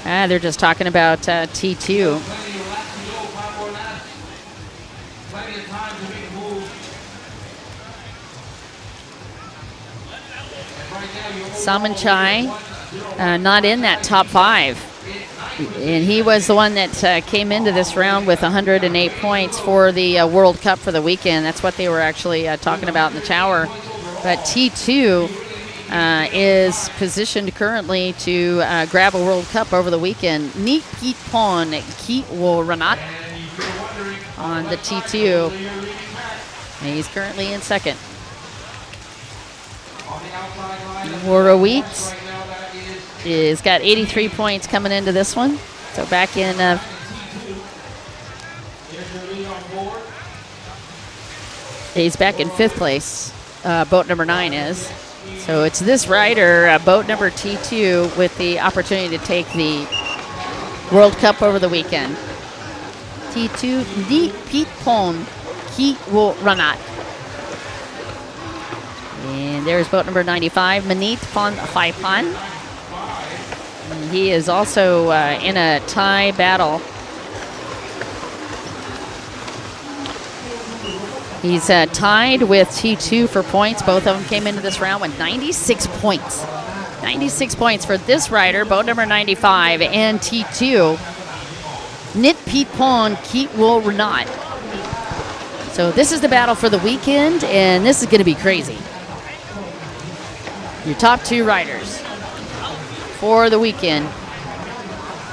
They're just talking about T2. Salmon Chai, not in that top 5. And he was the one that came into this round with 108 points for the World Cup for the weekend. That's what they were actually talking about in the tower. But T2 is positioned currently to grab a World Cup over the weekend. Neat Pete Pon Keat Wo Ranat on the T2. And he's currently in second. Worawit is got 83 points coming into this one. So back in he's back in 5th place. Boat number 9 is. So it's this rider, boat number T2, with the opportunity to take the World Cup over the weekend. T2 Di Pit Pon Ki Wo Ranat. And there's boat number 95, Manit Pon Phaipan. He is also in a tie battle. He's tied with T2 for points. Both of them came into this round with 96 points. 96 points for this rider, boat number 95, and T2. Nit Pete Pon Keat Wo Ranat. So this is the battle for the weekend, and this is going to be crazy. Your top 2 riders for the weekend.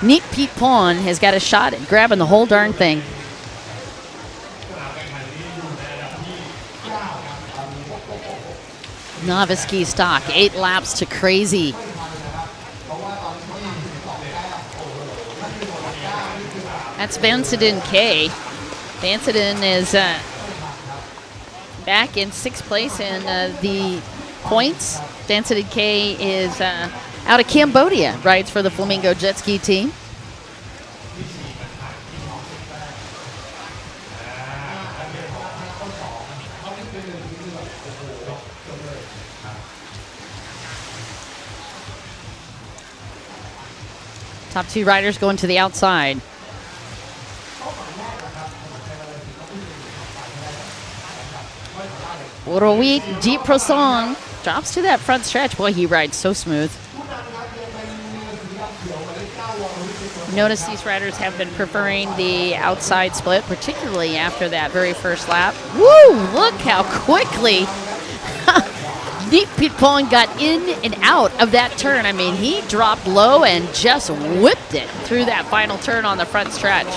Nit Pete Pon has got a shot at grabbing the whole darn thing. Novice ski stock, 8 laps to crazy. That's Vancidin K. Vancidin is back in 6th place in the points. Vancidin K is out of Cambodia, rides for the Flamingo jet ski team. Top 2 riders going to the outside. Worawit Jeep Prosong drops to that front stretch. Boy, he rides so smooth. Notice these riders have been preferring the outside split, particularly after that very first lap. Woo! Look how quickly Deep Pete Pon got in and out of that turn. I mean, he dropped low and just whipped it through that final turn on the front stretch.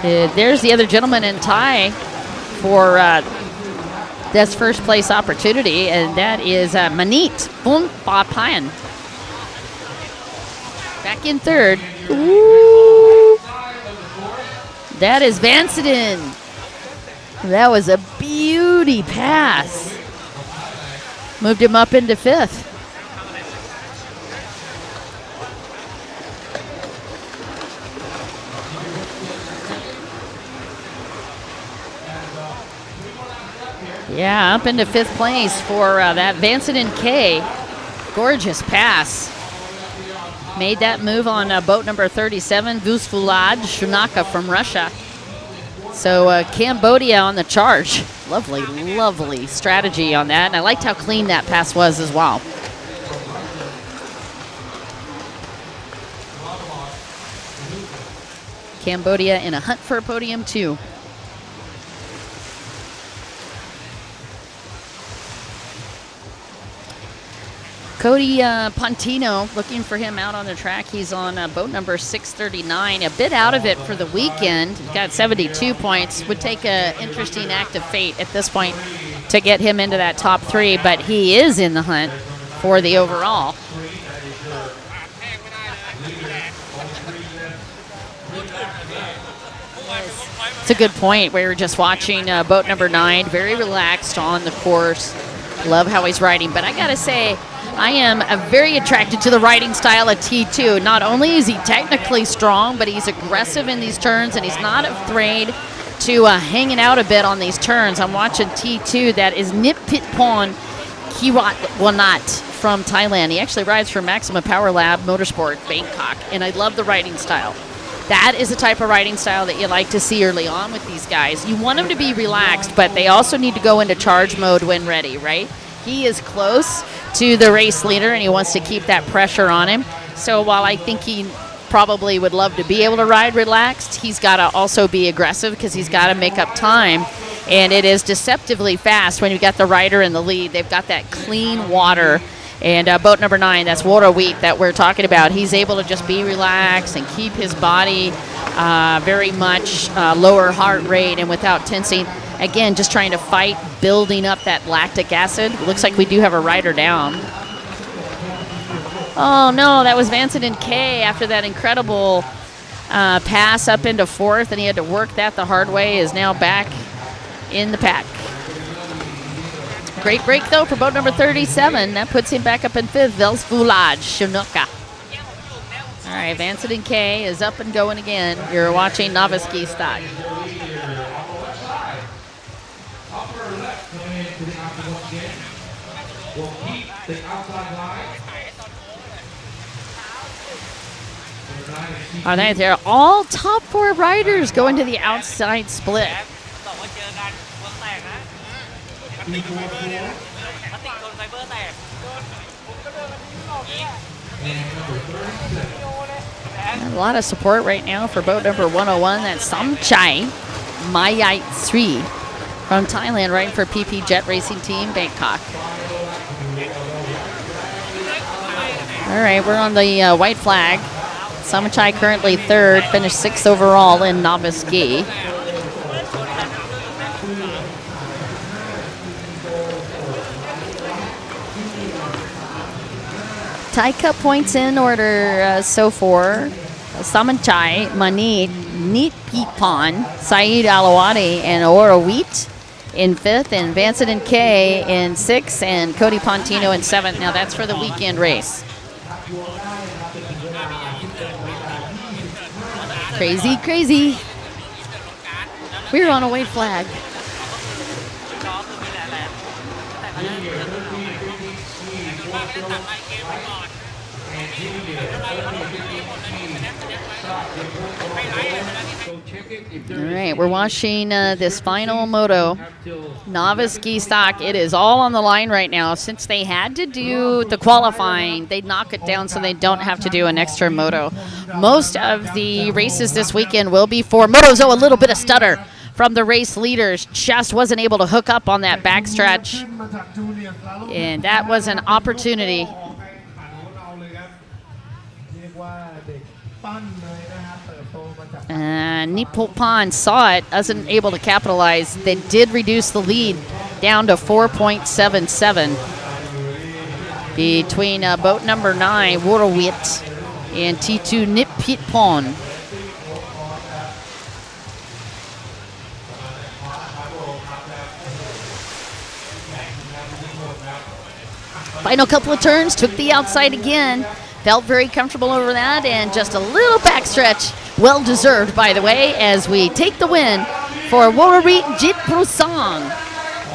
There's the other gentleman in tie for this first place opportunity, and that is Manit Phaipan. Back in 3rd. Ooh. That is Vancidin. That was a beauty pass. Moved him up into 5th. Yeah, up into 5th place for that Vancidin K. Gorgeous pass. Made that move on boat number 37, Vusfulad Shunaka from Russia. So Cambodia on the charge. Lovely, lovely strategy on that. And I liked how clean that pass was as well. Cambodia in a hunt for a podium too. Cody Pontino, looking for him out on the track. He's on boat number 639. A bit out of it for the weekend. Got 72 points. Would take an interesting act of fate at this point to get him into that top 3, but he is in the hunt for the overall. It's a good point. We were just watching boat number 9, very relaxed on the course. Love how he's riding. But I got to say, I am very attracted to the riding style of T2. Not only is he technically strong, but he's aggressive in these turns, and he's not afraid to hang it out a bit on these turns. I'm watching T2. That is Nitpitpon Kiwatwanat from Thailand. He actually rides for Maximum Power Lab Motorsport, Bangkok, and I love the riding style. That is the type of riding style that you like to see early on with these guys. You want them to be relaxed, but they also need to go into charge mode when ready, right? He is close to the race leader, and he wants to keep that pressure on him. So while I think he probably would love to be able to ride relaxed, he's got to also be aggressive because he's got to make up time. And it is deceptively fast when you got the rider in the lead. They've got that clean water. And boat number 9, that's WGP that we're talking about. He's able to just be relaxed and keep his body very much lower heart rate and without tensing. Again, just trying to fight building up that lactic acid. Looks like we do have a rider down. Oh no, that was Vincent K after that incredible pass up into 4th, and he had to work that the hard way, is now back in the pack. Great break, though, for boat number 37. That puts him back up in 5th. Velsvulaj Shinoka. All right, Vincent K is up and going again. You're watching Novice Ski Stock. All right, they're all top 4 riders going to the outside split. A lot of support right now for boat number 101. That's Samchai Mayai 3 from Thailand, riding for PP Jet Racing Team, Bangkok. All right, we're on the white flag. Samchai currently 3rd, finished 6th overall in novice ski. Thai Cup points in order so far. Samanchai, Manit, Nitpitpon, Saeed Alawadi, and Ora Wheat in 5th, and Vincent K in 6th, and Cody Pontino in 7th. Now that's for the weekend race. Crazy, crazy. We're on a white flag. All right, we're watching this final moto, Novice Ski Stock. It is all on the line right now. Since they had to do the qualifying, they knock it down so they don't have to do an extra moto. Most of the races this weekend will be for motos. Oh, a little bit of stutter from the race leaders. Just wasn't able to hook up on that backstretch. And that was an opportunity. Nippopan saw it, wasn't able to capitalize. They did reduce the lead down to 4.77 between boat number 9, Worowit, and T2 Nitpitpon. Final couple of turns, took the outside again. Felt very comfortable over that, and just a little backstretch. Well deserved, by the way, as we take the win for Worarit Jitprusong.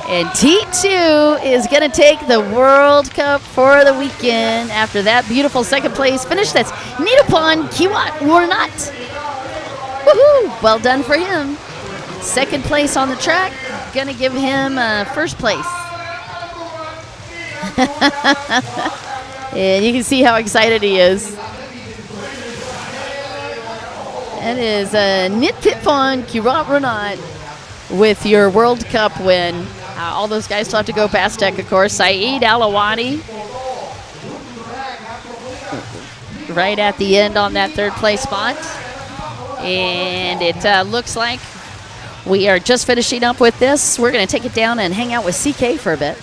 And T2 is going to take the World Cup for the weekend after that beautiful second place finish. That's Nitapon Kiwat Warnat. Woohoo! Well done for him. Second place on the track. Going to give him first place. And you can see how excited he is. That is Nitpitpon Kirat Runat with your World Cup win. All those guys still have to go past tech, of course. Saeed Alawadi right at the end on that 3rd place spot. And it looks like we are just finishing up with this. We're going to take it down and hang out with CK for a bit.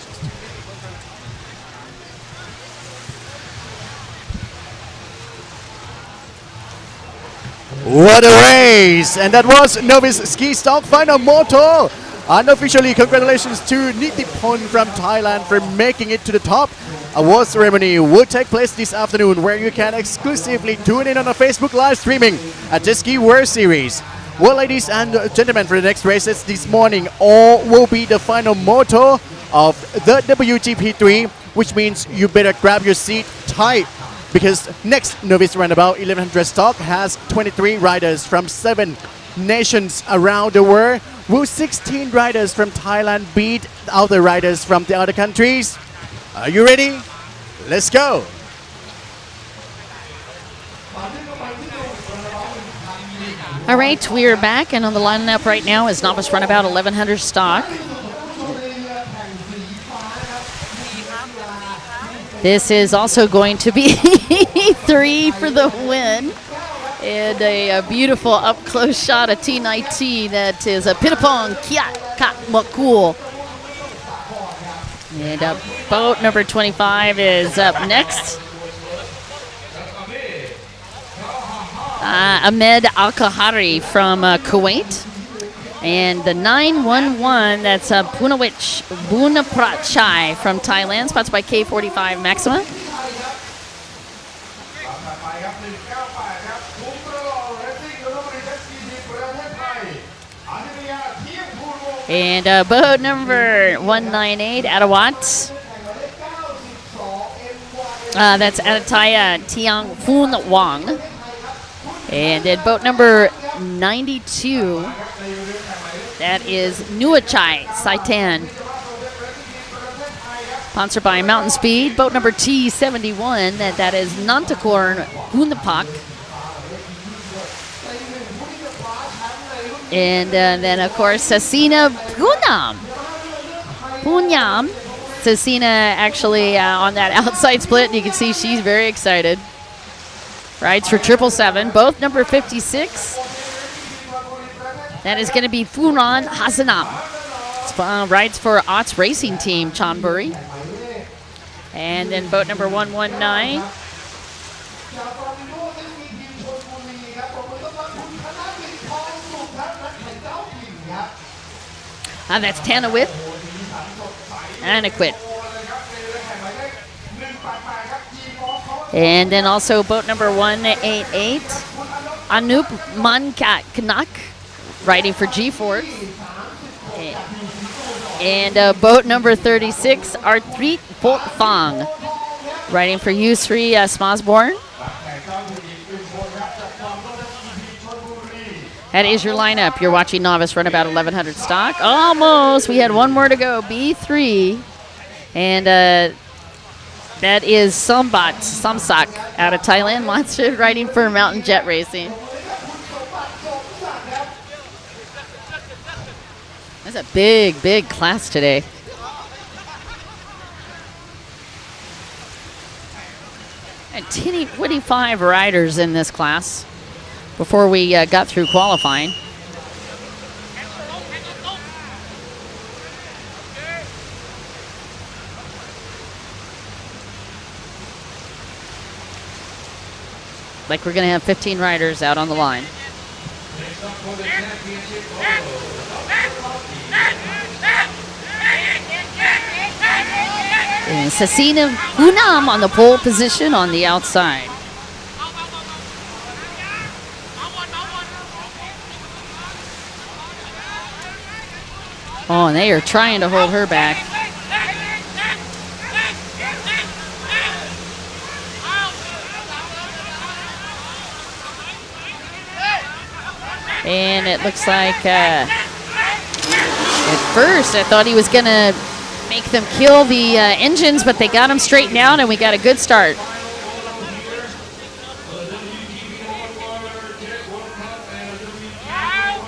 What a race! And that was Novice Ski Stock Final Moto. Unofficially, congratulations to Nitipon from Thailand for making it to the top. Award ceremony will take place this afternoon, where you can exclusively tune in on a Facebook live streaming at Jet Ski World Series. Well, ladies and gentlemen, for the next races this morning, all will be the final moto of the WGP 3, which means you better grab your seat tight, because next Novice Runabout 1100 stock has 23 riders from 7 nations around the world. Will 16 riders from Thailand beat other riders from the other countries? Are you ready? Let's go!
All right, we are back, and on the lineup right now is Novice Runabout 1100 stock. This is also going to be 3 for the win. And a beautiful up-close shot of T19 that is a Pitapong Kiat Kat Makul. And boat number 25 is up next. Ahmed Al-Kahari from Kuwait. And the 911, that's Punawich Bunapratchai from Thailand, sponsored by K45 Maxima. And boat number 198, Adawat. That's Adataya Tiang Phoon Wang. And then boat number 92, that is Nuachai Saitan. Sponsored by Mountain Speed. Boat number T71, that is Nantakorn Hunapak. And then, of course, Sasina Punam. Punyam. Sasina actually on that outside split, and you can see she's very excited. Rides for 777, both number 56. That is going to be Furan Hasanam. Rides for Otts Racing Team, Chonburi. And then boat number 119. That's Tanawit. And a quit. And then also boat number 188, Anup Mankanak, riding for G-Force. And boat number 36, Artrit Potfang, riding for U3 Smosborn. That is your lineup. You're watching Novice Runabout 1100 stock. Almost. We had one more to go, B3. And that is Samsak out of Thailand, Monster, riding for Mountain Jet Racing. That's a big, big class today. And 25 riders in this class before we got through qualifying. Like we're going to have 15 riders out on the line. And Sasina Hunam on the pole position on the outside. Oh, and they are trying to hold her back. And it looks like at first I thought he was going to make them kill the engines, but they got them straightened out and we got a good start.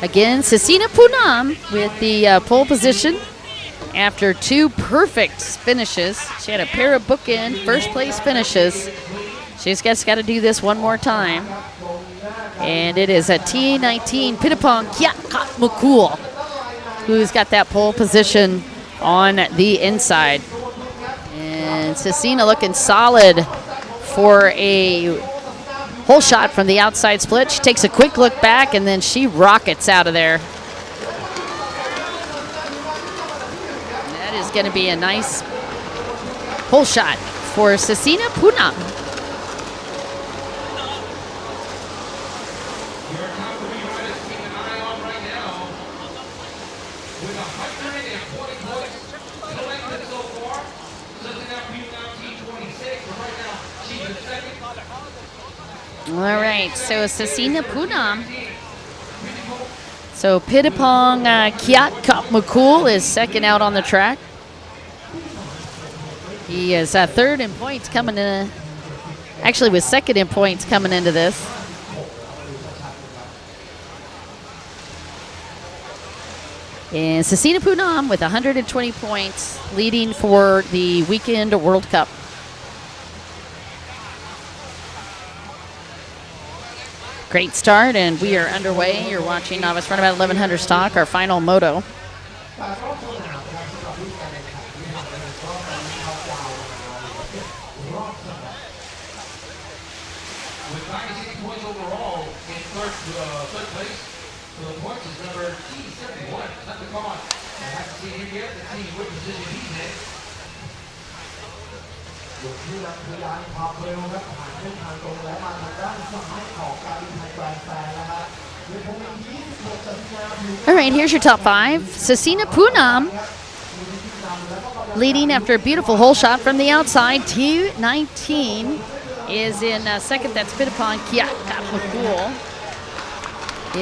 Again, Sasina Punam with the pole position after 2 perfect finishes. She had a pair of bookend first place finishes. She's just got to do this one more time. And it is a T19 Pitapong Kiat Kat Makul who's got that pole position on the inside. And Sasina looking solid for a Whole shot from the outside split. She takes a quick look back, and then she rockets out of there. That is going to be a nice whole shot for Cecina Poonam.
Your top three riders to keep an eye on right now. With 140 points collected so far. Cecina Poonam T26, but right now she's in second.
All right, so Cecina Poonam. So Pitipong Kiat Kapmakul is second out on the track. He is third in points coming in. Actually, was second in points coming into this. And Cecina Poonam with 120 points, leading for the weekend World Cup. Great start, and we are underway. You're watching Novice Runabout 1100 stock, our final moto.
With 96 points overall in third place. So the points is number T71. Not the call. I have to see him yet to see what position he's in.
อยู่ที่นักพยานความเร็วครับผ่านเส้นทางตรงแล้วมาทางด้านซ้ายของการบินไทยแกรนด์แฟร์แล้วครับโดยผมมี26 สัญญาณอยู่
All right, here's your top five. Cecina Poonam leading after a beautiful hole shot from the outside. T19 is in second. That's Pitipong Kiat Kapmakul.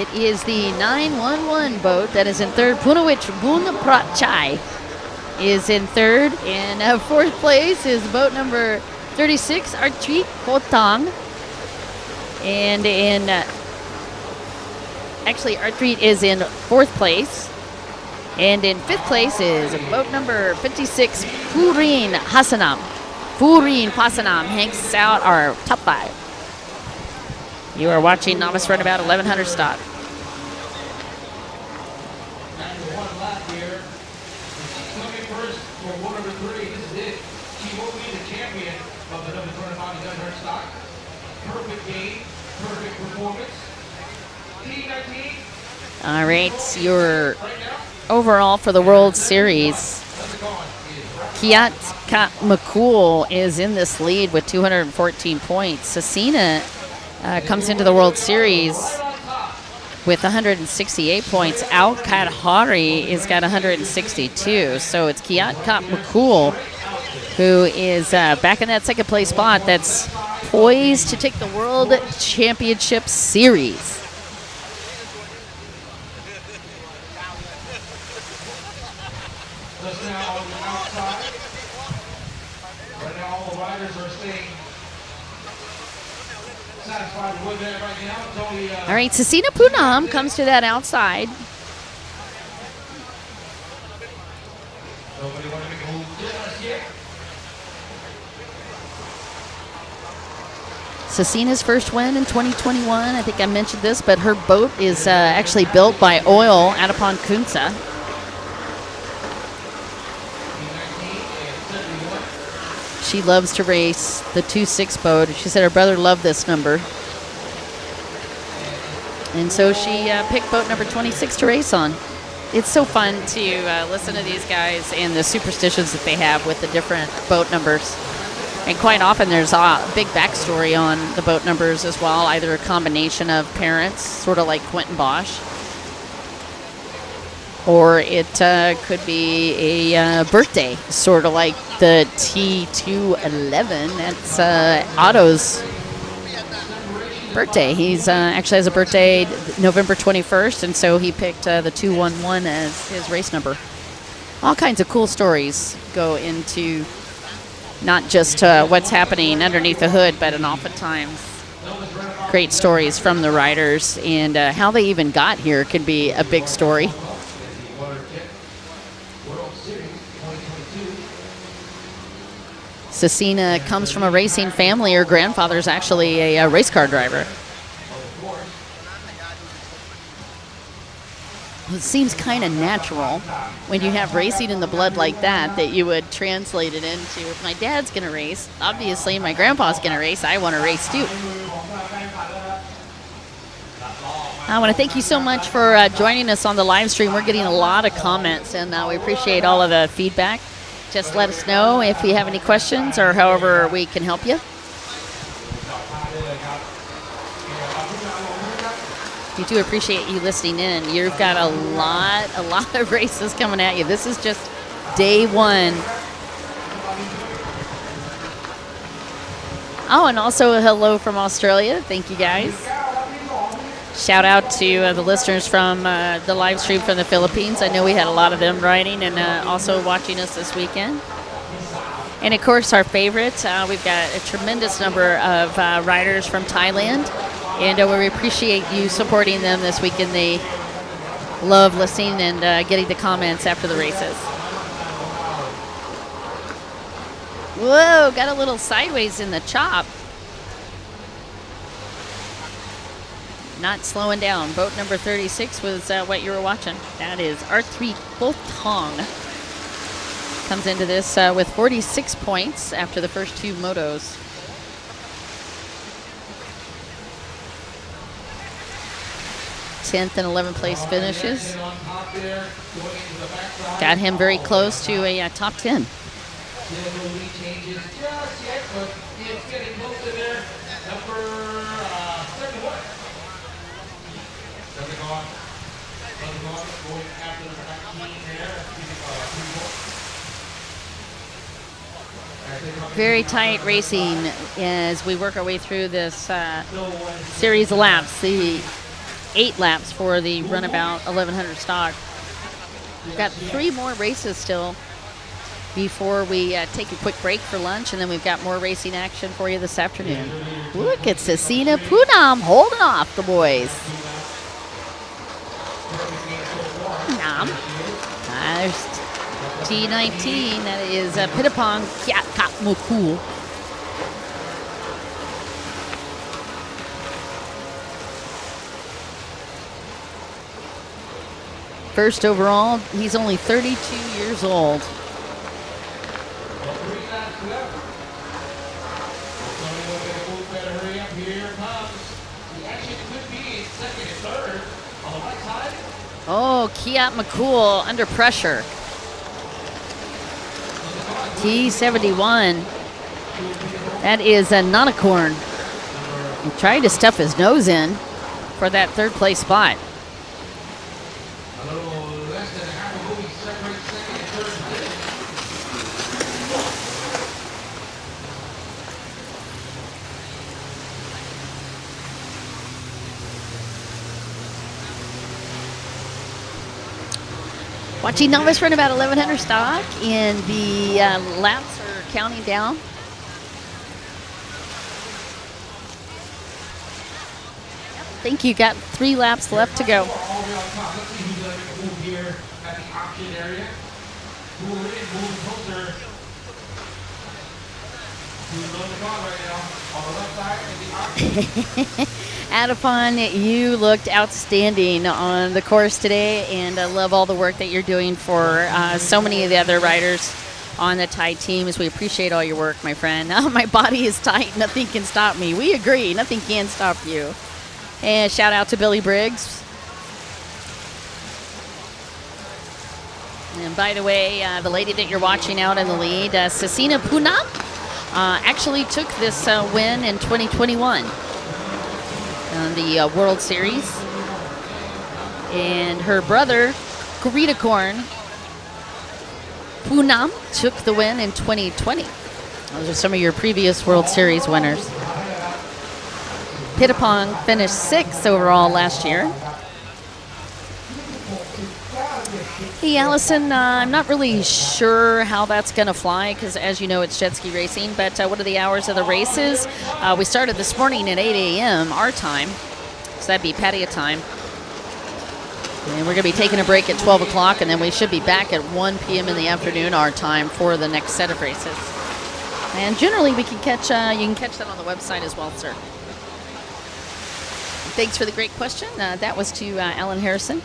It is the 911 boat that is in third. Punawich Bunaprachai is in third. In fourth place is boat number 36, Artrit Kotang. And in actually, Artrit is in fourth place. And in fifth place is boat number 56, Purin Hasanam. Purin Pasanam hangs out our top five. You are watching Novice Runabout 1100 stock.
One lap here. She's coming first for boat number 3. This is it. She will be the champion of the Novice Runabout 1100 stock. Perfect game, perfect performance. T19.
All right, your overall for the World Series, Kiat Kapmakul is in this lead with 214 points. Cecina comes into the World Series with 168 points. Al Kadhari has got 162. So it's Kiat Kapmakul who is back in that second place spot that's poised to take the World Championship Series.
Just now on the outside. Right now all the riders are staying satisfied with that right now. It's only,
All right, Cecina Poonam comes to that outside.
nobody want to make a move just yet.
Cecina's first win in 2021. I think I mentioned this, but her boat is actually built by Oil out upon Kunsa. She loves to race the 2.6 boat. She said her brother loved this number. And so she picked boat number 26 to race on. It's so fun to listen to these guys and the superstitions that they have with the different boat numbers. And quite often there's a big backstory on the boat numbers as well, either a combination of parents, sort of like Quentin Bosch, or it could be a birthday, sort of like the T211. That's Otto's birthday. He's actually has a birthday November 21st, and so he picked the 211 as his race number. All kinds of cool stories go into not just what's happening underneath the hood, but and oftentimes great stories from the riders, and how they even got here could be a big story. Cecina comes from a racing family. Her grandfather's actually a race car driver. It seems kind of natural when you have racing in the blood like that, that you would translate it into, if my dad's going to race, obviously my grandpa's going to race, I want to race too. I want to thank you so much for joining us on the live stream. We're getting a lot of comments, and we appreciate all of the feedback. Just let us know if you have any questions or however we can help you. We do appreciate you listening in. You've got a lot of races coming at you. This is just day one. Oh, and also a hello from Australia. Thank you, guys. Shout out to the listeners from the live stream from the Philippines. I know we had a lot of them writing and also watching us this weekend. And, of course, our favorite, we've got a tremendous number of riders from Thailand. And we appreciate you supporting them this weekend. They love listening and getting the comments after the races. Whoa, got a little sideways in the chop. Not slowing down. Boat number 36 was what you were watching. That is R3 Tong. Comes into this with 46 points after the first two motos. Tenth and 11th place finishes. Got him very close to a top 10. Very tight racing as we work our way through this series of laps. The 8 laps for the Runabout 1100 stock. We've got 3 more races still before we take a quick break for lunch, and then we've got more racing action for you this afternoon. Look at Sasina Poonam holding off the boys. Poonam. There's T19. That is Pitapong Kiat Kap Mukul. First overall, he's only 32 years old. Oh, Kiat McCool under pressure. T71. That is a Nonacorn. He tried to stuff his nose in for that 3rd place spot. Watching Novice run about 1100 stock, and the laps are counting down. I think you got 3 laps left to go. Adapon, you looked outstanding on the course today, and I love all the work that you're doing for so many of the other riders on the Thai teams. We appreciate all your work, my friend. My body is tight. Nothing can stop me. We agree. Nothing can stop you. And shout out to Billy Briggs. And by the way, the lady that you're watching out in the lead, Sasina Poonam, actually took this win in 2021 on the World Series. And her brother, Kuritakorn Poonam, took the win in 2020. Those are some of your previous World Series winners. Pitapong finished 6th overall last year. Hey, Allison, I'm not really sure how that's going to fly because, as you know, it's jet ski racing. But what are the hours of the races? We started this morning at 8 a.m. our time, so that'd be Pattaya time. And we're going to be taking a break at 12 o'clock, and then we should be back at 1 p.m. in the afternoon our time for the next set of races. And generally, we can catch you can catch that on the website as well, sir. Thanks for the great question. That was to Alan Harrison.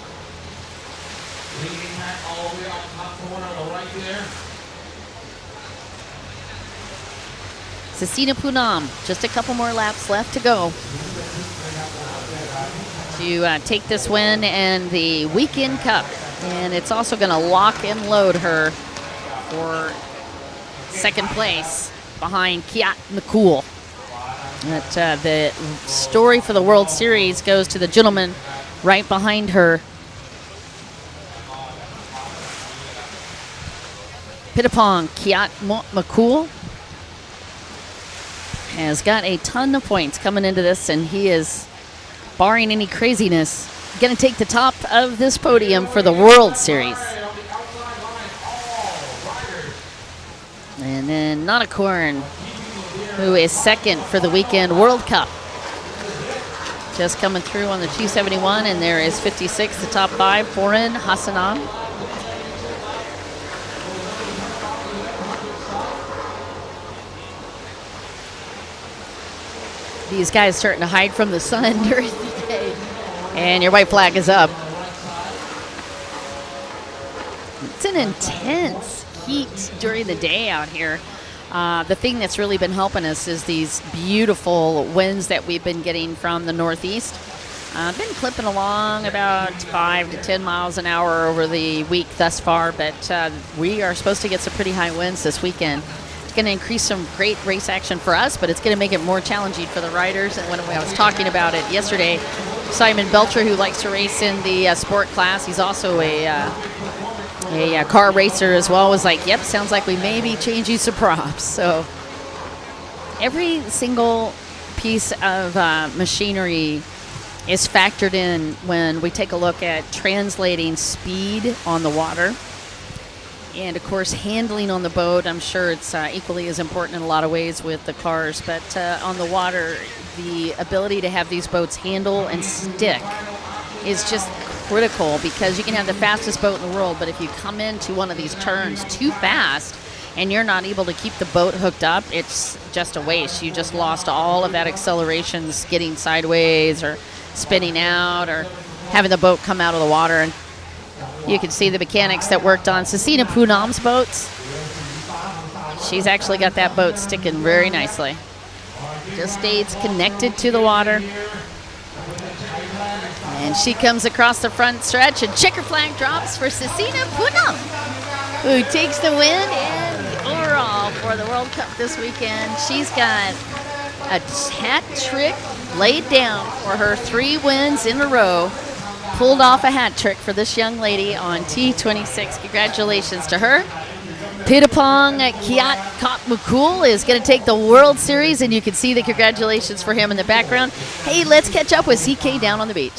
All the way on top corner right there.
Sasina Poonam, just a couple more laps left to go. to take this win and the weekend cup. And it's also going to lock and load her for second place behind Kiat McCool. But the story for the World Series goes to the gentleman right behind her. Pitapong Kiat McCool has got a ton of points coming into this, and he is, barring any craziness, going to take the top of this podium for the World Series. And then Noticorn, who is second for the weekend World Cup. Just coming through on the 271, and there is 56, the top 5, Foreign Hassanan. These guys starting to hide from the sun during the day. And your white flag is up. It's an intense heat during the day out here. The thing that's really been helping us is these beautiful winds that we've been getting from the northeast. Been clipping along about 5 to 10 miles an hour over the week thus far, but we are supposed to get some pretty high winds this weekend. It's going to increase some great race action for us, but it's going to make it more challenging for the riders. And when I was talking about it yesterday, Simon Belcher, who likes to race in the sport class, he's also a car racer as well, was like, yep, sounds like we may be changing some props. So every single piece of machinery is factored in when we take a look at translating speed on the water. And of course, handling on the boat, I'm sure it's equally as important in a lot of ways with the cars, but on the water, the ability to have these boats handle and stick is just critical, because you can have the fastest boat in the world, but if you come into one of these turns too fast and you're not able to keep the boat hooked up, it's just a waste. You just lost all of that accelerations getting sideways or spinning out or having the boat come out of the water. And you can see the mechanics that worked on Cecina Poonam's boats. She's actually got that boat sticking very nicely. Just stays connected to the water. And she comes across the front stretch, and checker flag drops for Cecina Poonam, who takes the win and overall for the World Cup this weekend. She's got a hat trick laid down for her 3 wins in a row. Pulled off a hat trick for this young lady on T26. Congratulations to her. Pitapong Kiat McCool is going to take the World Series, and you can see the congratulations for him in the background. Hey, let's catch up with CK down on the beach.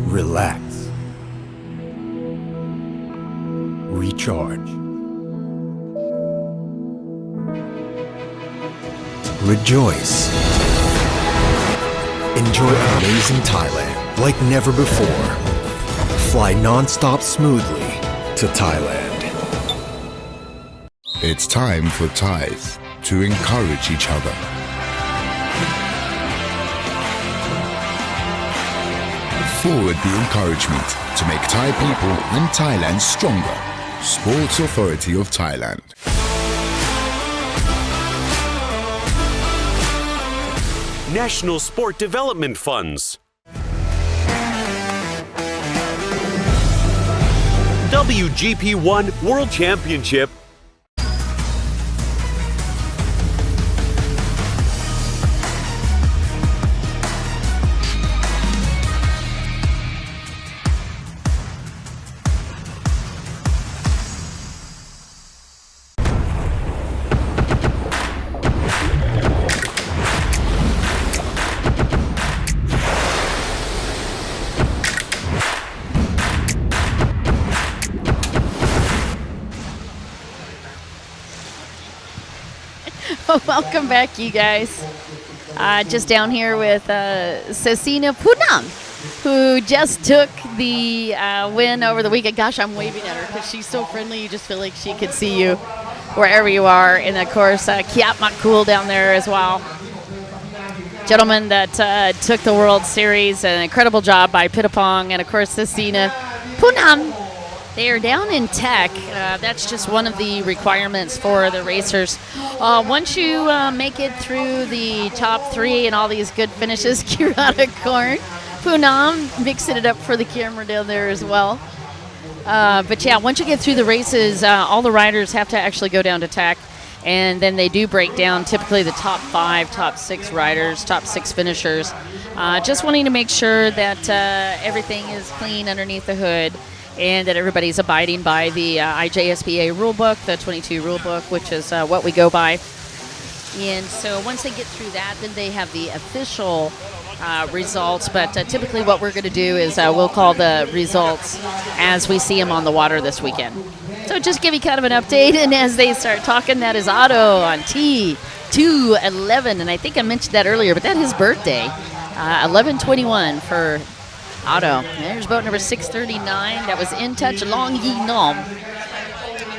Relax. Recharge. Rejoice. Enjoy amazing Thailand like never before. Fly non-stop smoothly to Thailand.
It's time for Thais to encourage each other. Forward the encouragement to make Thai people and Thailand stronger. Sports Authority of Thailand.
National Sport Development Funds. WGP1 World Championship.
Welcome back, you guys. Just down here with Cecina Poonam, who just took the win over the weekend. Gosh, I'm waving at her because she's so friendly. You just feel like she could see you. wherever you are. And, of course, Kiat Makul down there as well. Gentleman that took the World Series, an incredible job by Pitapong, and of course Sasina Punam. They are down in tech. That's just one of the requirements for the racers. Once you make it through the top 3 and all these good finishes, Kirata Korn, Punam mixing it up for the camera down there as well. But yeah, once you get through the races, all the riders have to actually go down to tech. And then they do break down typically the top 5, top 6 riders, top 6 finishers. Just wanting to make sure that everything is clean underneath the hood and that everybody's abiding by the IJSBA rulebook, the 22 rulebook, which is what we go by. And so once they get through that, then they have the official results. But typically what we're going to do is we'll call the results as we see them on the water this weekend. So just give you kind of an update, and as they start talking, that is Otto on T211, and I think I mentioned that earlier, but that is his birthday, 11/21 for Otto. There's boat number 639. That was In Touch Long Yi Nom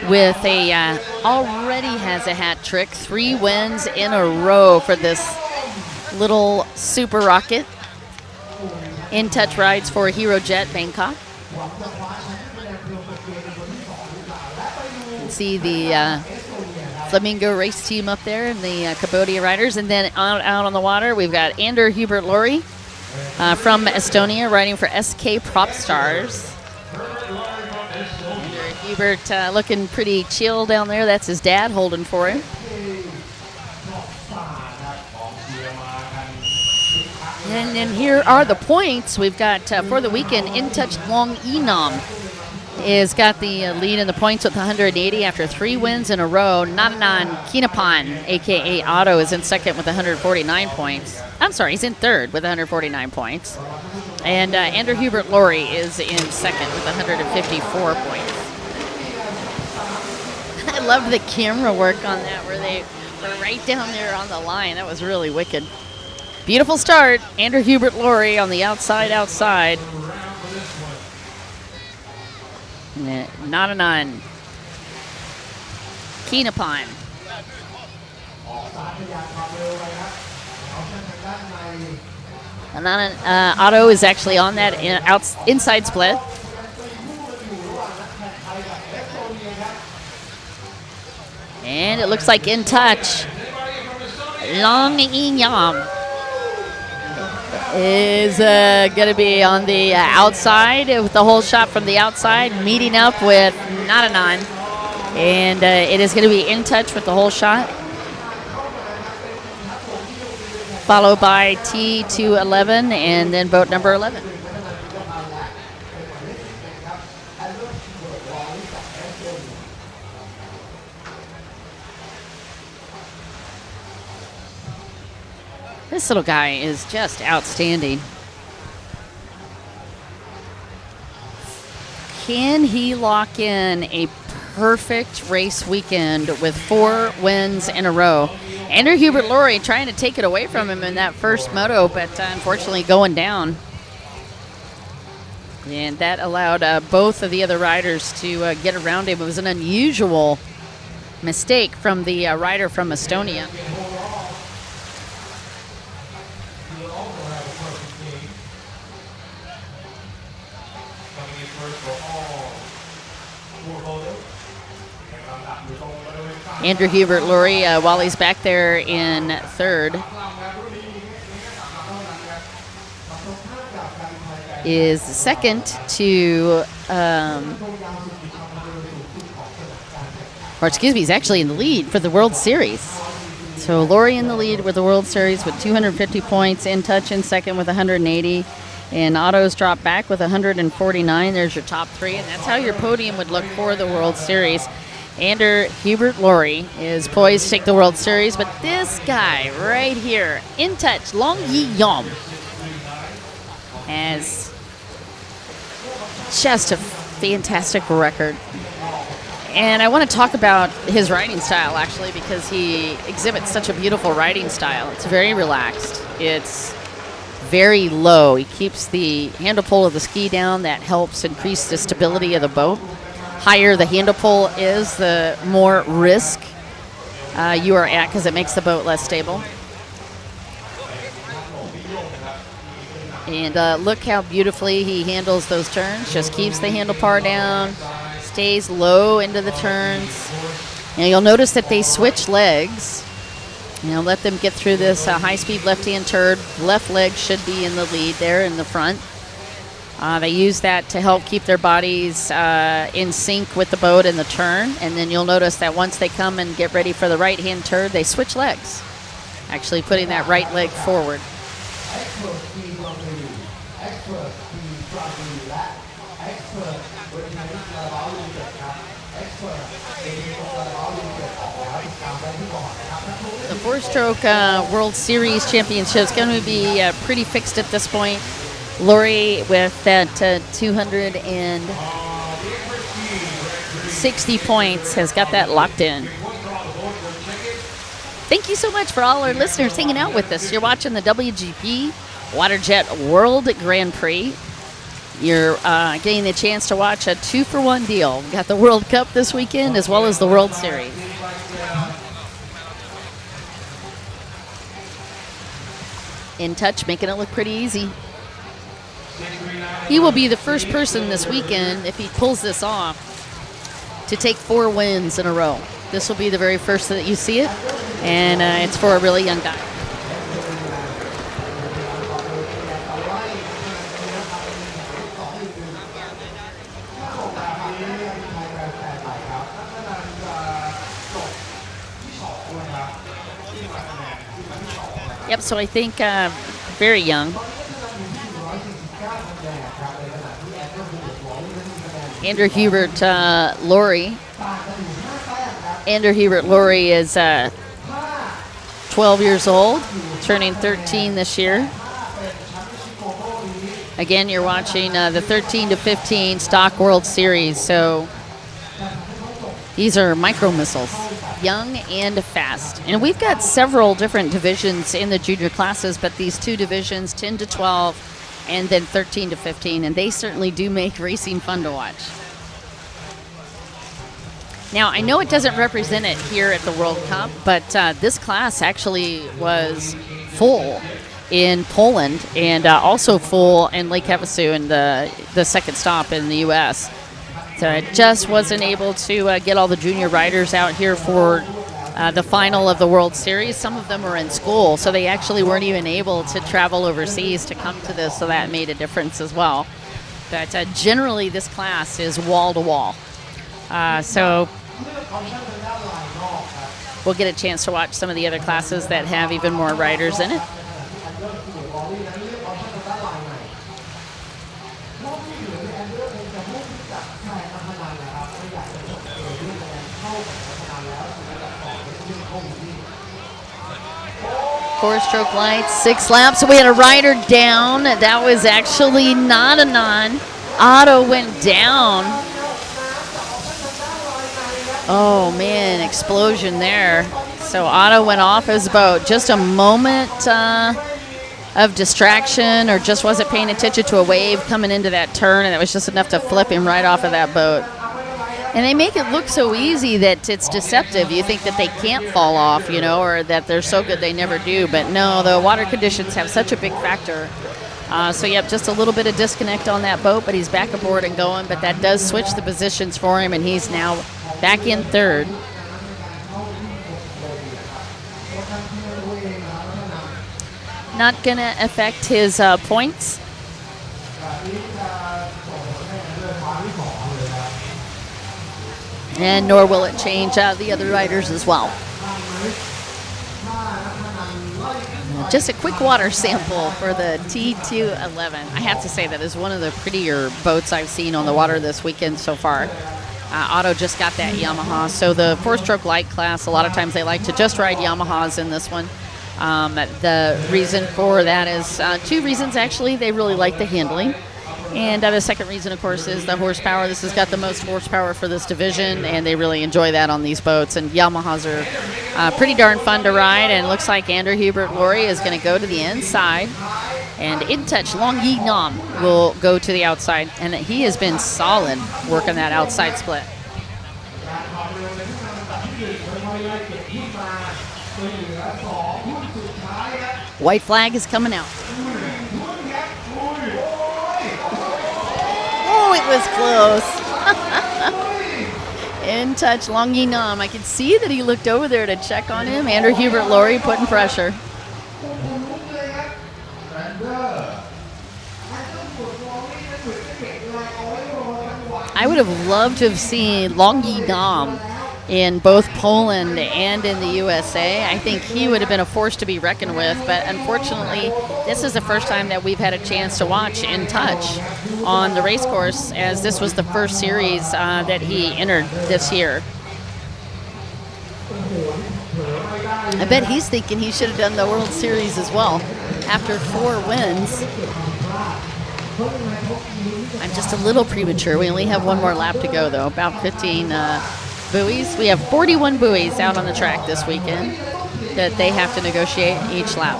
with a already has a hat trick, 3 wins in a row for this little super rocket. In Touch rides for Hero Jet Bangkok. See the Flamingo race team up there and the Cambodia riders. And then out on the water, we've got Ander Hubert Laurie from Estonia riding for SK Prop Stars. Ander Hubert looking pretty chill down there. That's his dad holding for him. And then here are the points. We've got for the weekend, In Touch Long Enam is got the lead in the points with 180 after 3 wins in a row. Nananan Kinapan, a.k.a. Otto, is in second with 149 points. I'm sorry, he's in third with 149 points. And Andrew Hubert Laurie is in second with 154 points. I loved the camera work on that where they were right down there on the line. That was really wicked. Beautiful start. Andrew Hubert Laurie on the outside. Not a 9. Keenapine. Otto is actually on that inside split. And it looks like In Touch. Long Inyam is going to be on the outside with the whole shot from the outside, meeting up with Nananan. And it is going to be In Touch with the whole shot, followed by T211 and then boat number 11. This little guy is just outstanding. Can he lock in a perfect race weekend with 4 wins in a row? Andrew Hubert Laurie trying to take it away from him in that first moto, but unfortunately going down. And that allowed both of the other riders to get around him. It was an unusual mistake from the rider from Estonia. Andrew Hubert Laurie, while he's back there in third, is second to, he's actually in the lead for the World Series. So Laurie in the lead with the World Series with 250 points, In Touch in second with 180, and Otto's dropped back with 149. There's your top 3, and that's how your podium would look for the World Series. Andrew Hubert Laurie is poised to take the World Series, but this guy right here, In Touch, Long Yi Yom, has just a fantastic record. And I want to talk about his riding style, actually, because he exhibits such a beautiful riding style. It's very relaxed. It's very low. He keeps the handle pull of the ski down. That helps increase the stability of the boat. Higher the handle pull is, the more risk you are at, because it makes the boat less stable. And look how beautifully he handles those turns. Just keeps the handlebar down, stays low into the turns. Now you'll notice that they switch legs. Let them get through this high-speed left-hand turn. Left leg should be in the lead there in the front. They use that to help keep their bodies in sync with the boat and the turn. And then you'll notice that once they come and get ready for the right-hand turn, they switch legs, actually putting that right leg forward. The four-stroke World Series Championship is going to be pretty fixed at this point. Lori with that 260 points has got that locked in. Thank you so much for all our listeners hanging out with us. You're watching the WGP Waterjet World Grand Prix. You're getting the chance to watch a 2-for-1 deal. We've got the World Cup this weekend as well as the World Series. In touch, making it look pretty easy. He will be the first person this weekend, if he pulls this off, to take 4 wins in a row. This will be the very first that you see it, and it's for a really young guy. Yep, so I think very young. Andrew Hubert Laurie. Andrew Hubert Laurie is 12 years old, turning 13 this year. Again, you're watching the 13 to 15 Stock World Series, so these are micro missiles, young and fast. And we've got several different divisions in the junior classes, but these 2 divisions, 10 to 12 and then 13 to 15, and they certainly do make racing fun to watch. Now, I know it doesn't represent it here at the World Cup, but this class actually was full in Poland and also full in Lake Havasu in the second stop in the U.S. So I just wasn't able to get all the junior riders out here for the final of the World Series. Some of them were in school, so they actually weren't even able to travel overseas to come to this, so that made a difference as well. But generally, this class is wall-to-wall. So we'll get a chance to watch some of the other classes that have even more riders in it. Four-stroke lights, 6 laps. We had a rider down. That was actually not a non. Otto went down. Oh, man, explosion there. So Otto went off his boat. Just a moment of distraction, or just wasn't paying attention to a wave coming into that turn, and it was just enough to flip him right off of that boat. And they make it look so easy that it's deceptive. You think that they can't fall off, or that they're so good they never do. But no, the water conditions have such a big factor. So, yep, just a little bit of disconnect on that boat, but he's back aboard and going. But that does switch the positions for him, and he's now back in third. Not going to affect his points. And nor will it change the other riders as well. Just a quick water sample for the T211. I have to say that is one of the prettier boats I've seen on the water this weekend so far. Otto just got that Yamaha. So the four-stroke light class, a lot of times they like to just ride Yamahas in this one. The reason for that is 2 reasons, actually. They really like the handling. And the second reason, of course, is the horsepower. This has got the most horsepower for this division, and they really enjoy that on these boats. And Yamahas are pretty darn fun to ride, and it looks like Andrew Hubert Laurie is going to go to the inside. And In Touch Long Yi Nam will go to the outside, and he has been solid working that outside split. White flag is coming out. Oh, it was close. In touch, Long Yi Nam. I could see that he looked over there to check on him. Andrew Hubert Laurie putting pressure. I would have loved to have seen Long Yi Nam in both Poland and in the USA. I think he would have been a force to be reckoned with, but unfortunately, this is the first time that we've had a chance to watch In Touch on the race course, as this was the first series that he entered this year. I bet he's thinking he should have done the World Series as well after 4 wins. I'm just a little premature. We only have one more lap to go, though. About 15 buoys. We have 41 buoys out on the track this weekend that they have to negotiate each lap.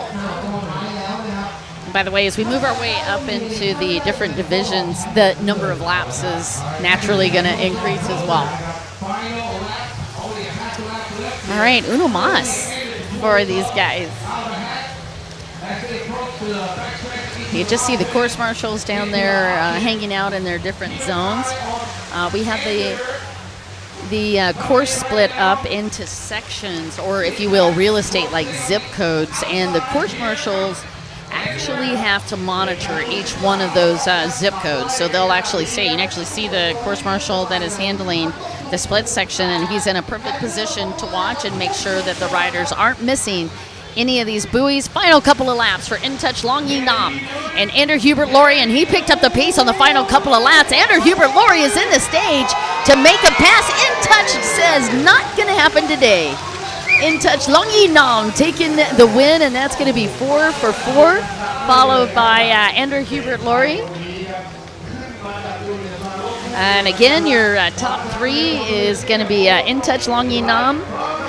And by the way, as we move our way up into the different divisions, the number of laps is naturally going to increase as well. All right, uno más for these guys. You just see the course marshals down there hanging out in their different zones. We have the course split up into sections, or if you will, real estate like zip codes, and the course marshals actually have to monitor each one of those zip codes. So they'll actually say, you can actually see the course marshal that is handling the split section, and he's in a perfect position to watch and make sure that the riders aren't missing any of these buoys. Final couple of laps for In Touch Long Yi Nam and Andrew Hubert Laurie, and he picked up the pace on the final couple of laps. Andrew Hubert Laurie is in the stage to make a pass. In Touch says not going to happen today. In Touch Long Yi Nam taking the win, and that's going to be 4 for 4, followed by Andrew Hubert Laurie. And again, your top 3 is going to be In Touch Long Yi Nam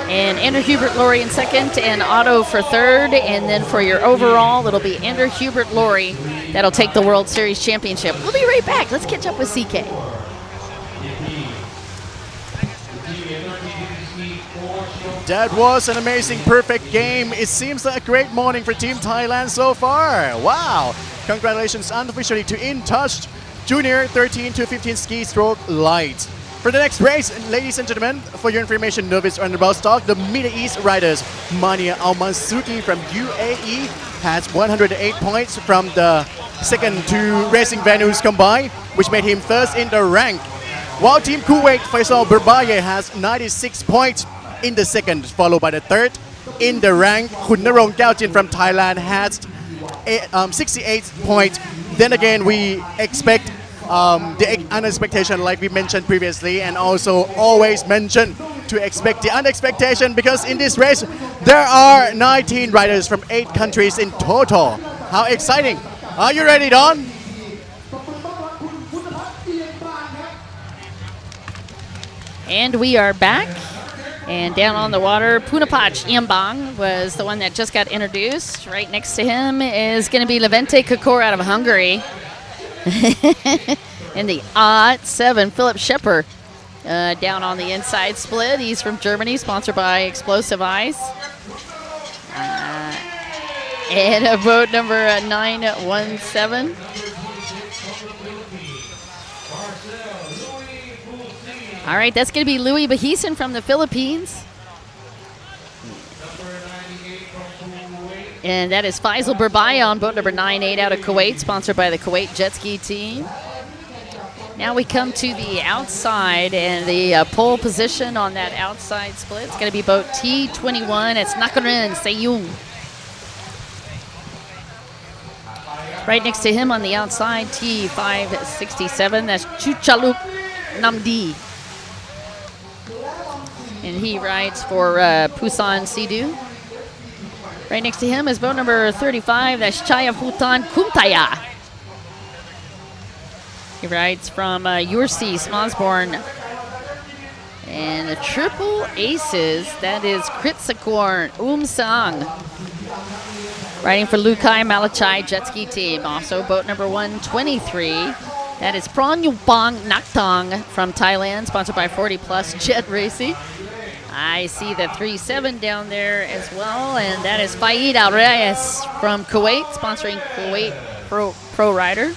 and Andrew Hubert Laurie in second, and Otto for third. And then for your overall, it'll be Andrew Hubert Laurie that'll take the World Series Championship. We'll be right back. Let's catch up with CK.
That was an amazing, perfect game. It seems like a great morning for Team Thailand so far. Wow. Congratulations unofficially to In Touch Junior 13 to 15 ski stroke light. For the next race, ladies and gentlemen, for your information, Novice Runabout stock, the Middle East riders, Mania Al-Mansuki from UAE has 108 points from the second 2 racing venues combined, which made him first in the rank. While Team Kuwait, Faisal Berbaye has 96 points in the second, followed by the third in the rank. Khunarong Gaojin from Thailand has 68 points. Then again, we expect the unexpectation, like we mentioned previously, and also always mention to expect the unexpectation, because in this race there are 19 riders from 8 countries in total. How exciting! Are you ready, Don?
And we are back. And down on the water, Punapach Iambang was the one that just got introduced. Right next to him is going to be Levente Kakor out of Hungary. In the odd 7, Philip Schepper down on the inside split. He's from Germany, sponsored by Explosive Ice. And a boat number 917. All right, that's going to be Louis Bahisan from the Philippines. And that is Faisal Berbaye on boat number 98 out of Kuwait, sponsored by the Kuwait Jet Ski team. Now we come to the outside, and the pole position on that outside split. It's going to be boat T21. It's Nakarin Seyung. Right next to him on the outside, T567. That's Chuchaluk Namdi. And he rides for Pusan Sidu. Right next to him is boat number 35. That's Chayafutan Kumtaya. He rides from Yursi Smansborn. And the triple aces, that is Kritsakorn Sang. Riding for Lukai Malachai Jet Ski team. Also boat number 123. That is Pronyupang Naktong from Thailand, sponsored by 40 Plus Jet Racing. I see the 3-7 down there as well, and that is Faid Al-Reyes from Kuwait, sponsoring Kuwait Pro Rider.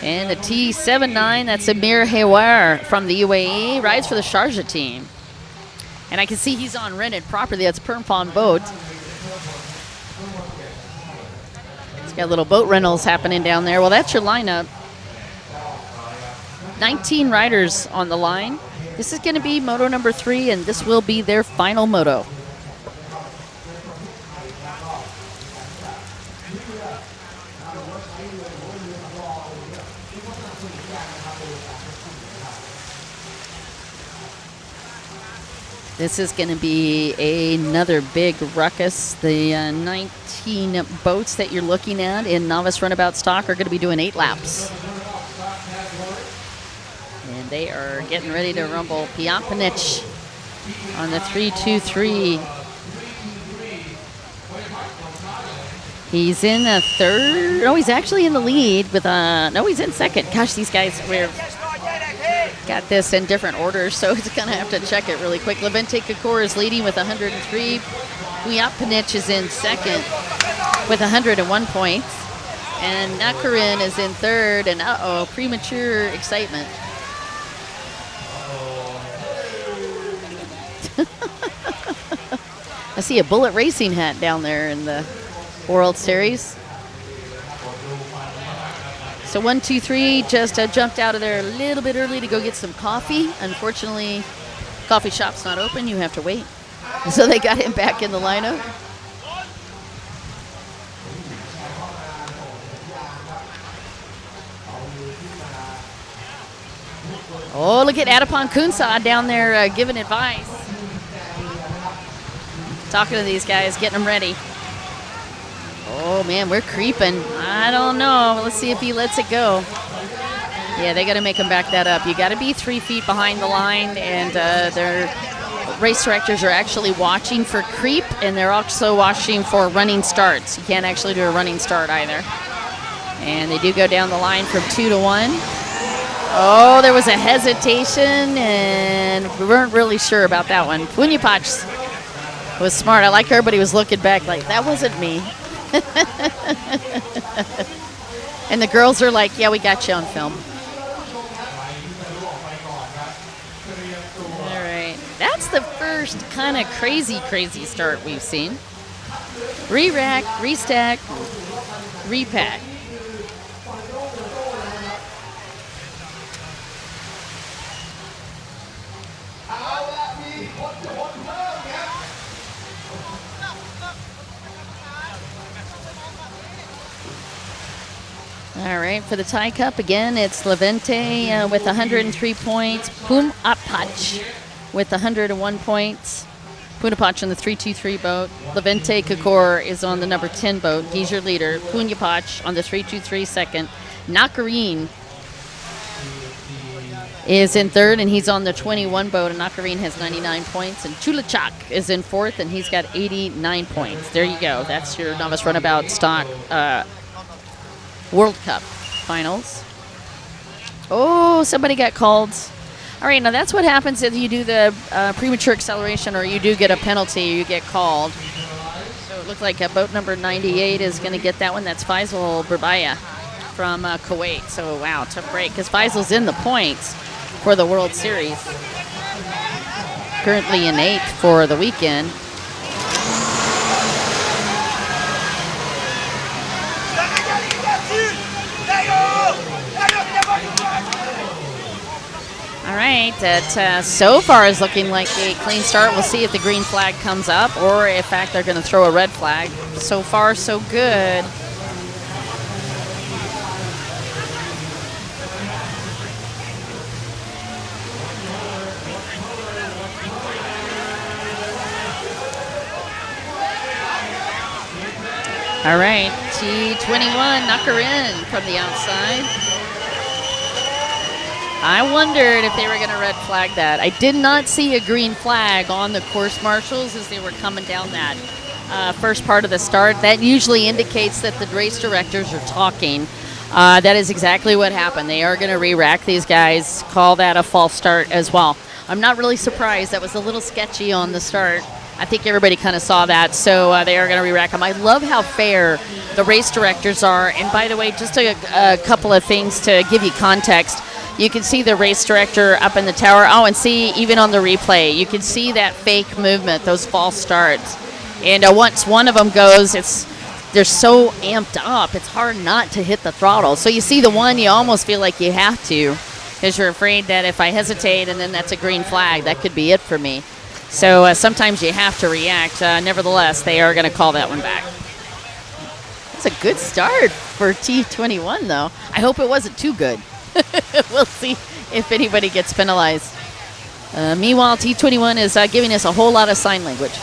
And the T79, that's Amir Hewar from the UAE, rides for the Sharjah team. And I can see he's on rented property. That's Permpon Boat. It's got little boat rentals happening down there. Well, that's your lineup. 19 riders on the line. This is going to be moto number 3, and this will be their final moto. This is going to be another big ruckus. The 19 boats that you're looking at in novice runabout stock are going to be doing 8 laps. And they are getting ready to rumble. Piapanich on the 3-2-3. He's in the third. No, he's actually in the lead with no, he's in second. Gosh, these guys got this in different orders, so it's gonna have to check it really quick. Levente Kakor is leading with 103. Piapanich is in second with 101 points. And Nakarin is in third, and premature excitement. I see a Bullet Racing hat down there in the World Series. So 1, 2, 3 just jumped out of there a little bit early to go get some coffee. Unfortunately, coffee shop's not open. You have to wait. So they got him back in the lineup. Oh, look at Adipon Kunsa down there giving advice. Talking to these guys, getting them ready. Oh, man, we're creeping. I don't know. Let's see if he lets it go. Yeah, they got to make him back that up. You got to be 3 feet behind the line, and their race directors are actually watching for creep, and they're also watching for running starts. You can't actually do a running start either. And they do go down the line from 2 to 1. Oh, there was a hesitation, and we weren't really sure about that one. Punyapach was smart. I like everybody was looking back like, that wasn't me. And the girls are like, yeah, we got you on film. All right. That's the first kind of crazy start we've seen. Re-rack, restack, repack. All right, for the tie cup, again, it's Levente with 103 points. Punyapach with 101 points. Punyapach on the 3-2-3 boat. Levente Kakor is on the number 10 boat. He's your leader. Punyapach on the 3-2-3 second. Nakarin is in third, and he's on the 21 boat, and Nakarin has 99 points. And Chulachak is in fourth, and he's got 89 points. There you go. That's your novice runabout stock World Cup finals. Oh, somebody got called. All right, now that's what happens if you do the premature acceleration or you do get a penalty, you get called. So it looked like boat number 98 is going to get that one. That's Faisal Berbaya from Kuwait. So, wow, tough break because Faisal's in the points for the World Series. Currently in 8th for the weekend. All right, that so far is looking like a clean start. We'll see if the green flag comes up or, in fact, they're going to throw a red flag. So far, so good. All right, T21, Nakarin from the outside. I wondered if they were going to red flag that. I did not see a green flag on the course marshals as they were coming down that first part of the start. That usually indicates that the race directors are talking. That is exactly what happened. They are going to re-rack these guys, call that a false start as well. I'm not really surprised. That was a little sketchy on the start. I think everybody kind of saw that, so they are going to re-rack them. I love how fair the race directors are. And by the way, just a couple of things to give you context. You can see the race director up in the tower. Oh, and see, even on the replay, you can see that fake movement, those false starts. And once one of them goes, they're so amped up, it's hard not to hit the throttle. So you see the one, you almost feel like you have to, because you're afraid that if I hesitate and then that's a green flag, that could be it for me. So sometimes you have to react. Nevertheless, they are going to call that one back. That's a good start for T21, though. I hope it wasn't too good. We'll see if anybody gets penalized. Meanwhile, T21 is giving us a whole lot of sign language.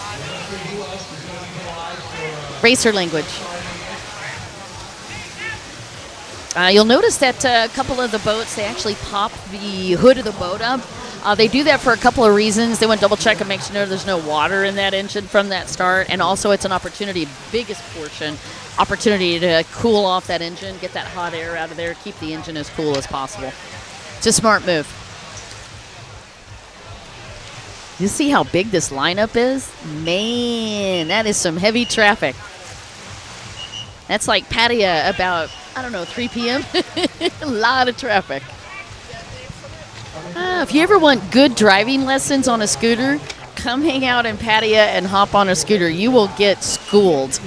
Racer language. You'll notice that a couple of the boats, they actually pop the hood of the boat up. They do that for a couple of reasons. They want to double check and make sure there's no water in that engine from that start. And also it's an opportunity, biggest portion, opportunity to cool off that engine, get that hot air out of there, keep the engine as cool as possible. It's a smart move. You see how big this lineup is? Man, that is some heavy traffic. That's like Pattaya about, 3 p.m. A lot of traffic. If you ever want good driving lessons on a scooter, come hang out in Pattaya and hop on a scooter. You will get schooled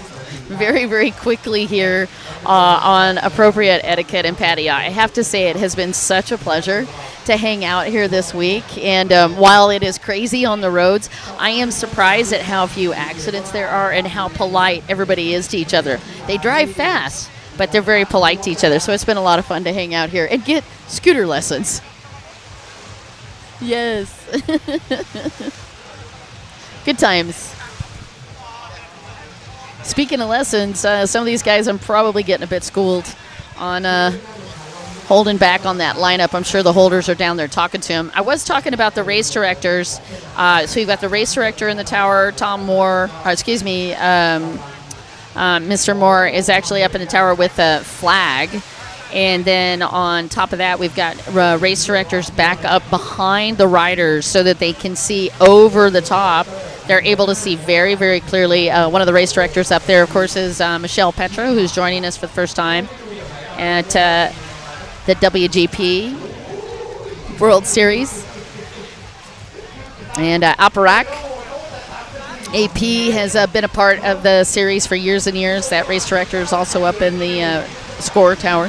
very, very quickly here on appropriate etiquette in Pattaya. I have to say it has been such a pleasure to hang out here this week. And while it is crazy on the roads, I am surprised at how few accidents there are and how polite everybody is to each other. They drive fast, but they're very polite to each other. So it's been a lot of fun to hang out here and get scooter lessons. Yes. Good times. Speaking of lessons, some of these guys I'm probably getting a bit schooled on holding back on that lineup. I'm sure the holders are down there talking to him. I was talking about the race directors. So you've got the race director in the tower, Tom Moore. Mr. Moore is actually up in the tower with a flag. And then on top of that, we've got race directors back up behind the riders so that they can see over the top. They're able to see very, very clearly. One of the race directors up there, of course, is Michelle Petra, who's joining us for the first time at the WGP World Series. And Aparak, AP has been a part of the series for years and years. That race director is also up in the score tower.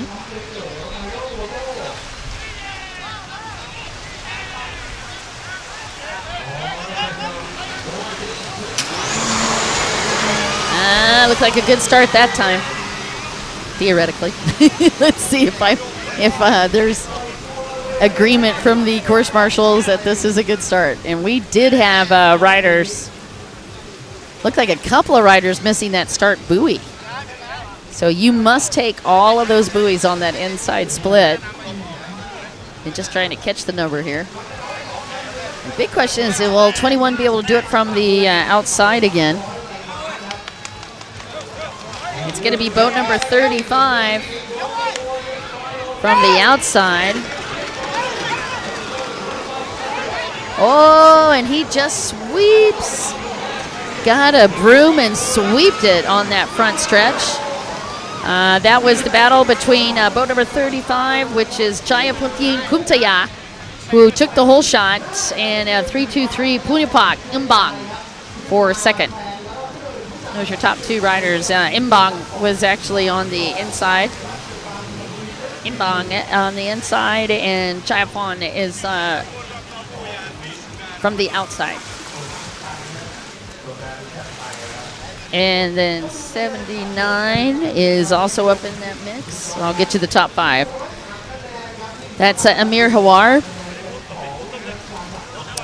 Looked like a good start that time, theoretically. Let's see if there's agreement from the course marshals that this is a good start. And we did have riders, looked like a couple of riders missing that start buoy. So you must take all of those buoys on that inside split. And just trying to catch the number here. The big question is, will 21 be able to do it from the outside again? It's going to be boat number 35 from the outside. Oh, and he just sweeps. Got a broom and sweeped it on that front stretch. That was the battle between boat number 35, which is Jayapuntin Kumtaya, who took the whole shot, and 323 Punipak Imbang for second. Those are your top two riders. Imbang was actually on the inside. Imbang on the inside, and Chayapon is from the outside. And then 79 is also up in that mix. I'll get you the top five. That's Amir Hawar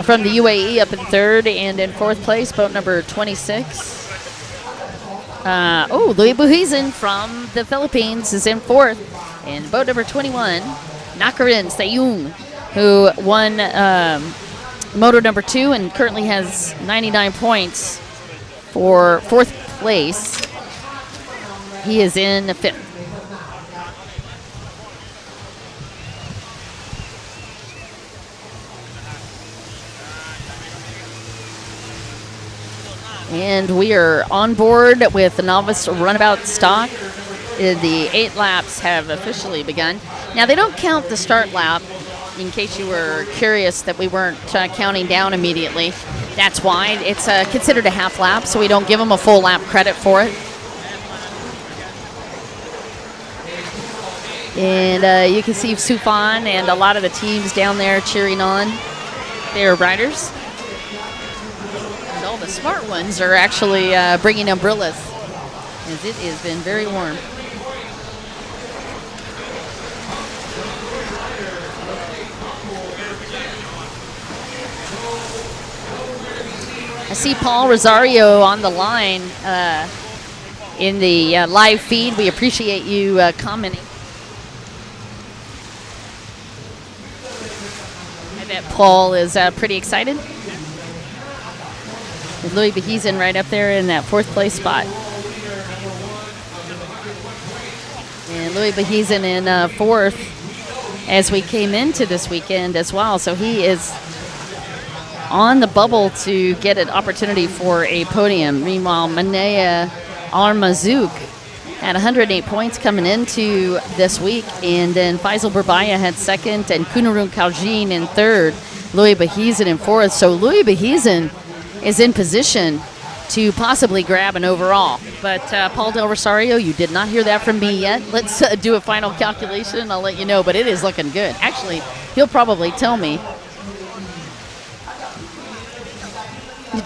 from the UAE up in third, and in fourth place, boat number 26. Louis Buhizan from the Philippines is in fourth. And boat number 21, Nakarin Sayung, who won Moto number 2 and currently has 99 points for fourth place. He is in fifth. And we are on board with the Novice Runabout stock. The 8 laps have officially begun. Now, they don't count the start lap, in case you were curious that we weren't counting down immediately. That's why. It's considered a half lap, so we don't give them a full lap credit for it. And you can see Sufan and a lot of the teams down there cheering on their riders. And all the smart ones are actually bringing umbrellas, as it has been very warm. I see Paul Rosario on the line in the live feed. We appreciate you commenting. I bet Paul is pretty excited. With Louis Behezen right up there in that 4th place spot. And Louis Behezen in 4th as we came into this weekend as well. So he is on the bubble to get an opportunity for a podium. Meanwhile, Manea Armazouk had 108 points coming into this week, and then Faisal Burbaya had 2nd, and Kunarun Kaljin in 3rd, Louis Behezen in 4th. So Louis Behezen is in position to possibly grab an overall. But Paul Del Rosario, you did not hear that from me yet. Let's do a final calculation. I'll let you know, but it is looking good. Actually, he'll probably tell me.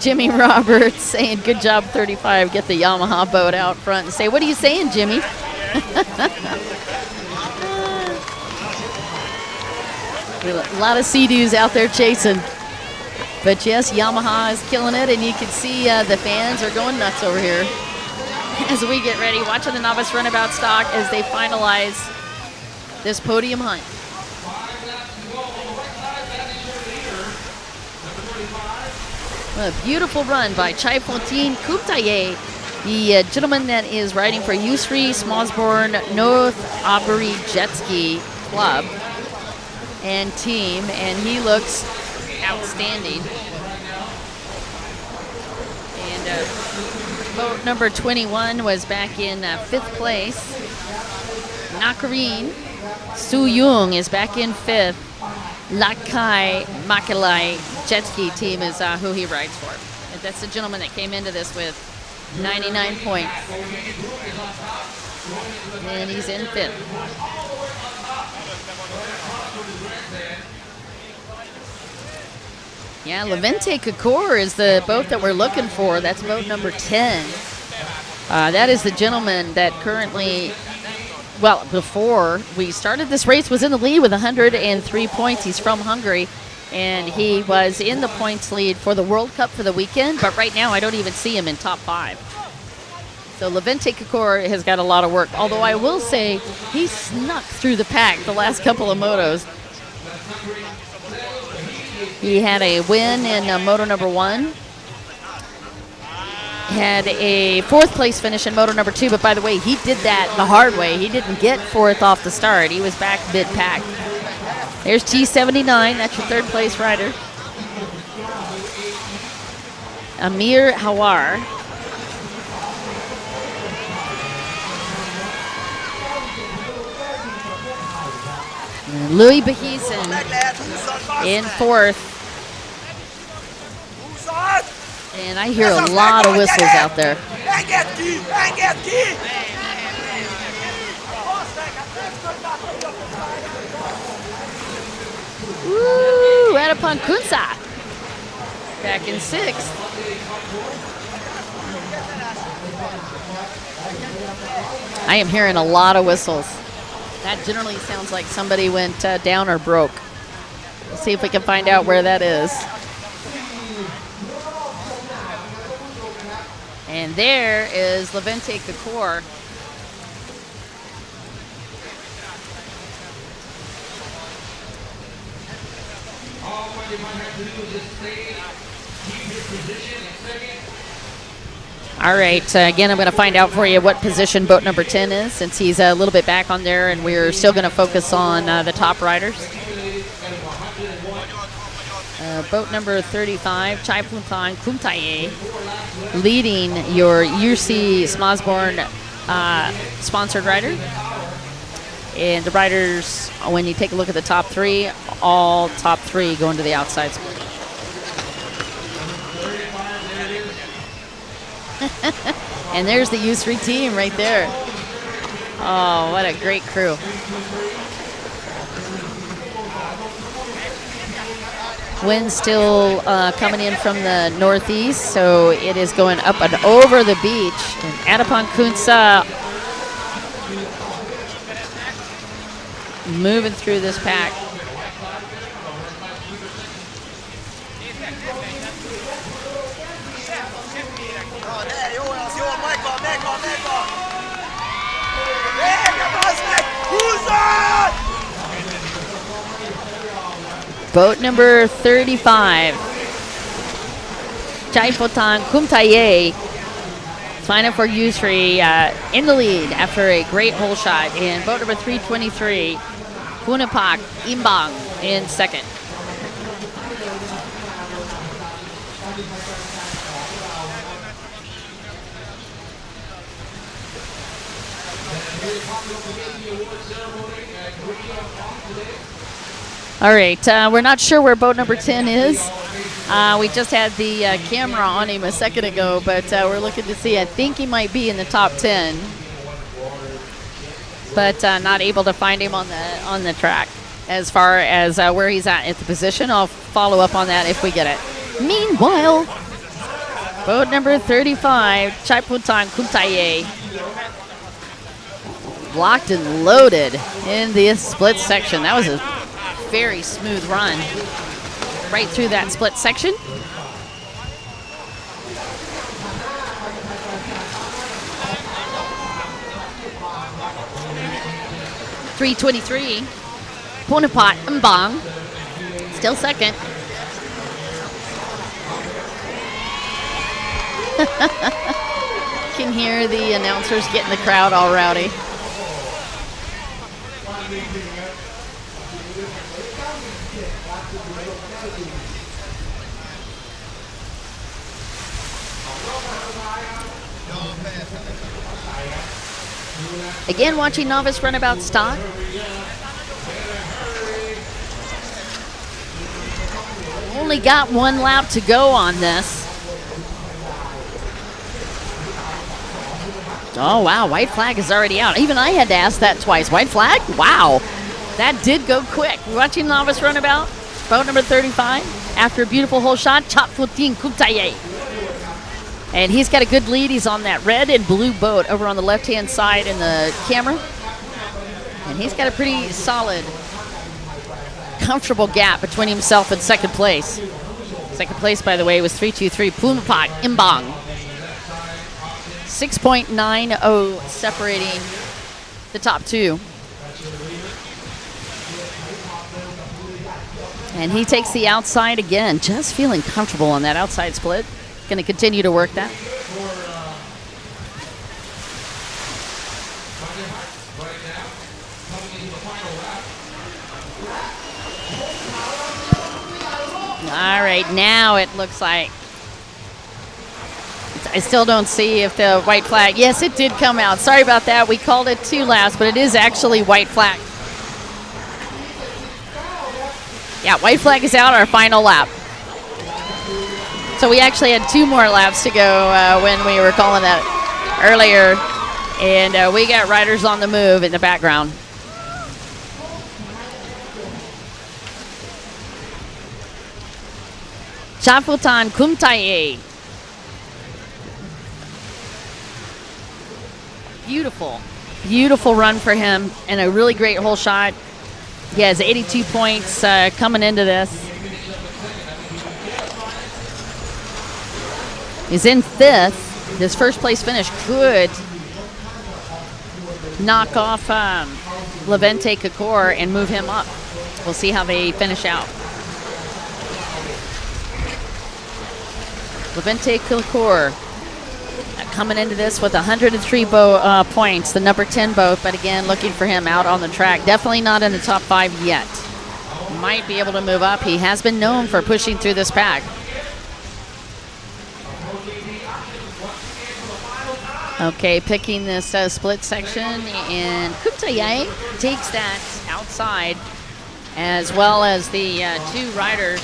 Jimmy Roberts saying, good job, 35. Get the Yamaha boat out front and say, what are you saying, Jimmy? A lot of Sea-Doos out there chasing. But yes, Yamaha is killing it, and you can see the fans are going nuts over here as we get ready, watching the Novice Runabout stock as they finalize this podium hunt. A beautiful run by Chai Fontaine Kuptaye, the gentleman that is riding for Usri Smallsborn North Aubrey Jet Ski Club and team, and he looks outstanding. And boat number 21 was back in 5th place. Nakarin Su Yung is back in 5th. Lakai Makalai jet ski team is who he rides for. And that's the gentleman that came into this with 99 points. And he's in 5th. Yeah, Levente Kakor is the boat that we're looking for. That's boat number 10. That is the gentleman that currently, well, before we started this race, was in the lead with 103 points. He's from Hungary, and he was in the points lead for the World Cup for the weekend, but right now I don't even see him in top 5. So Levente Kakor has got a lot of work, although I will say he snuck through the pack the last couple of motos. He had a win in Moto number 1. Had a 4th place finish in Moto number 2, but by the way, he did that the hard way. He didn't get 4th off the start. He was back mid-pack. There's T79, that's your 3rd place rider. Amir Hawar. And Louis Behezen in 4th. And I hear a lot of whistles out there. Woo! Radapon Kunsa back in 6th. I am hearing a lot of whistles. That generally sounds like somebody went down or broke. Let's see if we can find out where that is. And there is Levente Kakor. All right, again, I'm going to find out for you what position boat number 10 is, since he's a little bit back on there, and we're still going to focus on the top riders. boat number 35, Chai Puntan Kumtaye, leading your UC Smosborn sponsored rider. And the riders, when you take a look at the top three, all top three going to the outside split. And there's the U3 team right there. Oh, what a great crew. Wind still coming in from the northeast, so it is going up and over the beach. And Adapon Kunsa moving through this pack. Boat number 35, Chaipotan Kumtaye, sign up for U3 in the lead after a great hole shot. And boat number 323, Punapak Imbang in second. All right, we're not sure where boat number 10 is. We just had the camera on him a second ago, but we're looking to see. I think he might be in the top 10, but not able to find him on the track. As far as where he's at the position, I'll follow up on that if we get it. Meanwhile, boat number 35, Chaiputan Kumtaye, locked and loaded in the split section. That was a very smooth run right through that split section. .323, Punapat Mbang, still second. Can hear the announcers getting the crowd all rowdy. Again, watching Novice Runabout stock. Only got one lap to go on this. Oh, wow, white flag is already out. Even I had to ask that twice. White flag? Wow, that did go quick. Watching Novice Runabout, boat number 35, after a beautiful hole shot, Chapfutin Kumtaye. And he's got a good lead. He's on that red and blue boat over on the left-hand side in the camera. And he's got a pretty solid, comfortable gap between himself and second place. Second place, by the way, was 323 Punapak Imbang. 6.90 separating the top two. And he takes the outside again, just feeling comfortable on that outside split. Going to continue to work that. All right, now it looks like, I still don't see if the white flag, yes, it did come out. Sorry about that. We called it 2 laps, but it is actually white flag. Yeah, white flag is out, our final lap. So we actually had 2 more laps to go when we were calling that earlier. And we got riders on the move in the background. Chafutan Kumtaye. Beautiful, beautiful run for him and a really great hole shot. He has 82 points coming into this. He's in 5th. This first place finish could knock off Levente Kakor and move him up. We'll see how they finish out. Levente Kakor coming into this with 103 points, the number 10 boat, but again, looking for him out on the track. Definitely not in the top 5 yet. might be able to move up. He has been known for pushing through this pack. Okay, picking this split section, and Kumtaye takes that outside, as well as the two riders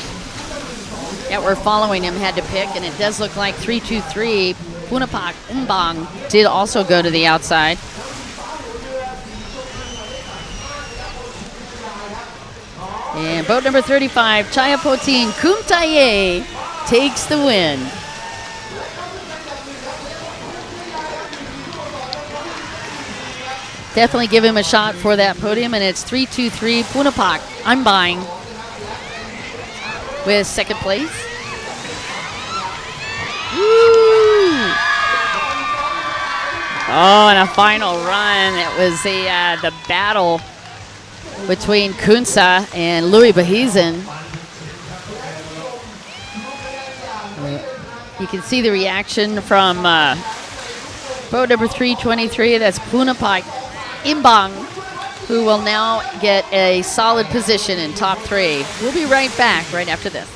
that were following him had to pick, and it does look like 323 Punapak Umbang did also go to the outside. And boat number 35, Chayapotin Kumtaye, takes the win. Definitely give him a shot for that podium, and it's 323 Punapak Umbang with second place. Woo! Oh, and a final run. It was the battle between Kunsa and Louis Bahizan. You can see the reaction from boat number 323. That's Punapak Imbang, who will now get a solid position in top 3. We'll be right back right after this.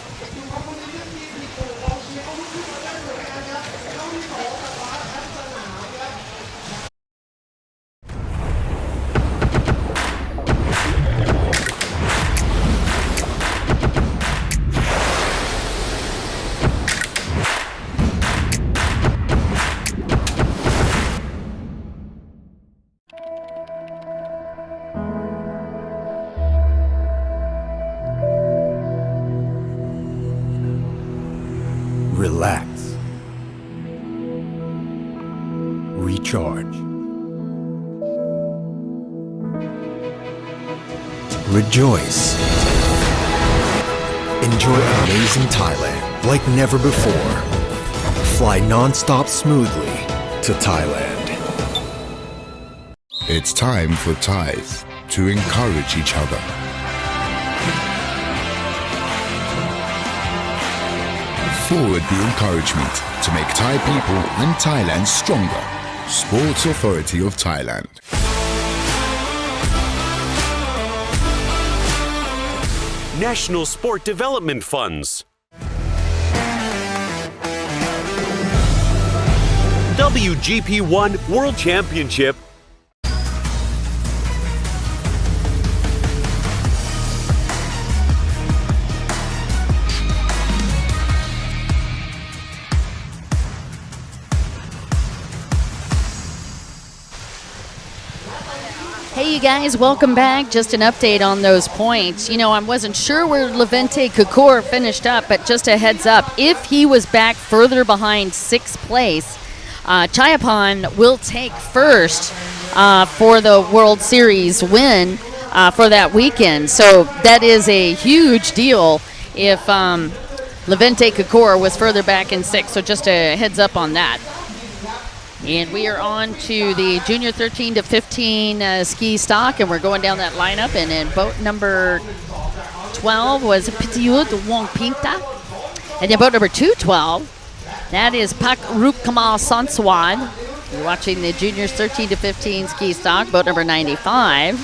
Relax. Recharge. Rejoice. Enjoy amazing Thailand like never before. Fly non-stop smoothly to Thailand.
It's time for Thais to encourage each other. Forward the encouragement to make Thai people and Thailand stronger. Sports Authority of Thailand.
National Sport Development Funds. WGP1 World Championship.
Hey, you guys, welcome back. Just an update on those points. You know, I wasn't sure where Levente Kakor finished up, but just a heads up, if he was back further behind 6th place, Chayapan will take first for the World Series win for that weekend. So that is a huge deal if Levente Kakor was further back in 6th. So just a heads up on that. And we are on to the junior 13 to 15 ski stock, and we're going down that lineup. And in boat number 12 was Pitiud Wong Pinta. And then boat number 212, that is Pak Rup Kamal Sanswad. You're watching the juniors 13 to 15 ski stock. Boat number 95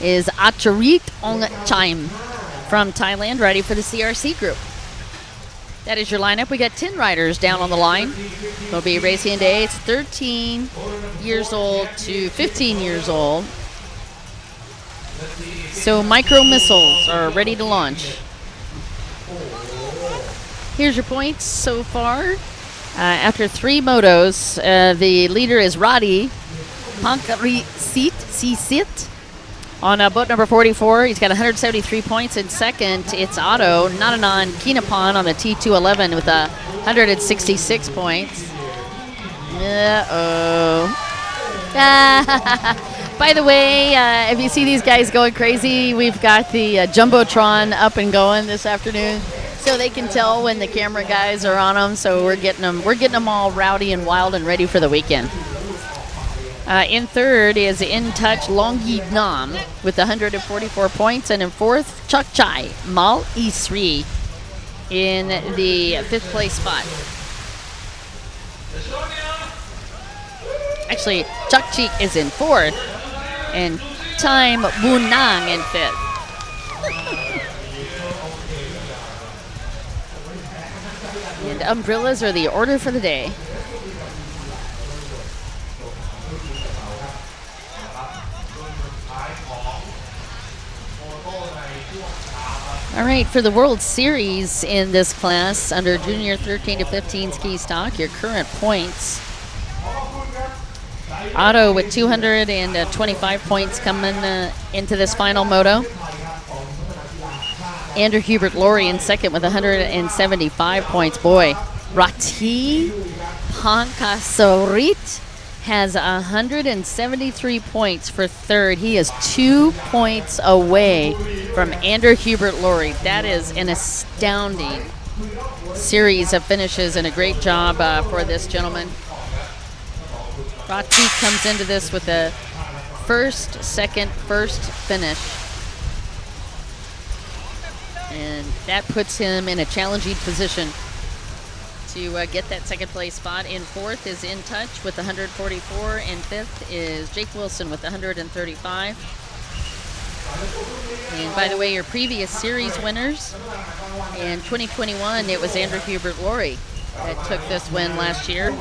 is Acharit Ong Chaim from Thailand, ready for the CRC group. That is your lineup. We got 10 riders down on the line. They'll be racing today. It's 13 years old to 15 years old. So micro missiles are ready to launch. Here's your points so far. After 3 motos, the leader is Radi Pankari Sisit. On boat number 44, he's got 173 points. In second, it's Otto Nananan Kinapan on the T211 with 166 points. Uh-oh. By the way, if you see these guys going crazy, we've got the Jumbotron up and going this afternoon, so they can tell when the camera guys are on them. So we're getting them all rowdy and wild and ready for the weekend. In third is In Touch Longyi Nam with 144 points. And in fourth, Chak Chai Mal Isri in the 5th place spot. Actually, Chak Chik is in 4th and Time Bunang in 5th. And umbrellas are the order for the day. All right, for the World Series in this class, under junior 13 to 15 ski stock, your current points. Otto with 225 points coming into this final moto. Andrew Hubert Laurie in second with 175 points. Boy, Rati Pankasorit has 173 points for third. He is 2 points away from Andrew Hubert Laurie. That is an astounding series of finishes and a great job for this gentleman. Rati comes into this with a first, second, first finish. And that puts him in a challenging position to get that second place spot. In fourth is In Touch with 144, and fifth is Jake Wilson with 135. And by the way, your previous series winners in 2021, it was Andrew Hubert Laurie that took this win last year.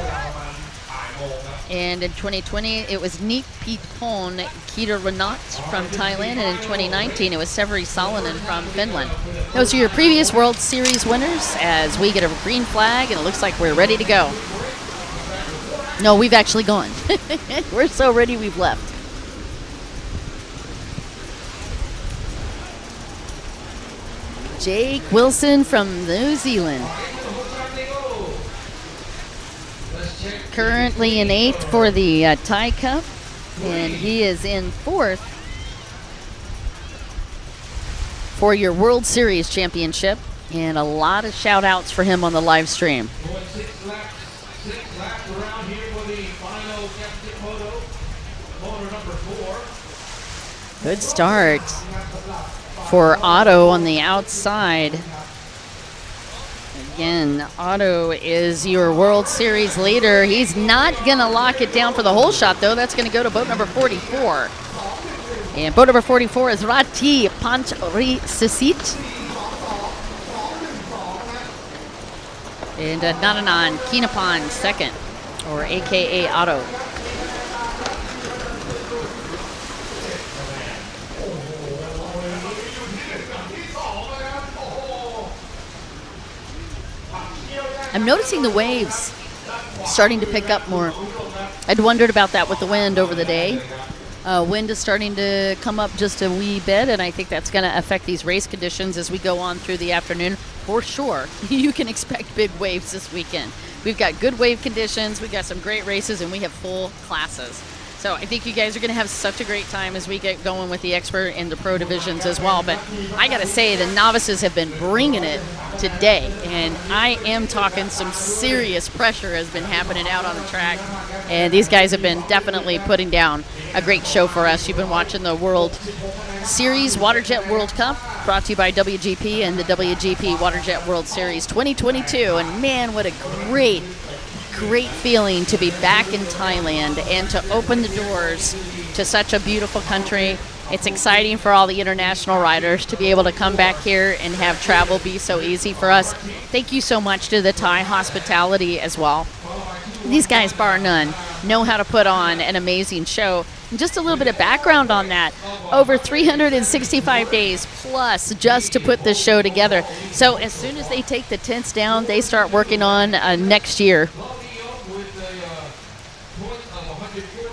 And in 2020, it was Neek Pitpon Keeteranat from Thailand. And in 2019, it was Severi Salonen from Finland. Those are your previous World Series winners as we get a green flag, and it looks like we're ready to go. No, we've actually gone. We're so ready we've left. Jake Wilson from New Zealand. Currently in eighth for the Thai Cup, and he is in fourth for your World Series championship, and a lot of shout outs for him on the live stream.
Six laps around here for the final championship moto. Moto number 4.
Good start for Otto on the outside. Again, Otto is your World Series leader. He's not going to lock it down for the whole shot, though. That's going to go to boat number 44. And boat number 44 is Rati Panchri-Sisit. And Nananan Kinapan second, or AKA Otto. I'm noticing the waves starting to pick up more. I'd wondered about that with the wind over the day. Wind is starting to come up just a wee bit, and I think that's going to affect these race conditions as we go on through the afternoon. For sure, you can expect big waves this weekend. We've got good wave conditions, we've got some great races, and we have full classes. So I think you guys are going to have such a great time as we get going with the expert and the pro divisions as well. But I got to say, the novices have been bringing it today. And I am talking some serious pressure has been happening out on the track. And these guys have been definitely putting down a great show for us. You've been watching the World Series Waterjet World Cup, brought to you by WGP and the WGP Waterjet World Series 2022. And man, what a great feeling to be back in Thailand and to open the doors to such a beautiful country. It's exciting for all the international riders to be able to come back here and have travel be so easy for us. Thank you so much to the Thai hospitality as well. These guys, bar none, know how to put on an amazing show. And just a little bit of background on that, over 365 days plus just to put this show together. So as soon as they take the tents down, they start working on next year.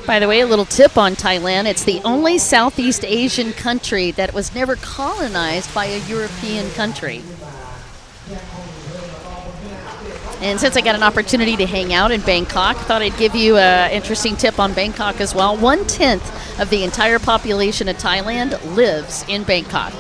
By the way, a little tip on Thailand. It's the only Southeast Asian country that was never colonized by a European country. And since I got an opportunity to hang out in Bangkok, thought I'd give you an interesting tip on Bangkok as well. 1/10 of the entire population of Thailand lives in Bangkok.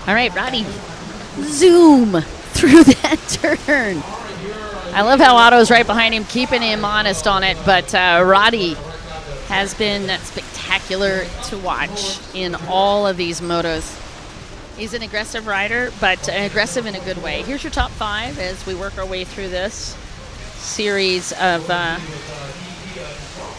All right, Roddy, zoom through that turn. I love how Otto's right behind him, keeping him honest on it, but Roddy has been spectacular spectacular to watch in all of these motos. He's an aggressive rider, but aggressive in a good way. Here's your top 5 as we work our way through this series of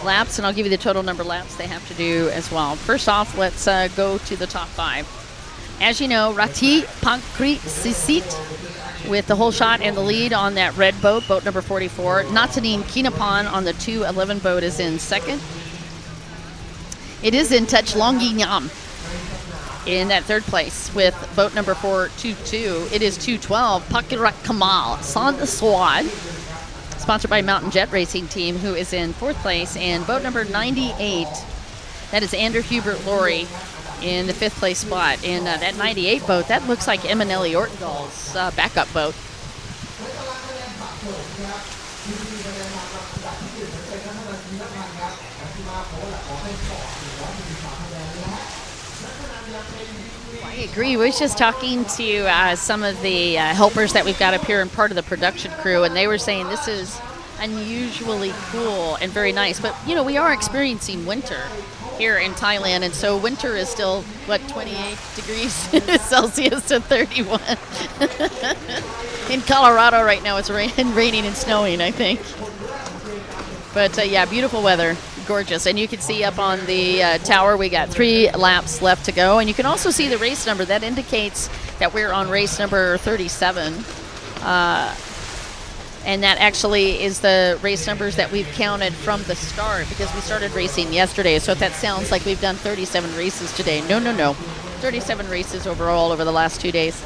laps, and I'll give you the total number of laps they have to do as well. First off, let's go to the top 5. As you know, Rati Pankri-Sisit with the whole shot and the lead on that red boat, boat number 44. Natanin Kinapan on the 211 boat is in second. It is in touch Longinyam in that third place with boat number 422. It is 212 Pakirat Kamal Swad, sponsored by Mountain Jet Racing Team, who is in fourth place, and boat number 98, that is Andrew Hubert Laurie in the fifth place spot. And that 98 boat, that looks like Eminelli Ortendal's backup boat. I agree. We was just talking to some of the helpers that we've got up here and part of the production crew, and they were saying this is unusually cool and very nice. But, you know, we are experiencing winter here in Thailand, and so winter is still, what, 28 degrees Celsius to 31. In Colorado right now, it's raining and snowing, I think. But, yeah, beautiful weather. Gorgeous. And you can see up on the tower we got 3 laps left to go, and you can also see the race number that indicates that we're on race number 37, and that actually is the race numbers that we've counted from the start, because we started racing yesterday. So if that sounds like we've done 37 races today, no, 37 races overall over the last 2 days.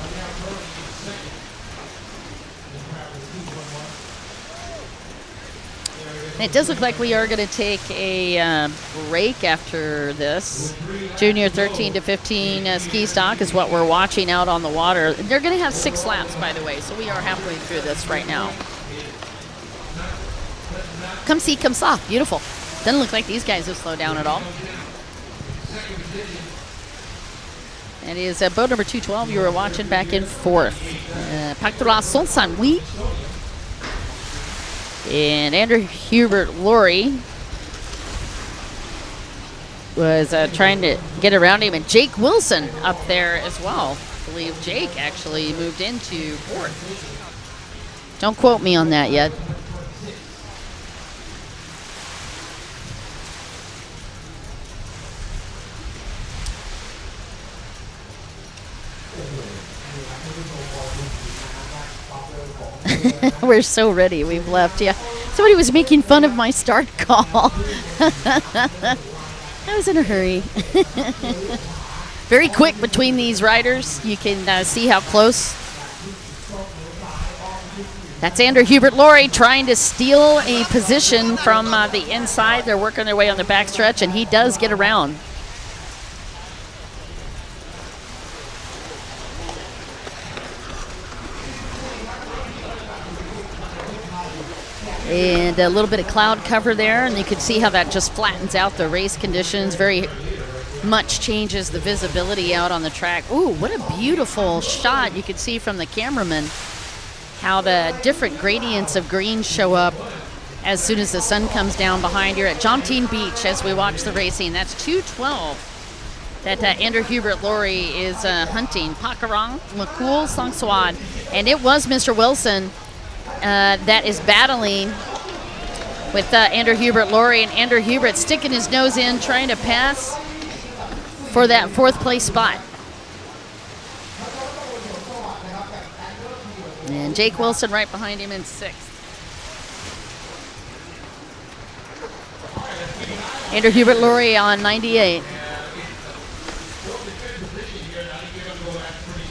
It does look like we are going to take a break after this. Junior 13 to 15 ski stock is what we're watching out on the water. They're going to have 6 laps, by the way, so we are halfway through this right now. Come see, come saw. Beautiful. Doesn't look like these guys have slowed down at all. It is boat number 212 you were watching back in fourth. Paktura Sonsanwi. And Andrew Hubert Laurie was trying to get around him, and Jake Wilson up there as well. I believe Jake actually moved into fourth. Don't quote me on that yet. We're so ready. We've left. Yeah. Somebody was making fun of my start call. I was in a hurry. Very quick between these riders. You can see how close. That's Andrew Hubert Laurie trying to steal a position from the inside. They're working their way on the backstretch, and he does get around. And a little bit of cloud cover there, and you can see how that just flattens out the race conditions. Very much changes the visibility out on the track. Ooh, what a beautiful shot. You can see from the cameraman how the different gradients of green show up as soon as the sun comes down behind. You're at Jomtien Beach as we watch the racing. That's 212 that Andrew Hubert Laurie is hunting. Pakarang, Makul, Songswad. And it was Mr. Wilson that is battling with Andrew Hubert Laurie, and Andrew Hubert sticking his nose in, trying to pass for that fourth place spot. And Jake Wilson right behind him in sixth. Andrew Hubert Laurie on 98.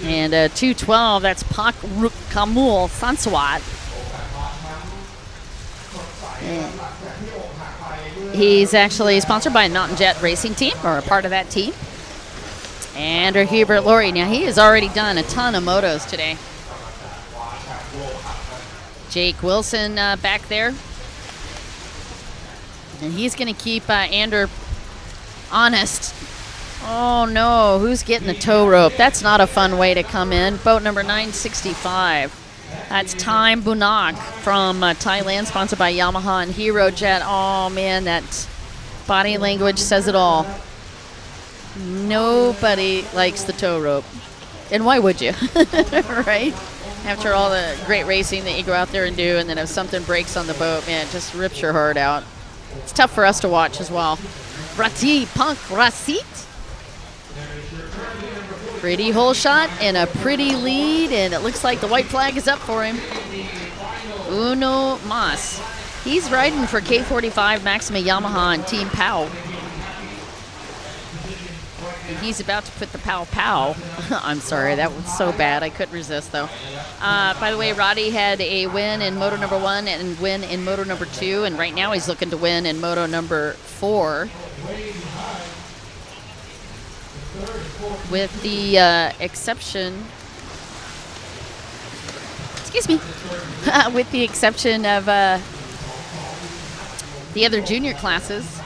And 212, that's Pak Ruk Kamul Sanswat. He's actually sponsored by Mountain Jet Racing Team, or a part of that team. Andrew Hubert Laurie, now he has already done a ton of motos today. Jake Wilson back there. And he's going to keep Andrew honest. Oh no, who's getting the tow rope? That's not a fun way to come in. Boat number 965. That's Time Bunak from Thailand, sponsored by Yamaha and Hero Jet. Oh man, that Body language says it all. Nobody likes the tow rope. And why would you? Right? After all the great racing that you go out there and do, and then if something breaks on the boat, man, it just rips your heart out. It's tough for us to watch as well. Rati Pankrasit. Pretty hole shot and a pretty lead, and it looks like the white flag is up for him. Uno Mas. He's riding for K45 Maxima Yamaha and Team POW. And he's about to put the pow. I'm sorry, that was so bad. I couldn't resist, though. By the way, Roddy had a win in Moto number 1 and win in Moto number 2, and right now he's looking to win in Moto number 4. With the exception, excuse me, with the exception of the other junior classes,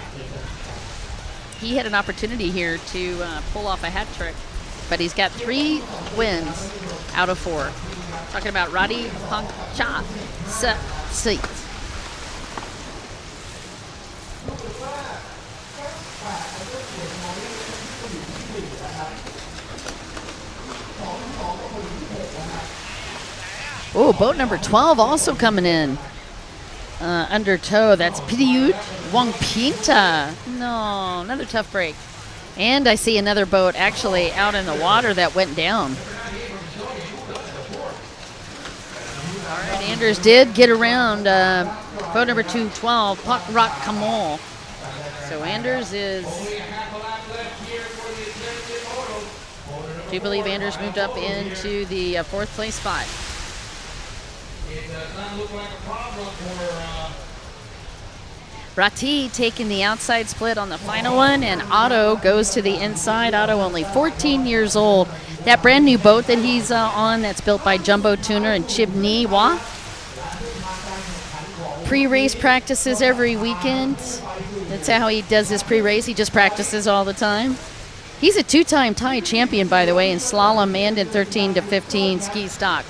he had an opportunity here to pull off a hat trick, but he's got 3 wins out of 4. Talking about Roddy Pangcha Seat. Oh, boat number 12 also coming in. Under tow, that's Pidiut Wang Pinta. No, another tough break. And I see another boat actually out in the water that went down. All right, Anders did get around boat number 212, Pak Rak Kamal. So Anders is, do you believe Anders moved up into the 4th place spot?
It does not look like a problem for
Rati taking the outside split on the final one, and Otto goes to the inside. Otto only 14 years old. That brand new boat that he's on, that's built by Jumbo Tuner and Chibniwa. Pre-race practices every weekend. That's how he does his pre-race. He just practices all the time. He's a 2-time Thai champion, by the way, in slalom and in 13 to 15 ski stock.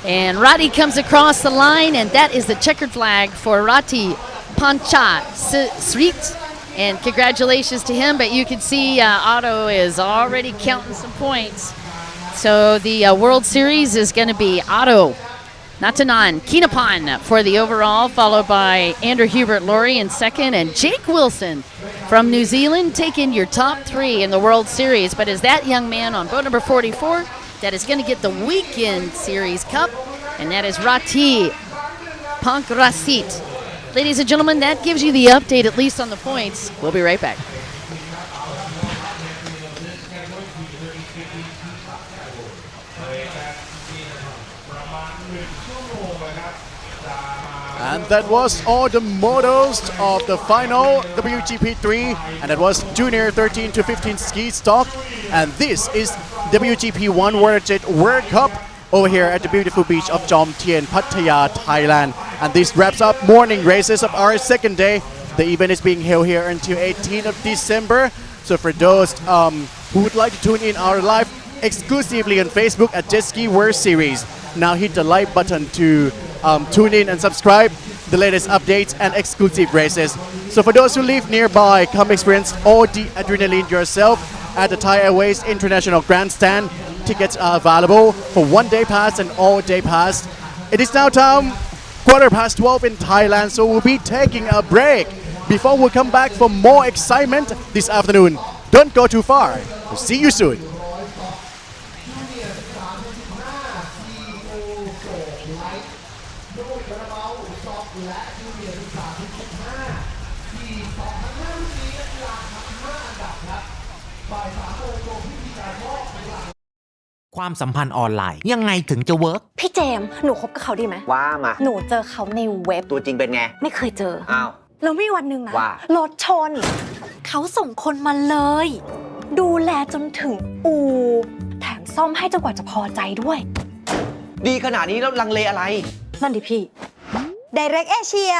And Rati comes across the line, and that is the checkered flag for Rati Pancha Srit. And congratulations to him, but you can see Otto is already counting some points. So the World Series is going to be Otto Natanan Kinapan for the overall, followed by Andrew Hubert Laurie in second, and Jake Wilson from New Zealand taking your top 3 in the World Series. But is that young man on boat number 44 that is going to get the Weekend Series Cup, and that is Rati Pankrasit. Ladies and gentlemen, that gives you the update, at least on the points. We'll be right back.
And that was all the motos of the final WGP 3, and that was junior 13 to 15 ski stock. And this is WGP 1 World Jet World Cup over here at the beautiful beach of Jom Tien, Pattaya, Thailand. And this wraps up morning races of our second day. The event is being held here until 18th of December. So for those who would like to tune in our live exclusively on Facebook at Jet Ski World Series, now hit the like button to tune in and subscribe the latest updates and exclusive races. So for those who live nearby, come experience all the adrenaline yourself at the Thai Airways International Grandstand. Tickets are available for 1-day pass and all-day pass. It is now time 12:15 in Thailand, so we'll be taking a break before we come back for more excitement this afternoon. Don't go too far. We'll see you soon.
ความสัมพันธ์ออนไลน์ยังไงถึงจะเวิร์ก
พี่เจมส์หนูคบกับเขาดีไหม
ว่ามา
หนูเจอเขาในเว็บ
ตัวจริงเป็นไง
ไม่เคยเจอ
อ้าว
แล้วมีวันหนึ่งนะ
ว่า
รถชน เขาส่งคนมาเลย ดูแลจนถึงอู่แถมซ่อมให้จนกว่าจะพอใจด้วย
ดีขนาดนี้แล้วลังเลอะไร
นั่นดิพี่ Direct Asia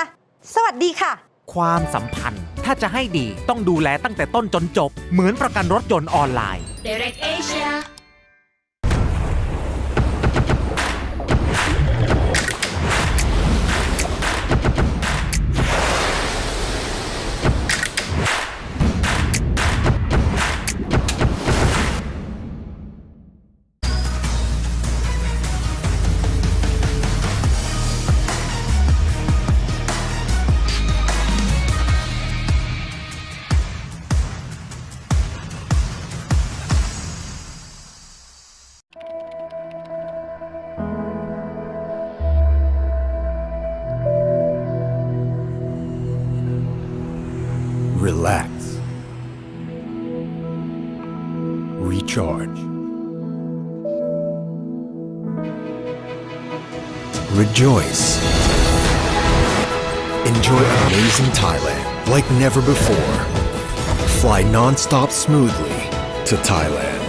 สวัสดีค่ะ
ความสัมพันธ์ถ้าจะให้ดีต้องดูแลตั้งแต่ต้นจนจบเหมือนประกันรถยนต์ออนไลน์
Direct Asia
Relax. Recharge. Rejoice. Enjoy amazing Thailand like never before. Fly non-stop smoothly to Thailand.